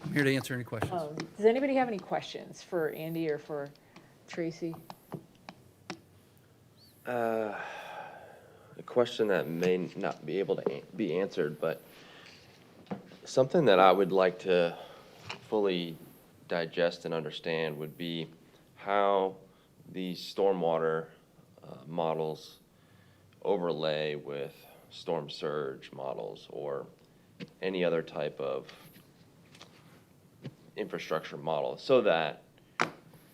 I'm here to answer any questions. Does anybody have any questions for Andy or for Tracy? A question that may not be able to be answered, but something that I would like to fully digest and understand would be how these stormwater models overlay with storm surge models or any other type of infrastructure model, so that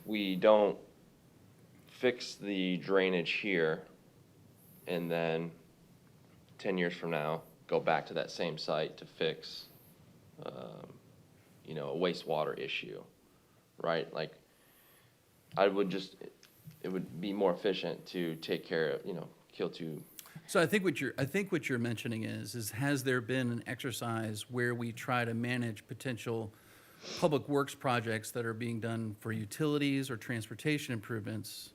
we don't fix the drainage here and then 10 years from now go back to that same site to fix a wastewater issue, right? Like, it would be more efficient to take care of, kill two. So I think what you're mentioning is has there been an exercise where we try to manage potential public works projects that are being done for utilities or transportation improvements,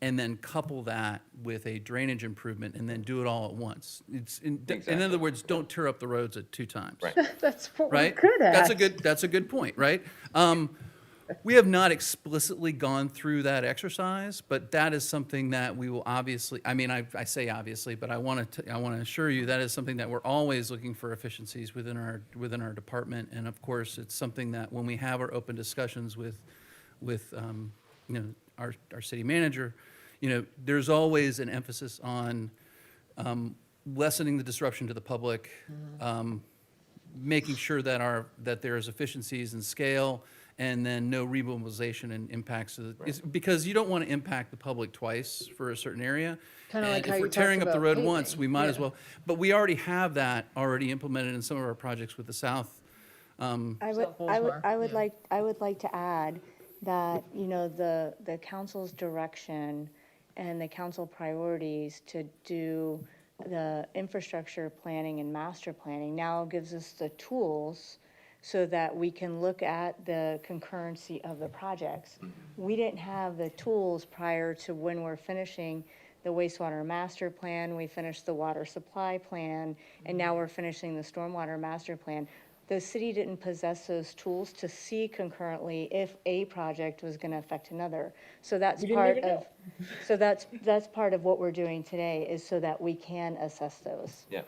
and then couple that with a drainage improvement and then do it all at once? In other words, don't tear up the roads at 2 times. Right. That's what Right? we're good at. That's a good point, right? We have not explicitly gone through that exercise, but that is something that we will obviously, I say obviously, but I want to assure you that is something that we're always looking for efficiencies within our department. And of course, it's something that when we have our open discussions with our city manager, there's always an emphasis on lessening the disruption to the public, making sure that there's efficiencies and scale, and then no remobilization and impacts because you don't want to impact the public twice for a certain area. Kinda like And how if you we're talked tearing up the about road paving. once, we might as Yeah. well. But we already have that already implemented in some of our projects with the South. I would Oldsmar. like to add that, the council's direction and the council priorities to do the infrastructure planning and master planning now gives us the tools so that we can look at the concurrency of the projects. We didn't have the tools prior to when we're finishing the wastewater master plan, we finished the water supply plan, and now we're finishing the stormwater master plan. The city didn't possess those tools to see concurrently if a project was gonna affect another. So that's We didn't part even of, so that's part of what we're doing today, is so that we can assess those. Yeah,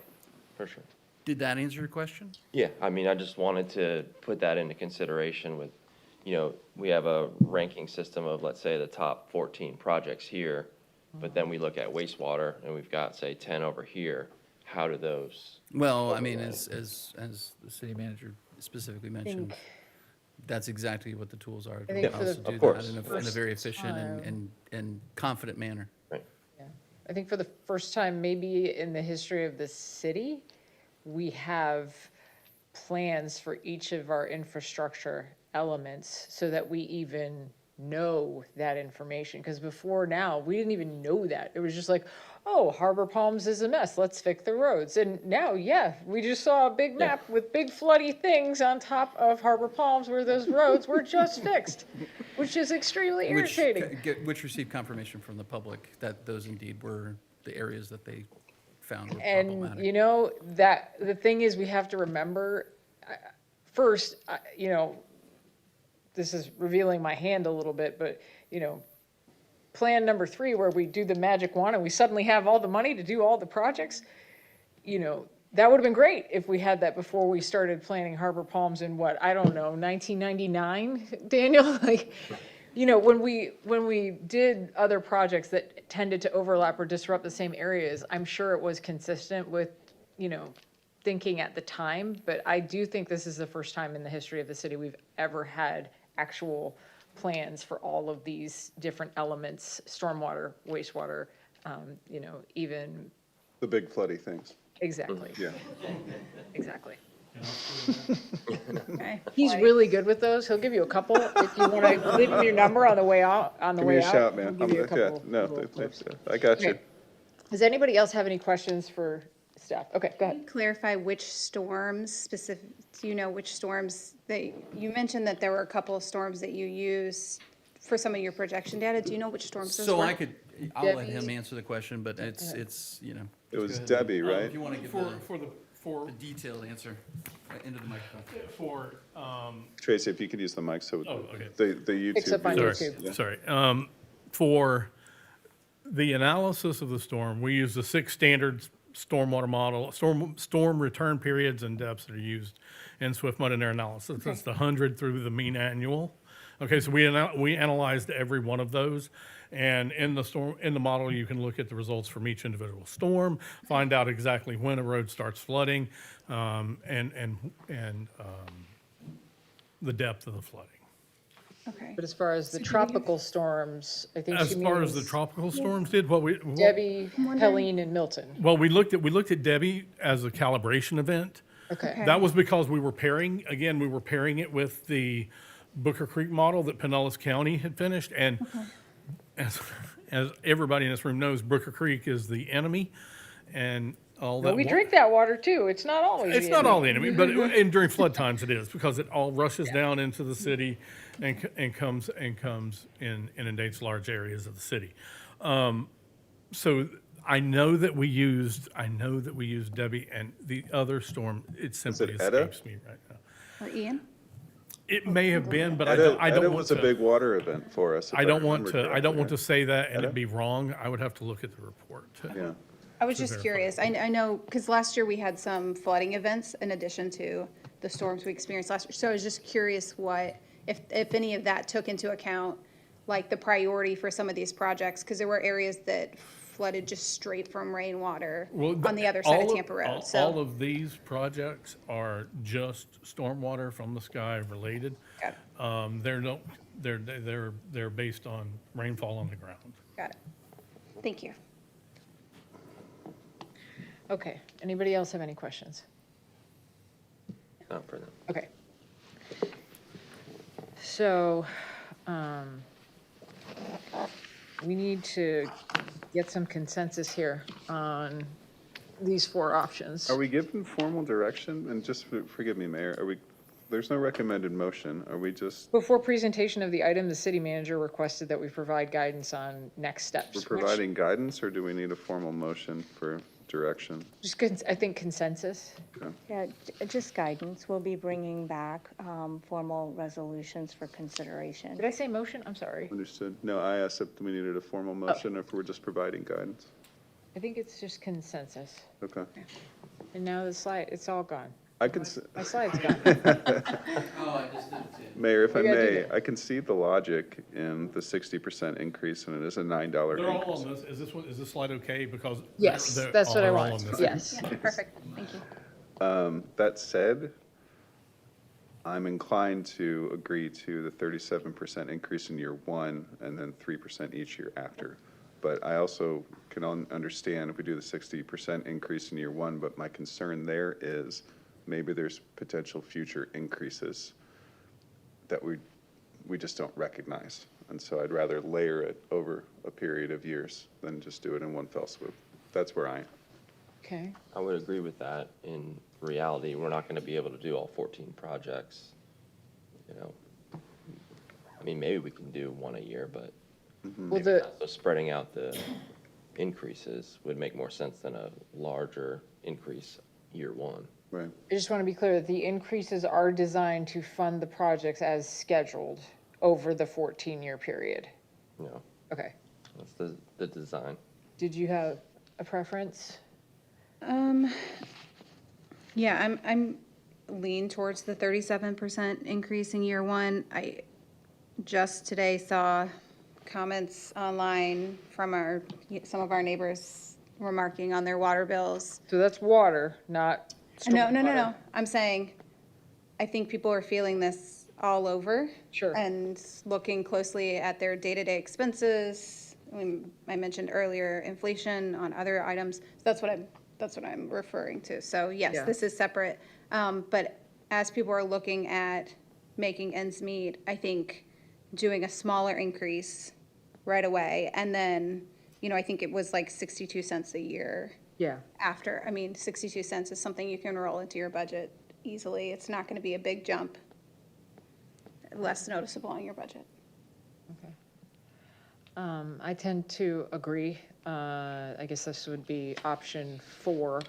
for sure. Did that answer your question? Yeah, I mean, I just wanted to put that into consideration with, we have a ranking system of, let's say, the top 14 projects here, but then we look at wastewater and we've got, say, 10 over here. How do those? Well, I mean, as the city manager specifically mentioned, that's exactly what the tools are. think to for the also do course, that of in a very efficient and confident manner. I think for the first time, maybe in the history of the city, we have plans for each of our infrastructure elements so that we even know that information. Because before now, we didn't even know that. It was just like, oh, Harbor Palms is a mess, let's fix the roads. And now, we just saw a big map with big floody things on top of Harbor Palms where those roads were just fixed, which is extremely irritating. Which received confirmation from the public that those indeed were the areas that they found were And problematic. that the thing is, we have to remember first, this is revealing my hand a little bit, but plan number 3, where we do the magic wand and we suddenly have all the money to do all the projects, that would have been great if we had that before we started planning Harbor Palms in 1999, Daniel? When we did other projects that tended to overlap or disrupt the same areas, I'm sure it was consistent with, thinking at the time, but I do think this is the first time in the history of the city we've ever had actual plans for all of these different elements, stormwater, wastewater, even, The big floody things. exactly, Yeah. exactly. Okay. He's really good with those. He'll give you a couple. If you want to leave him your number on the way out, Give me a shout, man. he'll give you a Yeah, couple no, little clips. I got you. Okay. Does anybody else have any questions for staff? Okay, go ahead. Clarify which storms specific, do you know which storms you mentioned that there were a couple of storms that you used for some of your projection data. Do you know which storms those So were? I'll let Debbie? him answer the question, but it's It was go ahead. Debbie, right? If you want to give For the detailed answer into the microphone. For, Tracy, if you could use the mic so okay. the YouTube. Picks up on viewers- YouTube. yeah. Sorry. For the analysis of the storm, we use the 6 standard stormwater model, storm return periods and depths that are used in SwiftMud in their analysis. That's the 100 through the mean annual. Okay, so we analyzed every one of those, and in the model, you can look at the results from each individual storm, find out exactly when a road starts flooding, and the depth of the flooding. Okay. But as far as the tropical storms, I think she As far as the means tropical storms did, Debbie, Helene, and Milton. well, we looked at Debbie as a calibration event. Okay. That was because we were pairing it with the Booker Creek model that Pinellas County had finished. And as everybody in this room knows, Booker Creek is the enemy and all that. But we drink that water too. It's not always. It's not all the enemy, but and during flood times it is, because it all rushes down into the city and comes and inundates large areas of the city. So I know that we used Debbie, and the other storm, it simply Etta? escapes me right now. Or Ian? It may have been, but I Etta don't want was to. a big water event for us. if I don't want remember to. I don't correctly. want to say that and Etta? it be wrong. I would have to look at the report. Yeah. I was to just verify. curious. I know, because last year we had some flooding events in addition to the storms we experienced last year. So I was just curious if any of that took into account like the priority for some of these projects, because there were areas that flooded just straight from rainwater on the other side of Tampa Road, All so. of these projects are just stormwater from the sky related. Got it. They're based on rainfall on the ground. Got it. Thank you. Okay, anybody else have any questions? Not for them. Okay. So, we need to get some consensus here on these four options. Are we given formal direction? And just forgive me, Mayor, there's no recommended motion. Are we just, Before presentation of the item, the city manager requested that we provide guidance on next steps. we're providing guidance, or do we need a formal motion for direction? Just, I think consensus. Yeah, just guidance. We'll be bringing back formal resolutions for consideration. Did I say motion? I'm sorry. Understood. No, I asked if we needed a formal motion or if we're just providing guidance. I think it's just consensus. Okay. And now the slide, it's all gone. I can, My slide's gone. Mayor, if I We gotta do may, that. I can see the logic in the 60% increase, and it is a $9 They're all increase. on this. Is this slide okay? Because Yes, they're that's what I all want. on this. Yes. Yeah, perfect, thank you. That said, I'm inclined to agree to the 37% increase in year one and then 3% each year after. But I also can understand if we do the 60% increase in year one, but my concern there is maybe there's potential future increases that we just don't recognize. And so I'd rather layer it over a period of years than just do it in one fell swoop. That's where I am. Okay. I would agree with that. In reality, we're not going to be able to do all 14 projects. You know, I mean, maybe we can do one a year, but Well, the, so spreading out the increases would make more sense than a larger increase year one. Right. I just want to be clear that the increases are designed to fund the projects as scheduled over the 14-year period. No, Okay. that's the design. Did you have a preference? Yeah, I'm lean towards the 37% increase in year one. I just today saw comments online from some of our neighbors remarking on their water bills. So that's water, not No, stormwater. I'm saying, I think people are feeling this all over. Sure. And looking closely at their day-to-day expenses. I mentioned earlier inflation on other items. That's what I'm referring to. So yes, Yeah. this is separate. But as people are looking at making ends meet, I think doing a smaller increase right away, and then, I think it was like 62 cents a year. Yeah. After, 62 cents is something you can roll into your budget easily. It's not going to be a big jump, less noticeable on your budget. Okay. I tend to agree. I guess this would be option 4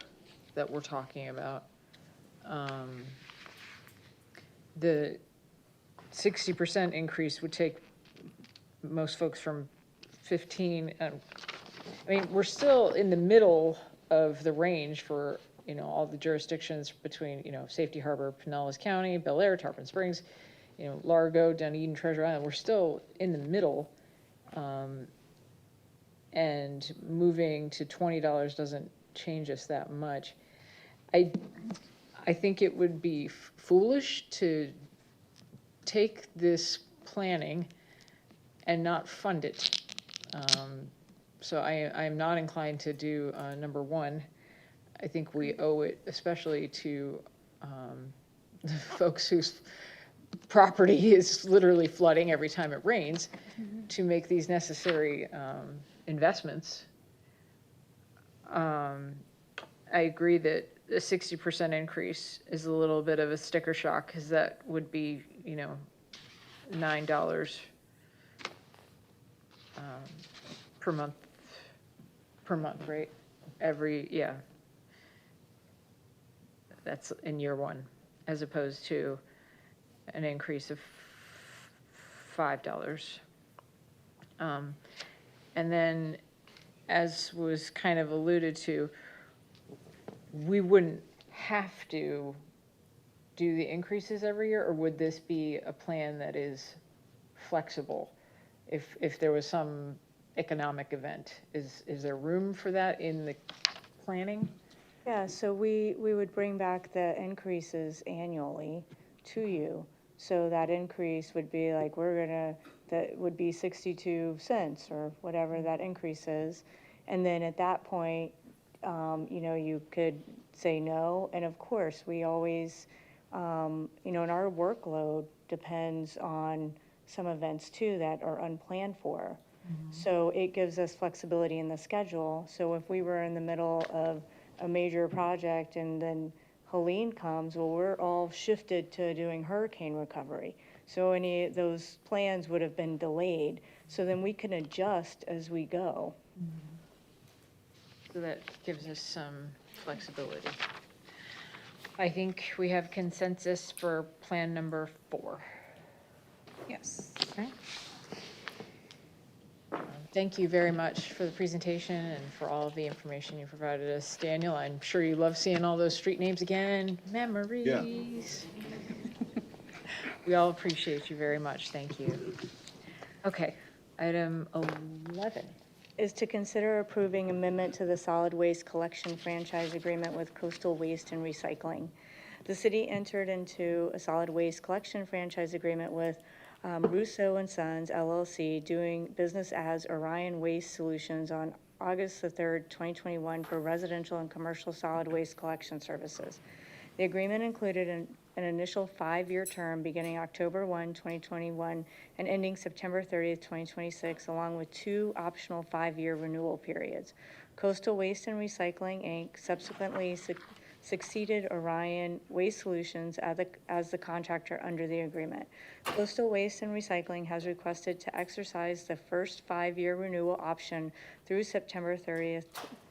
that we're talking about. The 60% increase would take most folks from 15. We're still in the middle of the range for, all the jurisdictions between, Safety Harbor, Pinellas County, Bel Air, Tarpon Springs, Largo, Dunedin, Treasure Island. We're still in the middle. And moving to $20 doesn't change us that much. I think it would be foolish to take this planning and not fund it. So I am not inclined to do number 1. I think we owe it, especially to the folks whose property is literally flooding every time it rains, to make these necessary investments. I agree that a 60% increase is a little bit of a sticker shock, because that would be, $9 per month, right? That's in year 1, as opposed to an increase of $5. And then, as was kind of alluded to, we wouldn't have to do the increases every year, or would this be a plan that is flexible? if there was some economic event. Is there room for that in the planning? Yeah, so we would bring back the increases annually to you. So that increase would be like, that would be 62 cents or whatever that increase is. And then at that point, you could say no. And of course, we always, and our workload depends on some events too that are unplanned for. So it gives us flexibility in the schedule. So if we were in the middle of a major project and then Helene comes, well, we're all shifted to doing hurricane recovery. So any of those plans would have been delayed. So then we can adjust as we go. So that gives us some flexibility. I think we have consensus for plan number 4. Yes. Okay. Thank you very much for the presentation and for all of the information you provided us. Daniel, I'm sure you love seeing all those street names again. Memories. We all appreciate you very much. Thank you. Okay, item 11. Is to consider approving amendment to the solid waste collection franchise agreement with Coastal Waste and Recycling. The city entered into a solid waste collection franchise agreement with Russo and Sons LLC, doing business as Orion Waste Solutions, on August the 3rd, 2021 for residential and commercial solid waste collection services. The agreement included an initial 5-year term beginning October 1, 2021 and ending September 30th, 2026, along with 2 optional 5-year renewal periods. Coastal Waste and Recycling, Inc. subsequently succeeded Orion Waste Solutions as the contractor under the agreement. Coastal Waste and Recycling has requested to exercise the first 5-year renewal option through September 30th,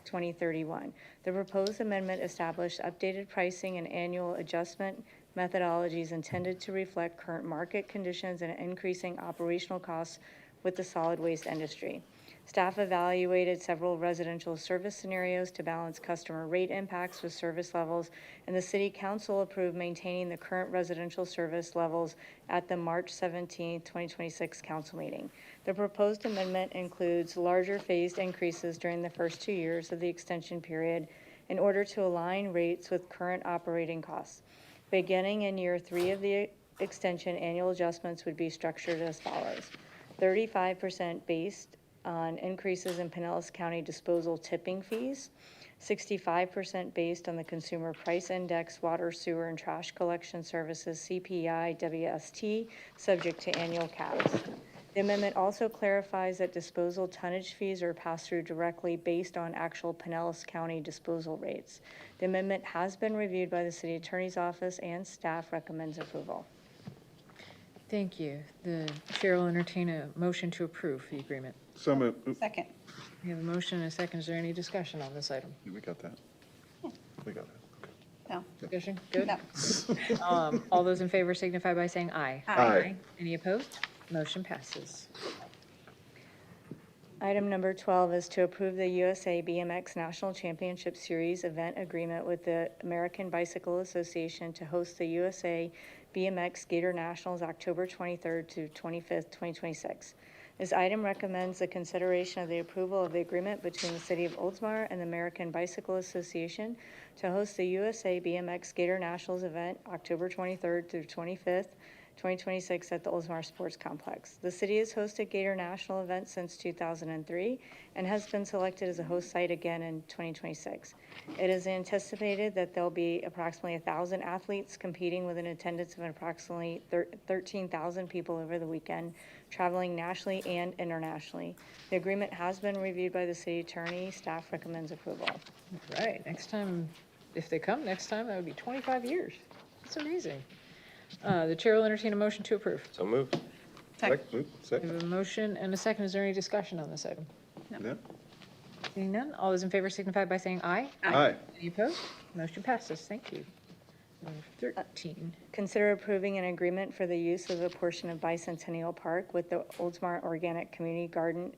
2031. The proposed amendment established updated pricing and annual adjustment methodologies intended to reflect current market conditions and increasing operational costs with the solid waste industry. Staff evaluated several residential service scenarios to balance customer rate impacts with service levels, and the City Council approved maintaining the current residential service levels at the March 17, 2026 council meeting. The proposed amendment includes larger phased increases during the first 2 years of the extension period in order to align rates with current operating costs. Beginning in year 3 of the extension, annual adjustments would be structured as follows: 35% based on increases in Pinellas County disposal tipping fees, 65% based on the Consumer Price Index, water, sewer, and trash collection services, CPI, WST, subject to annual caps. The amendment also clarifies that disposal tonnage fees are passed through directly based on actual Pinellas County disposal rates. The amendment has been reviewed by the City Attorney's Office and staff recommends approval. Thank you. The chair will entertain a motion to approve the agreement. So moved. Second. We have a motion and a second. Is there any discussion on this item? We got that. We got that. No. Discussion? Good? No. All those in favor signify by saying aye. Aye. Any opposed? Motion passes. Item number 12 is to approve the USA BMX National Championship Series event agreement with the American Bicycle Association to host the USA BMX Gator Nationals October 23rd to 25th, 2026. This item recommends the consideration of the approval of the agreement between the City of Oldsmar and the American Bicycle Association to host the USA BMX Gator Nationals event October 23rd through 25th, 2026 at the Oldsmar Sports Complex. The city has hosted Gator National events since 2003 and has been selected as a host site again in 2026. It is anticipated that there'll be approximately 1,000 athletes competing with an attendance of approximately 13,000 people over the weekend, traveling nationally and internationally. The agreement has been reviewed by the city attorney. Staff recommends approval. All right, next time, if they come next time, that would be 25 years. That's amazing. The chair will entertain a motion to approve. So moved. Second. We have a motion and a second. Is there any discussion on this item? No. Seeing none, all those in favor signify by saying aye. Aye. Any opposed? Motion passes. Thank you. Number 13. Consider approving an agreement for the use of a portion of Bicentennial Park with the Oldsmar Organic Community Garden.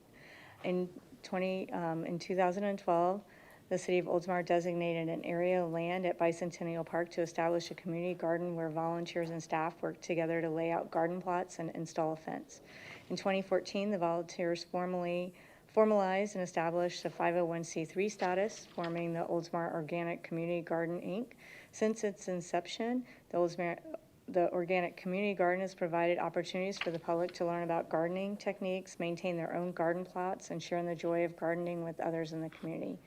In 2012, the City of Oldsmar designated an area of land at Bicentennial Park to establish a community garden where volunteers and staff work together to lay out garden plots and install a fence. In 2014, the volunteers formalized and established a 501c3 status, forming the Oldsmar Organic Community Garden, Inc. Since its inception, the Organic Community Garden has provided opportunities for the public to learn about gardening techniques, maintain their own garden plots, and share in the joy of gardening with others in the community.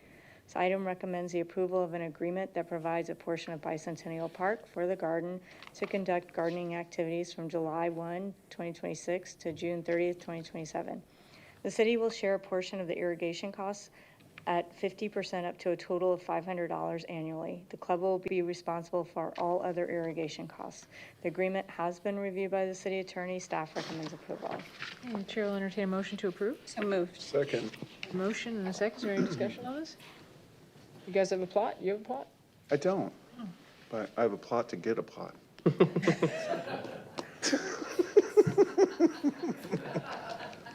This item recommends the approval of an agreement that provides a portion of Bicentennial Park for the garden to conduct gardening activities from July 1, 2026 to June 30th, 2027. The city will share a portion of the irrigation costs at 50% up to a total of $500 annually. The club will be responsible for all other irrigation costs. The agreement has been reviewed by the city attorney. Staff recommends approval. And Chair will entertain a motion to approve. So moved. Second. Motion and a second. Is there any discussion on this? You guys have a plot? You have a plot? I don't, but I have a plot to get a plot.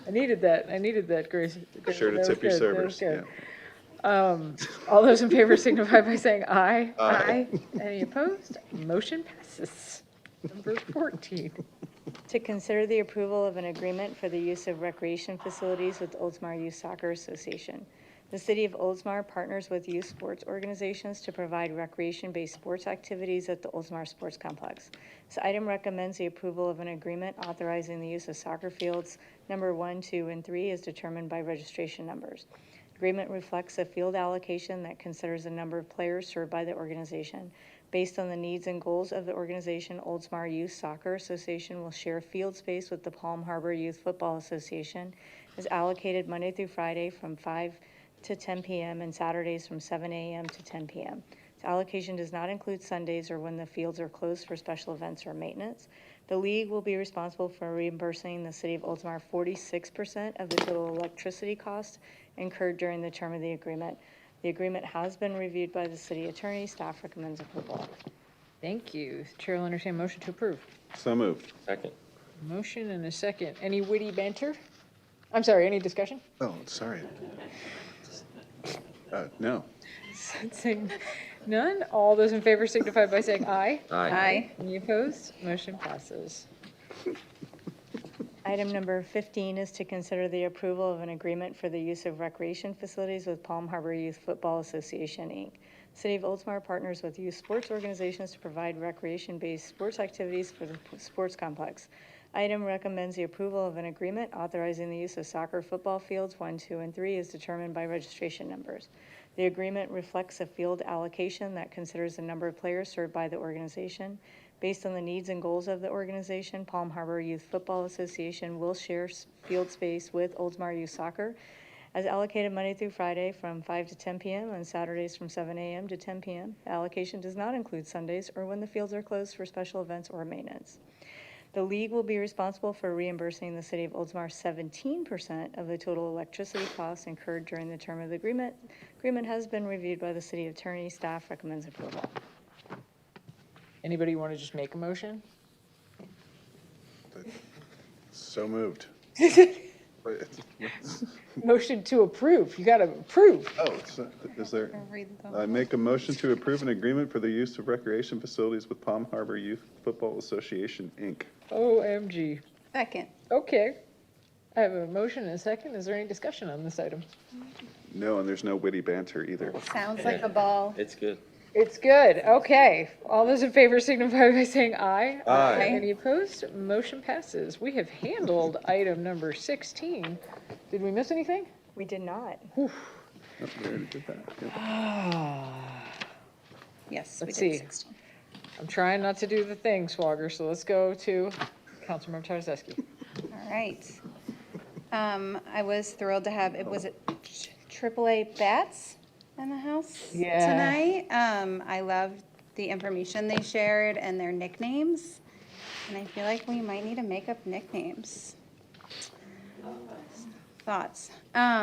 I needed that, Grace. Sure to That was tip your good. That servers, was good. All those in favor signify by saying aye. Aye. Any opposed? Motion passes. Number 14. To consider the approval of an agreement for the use of recreation facilities with Oldsmar Youth Soccer Association. The City of Oldsmar partners with youth sports organizations to provide recreation-based sports activities at the Oldsmar Sports Complex. This item recommends the approval of an agreement authorizing the use of soccer fields number 1, 2, and 3 as determined by registration numbers. Agreement reflects a field allocation that considers the number of players served by the organization. Based on the needs and goals of the organization, Oldsmar Youth Soccer Association will share field space with the Palm Harbor Youth Football Association. Is allocated Monday through Friday from 5 to 10 p.m. and Saturdays from 7 a.m. to 10 p.m. This allocation does not include Sundays or when the fields are closed for special events or maintenance. The league will be responsible for reimbursing the City of Oldsmar 46% of the total electricity costs incurred during the term of the agreement. The agreement has been reviewed by the city attorney. Staff recommends approval. Thank you. Chair will entertain a motion to approve. So moved. Second. Motion and a second. Any witty banter? I'm sorry, any discussion? Oh, sorry. No. Sensing none, all those in favor signify by saying aye. Aye. Any opposed? Motion passes. Item number 15 is to consider the approval of an agreement for the use of recreation facilities with Palm Harbor Youth Football Association, Inc. City of Oldsmar partners with youth sports organizations to provide recreation-based sports activities for the sports complex. Item recommends the approval of an agreement authorizing the use of soccer football fields 1, 2, and 3 as determined by registration numbers. The agreement reflects a field allocation that considers the number of players served by the organization. Based on the needs and goals of the organization, Palm Harbor Youth Football Association will share field space with Oldsmar Youth Soccer as allocated Monday through Friday from 5 to 10 p.m. and Saturdays from 7 a.m. to 10 p.m. The allocation does not include Sundays or when the fields are closed for special events or maintenance. The league will be responsible for reimbursing the City of Oldsmar 17% of the total electricity costs incurred during the term of the agreement. Agreement has been reviewed by the city attorney. Staff recommends approval. Anybody want to just make a motion? So moved. Motion to approve. You got to approve. Oh, is there? Read the- I make a motion to approve an agreement for the use of recreation facilities with Palm Harbor Youth Football Association, Inc. OMG. Second. Okay. I have a motion and a second. Is there any discussion on this item? No, and there's no witty banter either. Sounds like a ball. It's good. It's good. Okay. All those in favor signify by saying aye. Aye. Any opposed? Motion passes. We have handled item number 16. Did we miss anything? We did not. Oh, we already did that. Yep. Yes, we Let's did see. 16. I'm trying not to do the thing, Swagger, so let's go to Councilmember Tarzeski. All right. I was thrilled to have, was it AAA Bats in the house Yeah. tonight? I loved the information they shared and their nicknames. And I feel like we might need to make up nicknames. Thoughts? I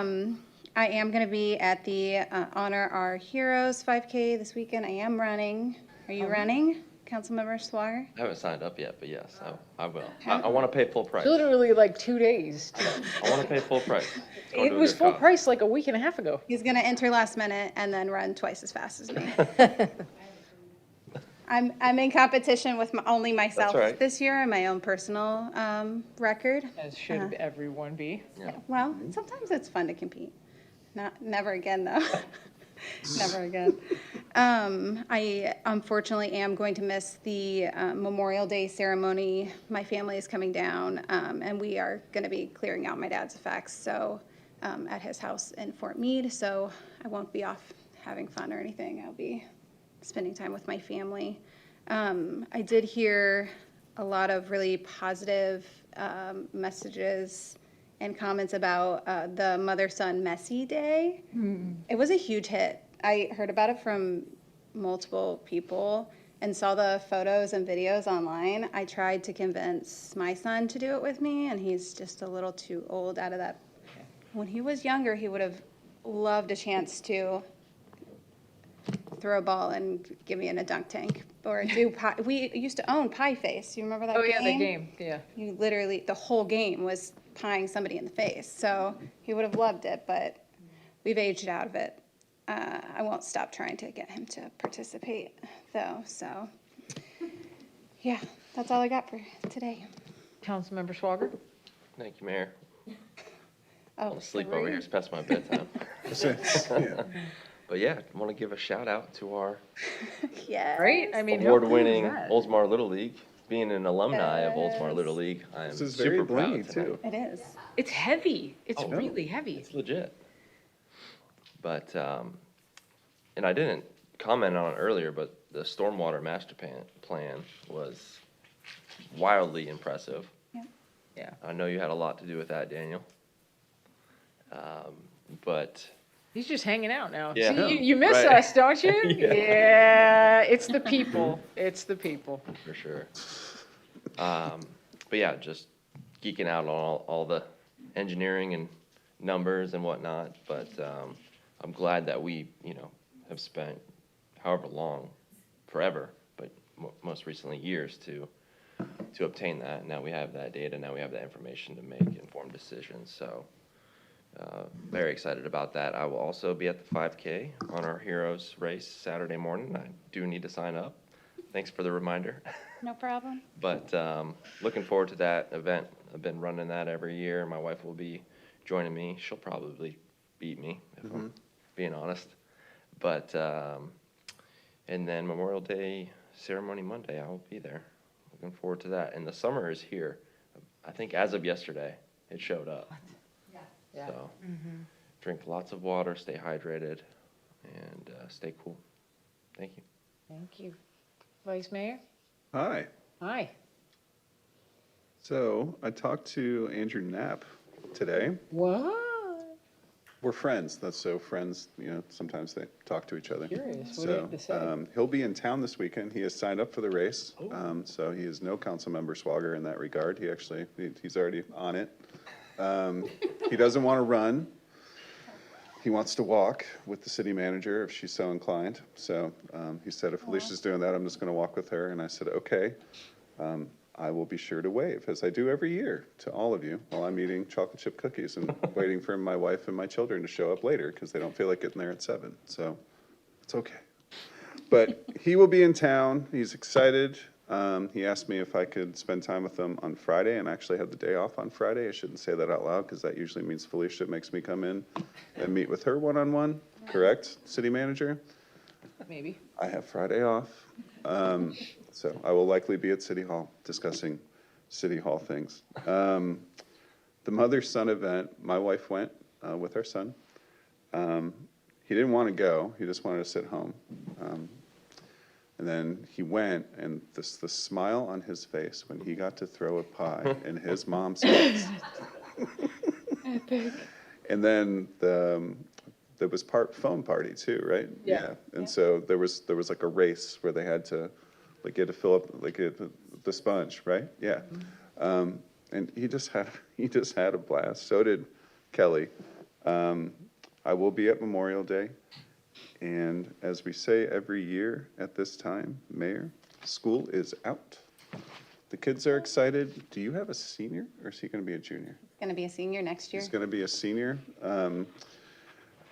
am going to be at the Honor Our Heroes 5K this weekend. I am running. Are you running, Councilmember Swagger? I haven't signed up yet, but yes, I will. I want to pay full price. Literally like 2 days. I want to pay full price. It's going It to a was good full cause. price like a week and a half ago. He's going to enter last minute and then run twice as fast as me. I'm in competition with only myself all right. this year and my own personal record. As should everyone be. Yeah. Well, sometimes it's fun to compete. Never again, though. Never again. I unfortunately am going to miss the Memorial Day ceremony. My family is coming down, and we are going to be clearing out my dad's effects, so at his house in Fort Meade. So I won't be off having fun or anything. I'll be spending time with my family. I did hear a lot of really positive messages and comments about the mother-son messy day. It was a huge hit. I heard about it from multiple people and saw the photos and videos online. I tried to convince my son to do it with me, and he's just a little too old out of that. When he was younger, he would have loved a chance to throw a ball and give me in a dunk tank or do pie. We used to own Pie Face. You remember that game? Oh, yeah, the game, yeah. You literally, the whole game was pieing somebody in the face. So he would have loved it, but we've aged out of it. I won't stop trying to get him to participate, though. So, yeah, that's all I got for today. Councilmember Schwager? Thank you, Mayor. Oh, I'll sleep over here. It's past my bedtime. But yeah, I want to give a shout out to our Yeah. Right? I mean, how award-winning cool is that? Oldsmar Little League. Being an alumni of Oldsmar Little League, I am This is very super proud blingy, tonight. too. It is. It's heavy. It's Oh, really heavy. It's legit. But, and I didn't comment on it earlier, but the stormwater master plan was wildly impressive. Yeah. Yeah. I know you had a lot to do with that, Daniel. But He's just hanging out now. Yeah. See, you miss Right. us, don't you? Yeah. Yeah, it's the people. It's the people. for sure. But yeah, just geeking out on all the engineering and numbers and whatnot. But I'm glad that we, have spent however long, forever, but most recently years to obtain that. Now we have that data. Now we have that information to make informed decisions. So very excited about that. I will also be at the 5K on our Heroes race Saturday morning. I do need to sign up. Thanks for the reminder. No problem. But looking forward to that event. I've been running that every year. My wife will be joining me. She'll probably beat me, if I'm being honest. But, and then Memorial Day ceremony Monday, I will be there. Looking forward to that. And the summer is here. I think as of yesterday, it showed up. Yeah. So drink lots of water, stay hydrated, and stay cool. Thank you. Thank you. Vice Mayor? Hi. Hi. So I talked to Andrew Knapp today. What? We're friends. That's so friends, sometimes they talk to each other. Curious. What do you have to say? So he'll be in town this weekend. He has signed up for the race. So he is no council member Schwager in that regard. He's already on it. He doesn't want to run. He wants to walk with the city manager if she's so inclined. So he said, if Alicia's doing that, I'm just going to walk with her. And I said, okay. I will be sure to wave, as I do every year, to all of you while I'm eating chocolate chip cookies and waiting for my wife and my children to show up later because they don't feel like getting there at 7. So it's okay. But he will be in town. He's excited. He asked me if I could spend time with him on Friday, and I actually have the day off on Friday. I shouldn't say that out loud because that usually means Felicia makes me come in and meet with her one-on-one. Correct, city manager? Maybe. I have Friday off. So I will likely be at City Hall discussing City Hall things. The mother-son event, my wife went with our son. He didn't want to go. He just wanted to sit home. And then he went, and the smile on his face when he got to throw a pie in his mom's hands. Epic. And then there was foam party too, right? Yeah. And so there was like a race where they had to get to fill up the sponge, right? Yeah. And he just had a blast. So did Kelly. I will be at Memorial Day. And as we say every year at this time, Mayor, school is out. The kids are excited. Do you have a senior, or is he going to be a junior? Going to be a senior next year. He's going to be a senior.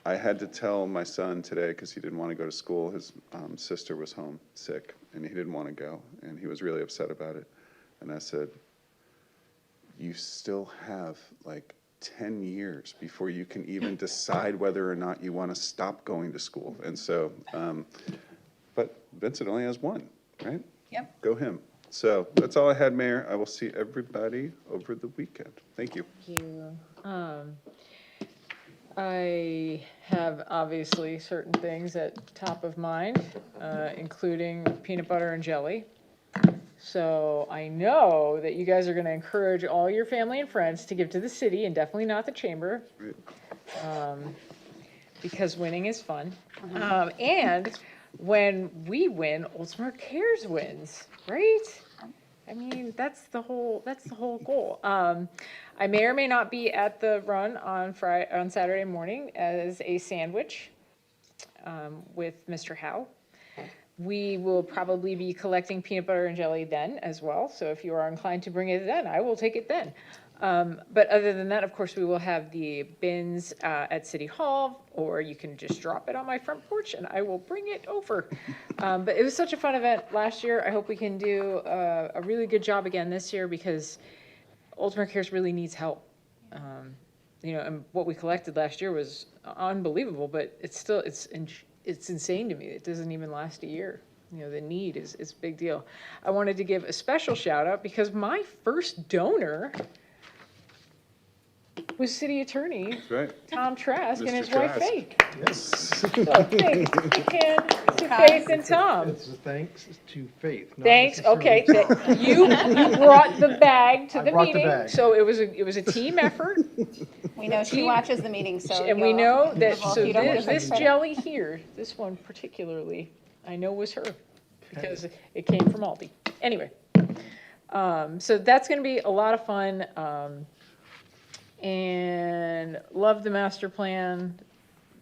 I had to tell my son today, because he didn't want to go to school, his sister was home sick, and he didn't want to go, and he was really upset about it. And I said, you still have like 10 years before you can even decide whether or not you want to stop going to school. And so, but Vincent only has one, right? Yep. Go him. So that's all I had, Mayor. I will see everybody over the weekend. Thank you. Thank you. I have obviously certain things at top of mind, including peanut butter and jelly. So I know that you guys are going to encourage all your family and friends to give to the city and definitely not the chamber, because winning is fun. And when we win, Oldsmar Cares wins, right? I mean, that's the whole goal. I may or may not be at the run on Saturday morning as a sandwich with Mr. Howe. We will probably be collecting peanut butter and jelly then as well. So if you are inclined to bring it then, I will take it then. But other than that, of course, we will have the bins at City Hall, or you can just drop it on my front porch and I will bring it over. But it was such a fun event last year. I hope we can do a really good job again this year, because Oldsmar Cares really needs help. You know, and what we collected last year was unbelievable, but it's still, it's insane to me. It doesn't even last a year. You know, the need is a big deal. I wanted to give a special shout out because my first donor was City Attorney That's right. Tom Trask and Mr. his wife Trask. Faith. Yes. So thanks again to Faith and Tom. It's a thanks to Faith. not Thanks. necessarily Okay, Tom. you brought the bag to I the brought the meeting, bag. so it was a team effort. We know she watches the meeting, so. And we you'll- know that, well, so you don't get this credit. jelly here, this one particularly, I know was her, because it came from Aldi. Anyway, so that's gonna be a lot of fun, and love the master plan,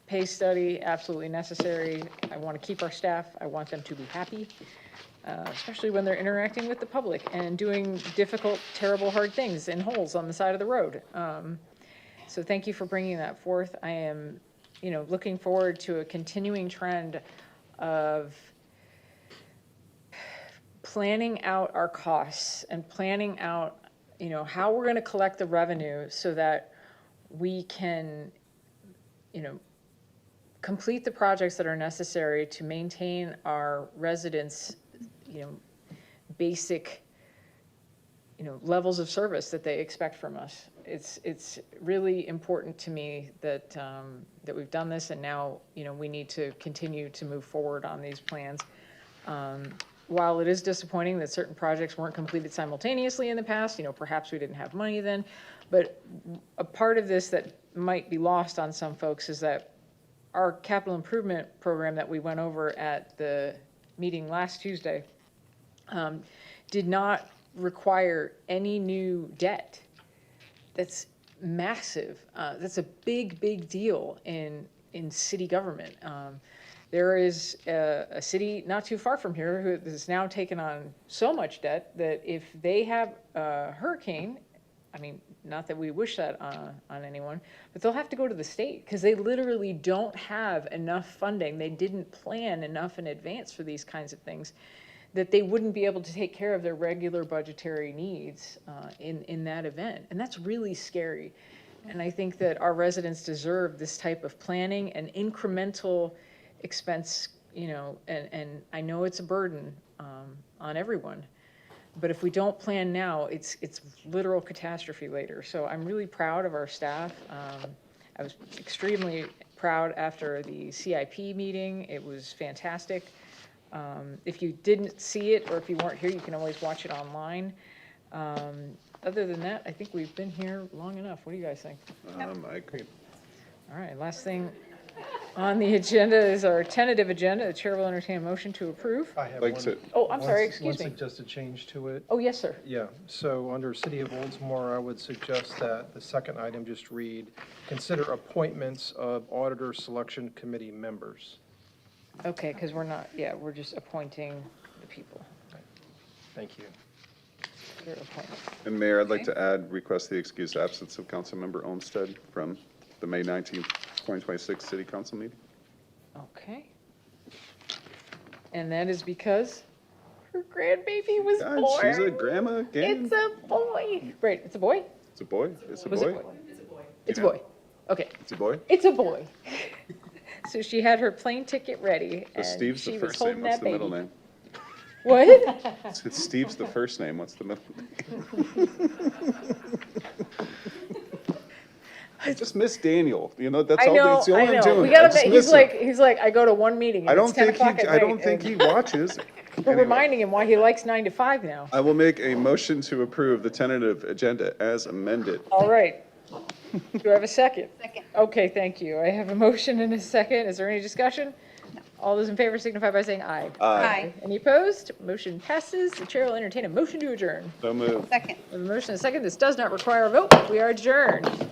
pay study, absolutely necessary. I wanna keep our staff, I want them to be happy, especially when they're interacting with the public and doing difficult, terrible, hard things in holes on the side of the road. So thank you for bringing that forth. I am, you know, looking forward to a continuing trend of planning out our costs and planning out, you know, how we're going to collect the revenue so that we can, you know, complete the projects that are necessary to maintain our residents, you know, basic, you know, levels of service that they expect from us. It's really important to me that that we've done this, and now, you know, we need to continue to move forward on these plans. While it is disappointing that certain projects weren't completed simultaneously in the past, you know, perhaps we didn't have money then, but a part of this that might be lost on some folks is that our capital improvement program that we went over at the meeting last Tuesday did not require any new debt. That's massive. That's a big deal in city government. There is a city not too far from here who has now taken on so much debt that if they have a hurricane, I mean, not that we wish that on anyone, but they'll have to go to the state because they literally don't have enough funding. They didn't plan enough in advance for these kinds of things, that they wouldn't be able to take care of their regular budgetary needs in that event. And that's really scary. And I think that our residents deserve this type of planning and incremental expense, you know, and I know it's a burden on everyone, but if we don't plan now, it's literal catastrophe later. So I'm really proud of our staff. I was extremely proud after the CIP meeting. It was fantastic. If you didn't see it, or if you weren't here, you can always watch it online. Other than that, I think we've been here long enough. What do you guys think? I agree. All right, last thing on the agenda is our tentative agenda. The chair will entertain a motion to approve. I have Like one. to- Oh, I'm sorry, excuse me. One suggested change to it. Oh, yes, sir. Yeah, so under City of Oldsmar, I would suggest that the second item just read, consider appointments of auditor selection committee members. Okay, because we're not, yeah, we're just appointing the people. Thank you. Their appointment. And Mayor, I'd like to add, request the excused absence of Councilmember Olmsted from the May 19th 2026 City Council meeting. Okay. And that is because her grandbaby was God, born. she's a grandma again. It's a boy. Right, it's a boy? It's a boy? It's a Was it boy? It's a Yeah. boy. Okay. It's a boy? It's a boy. So she had her plane ticket ready, So and Steve's the she was first name. holding What's that the middle baby. name? What? It's Steve's the first name. What's the middle name? I just miss Daniel. You know, that's I all. know, That's the only I I'm know. doing. We gotta I just make, miss he's him. like, I go to one meeting I and don't it's 10 think o'clock he. at I don't night, think and he watches. we're reminding him why he likes 9 to 5 now. I will make a motion to approve the tentative agenda as amended. All right. Do I have a second? Second. Okay, thank you. I have a motion and a second. Is there any discussion? No. All those in favor signify by saying aye. Aye. Any opposed? Motion passes. The chair will entertain a motion to adjourn. So moved. Second. We have a motion and a second. This does not require a vote. We are adjourned.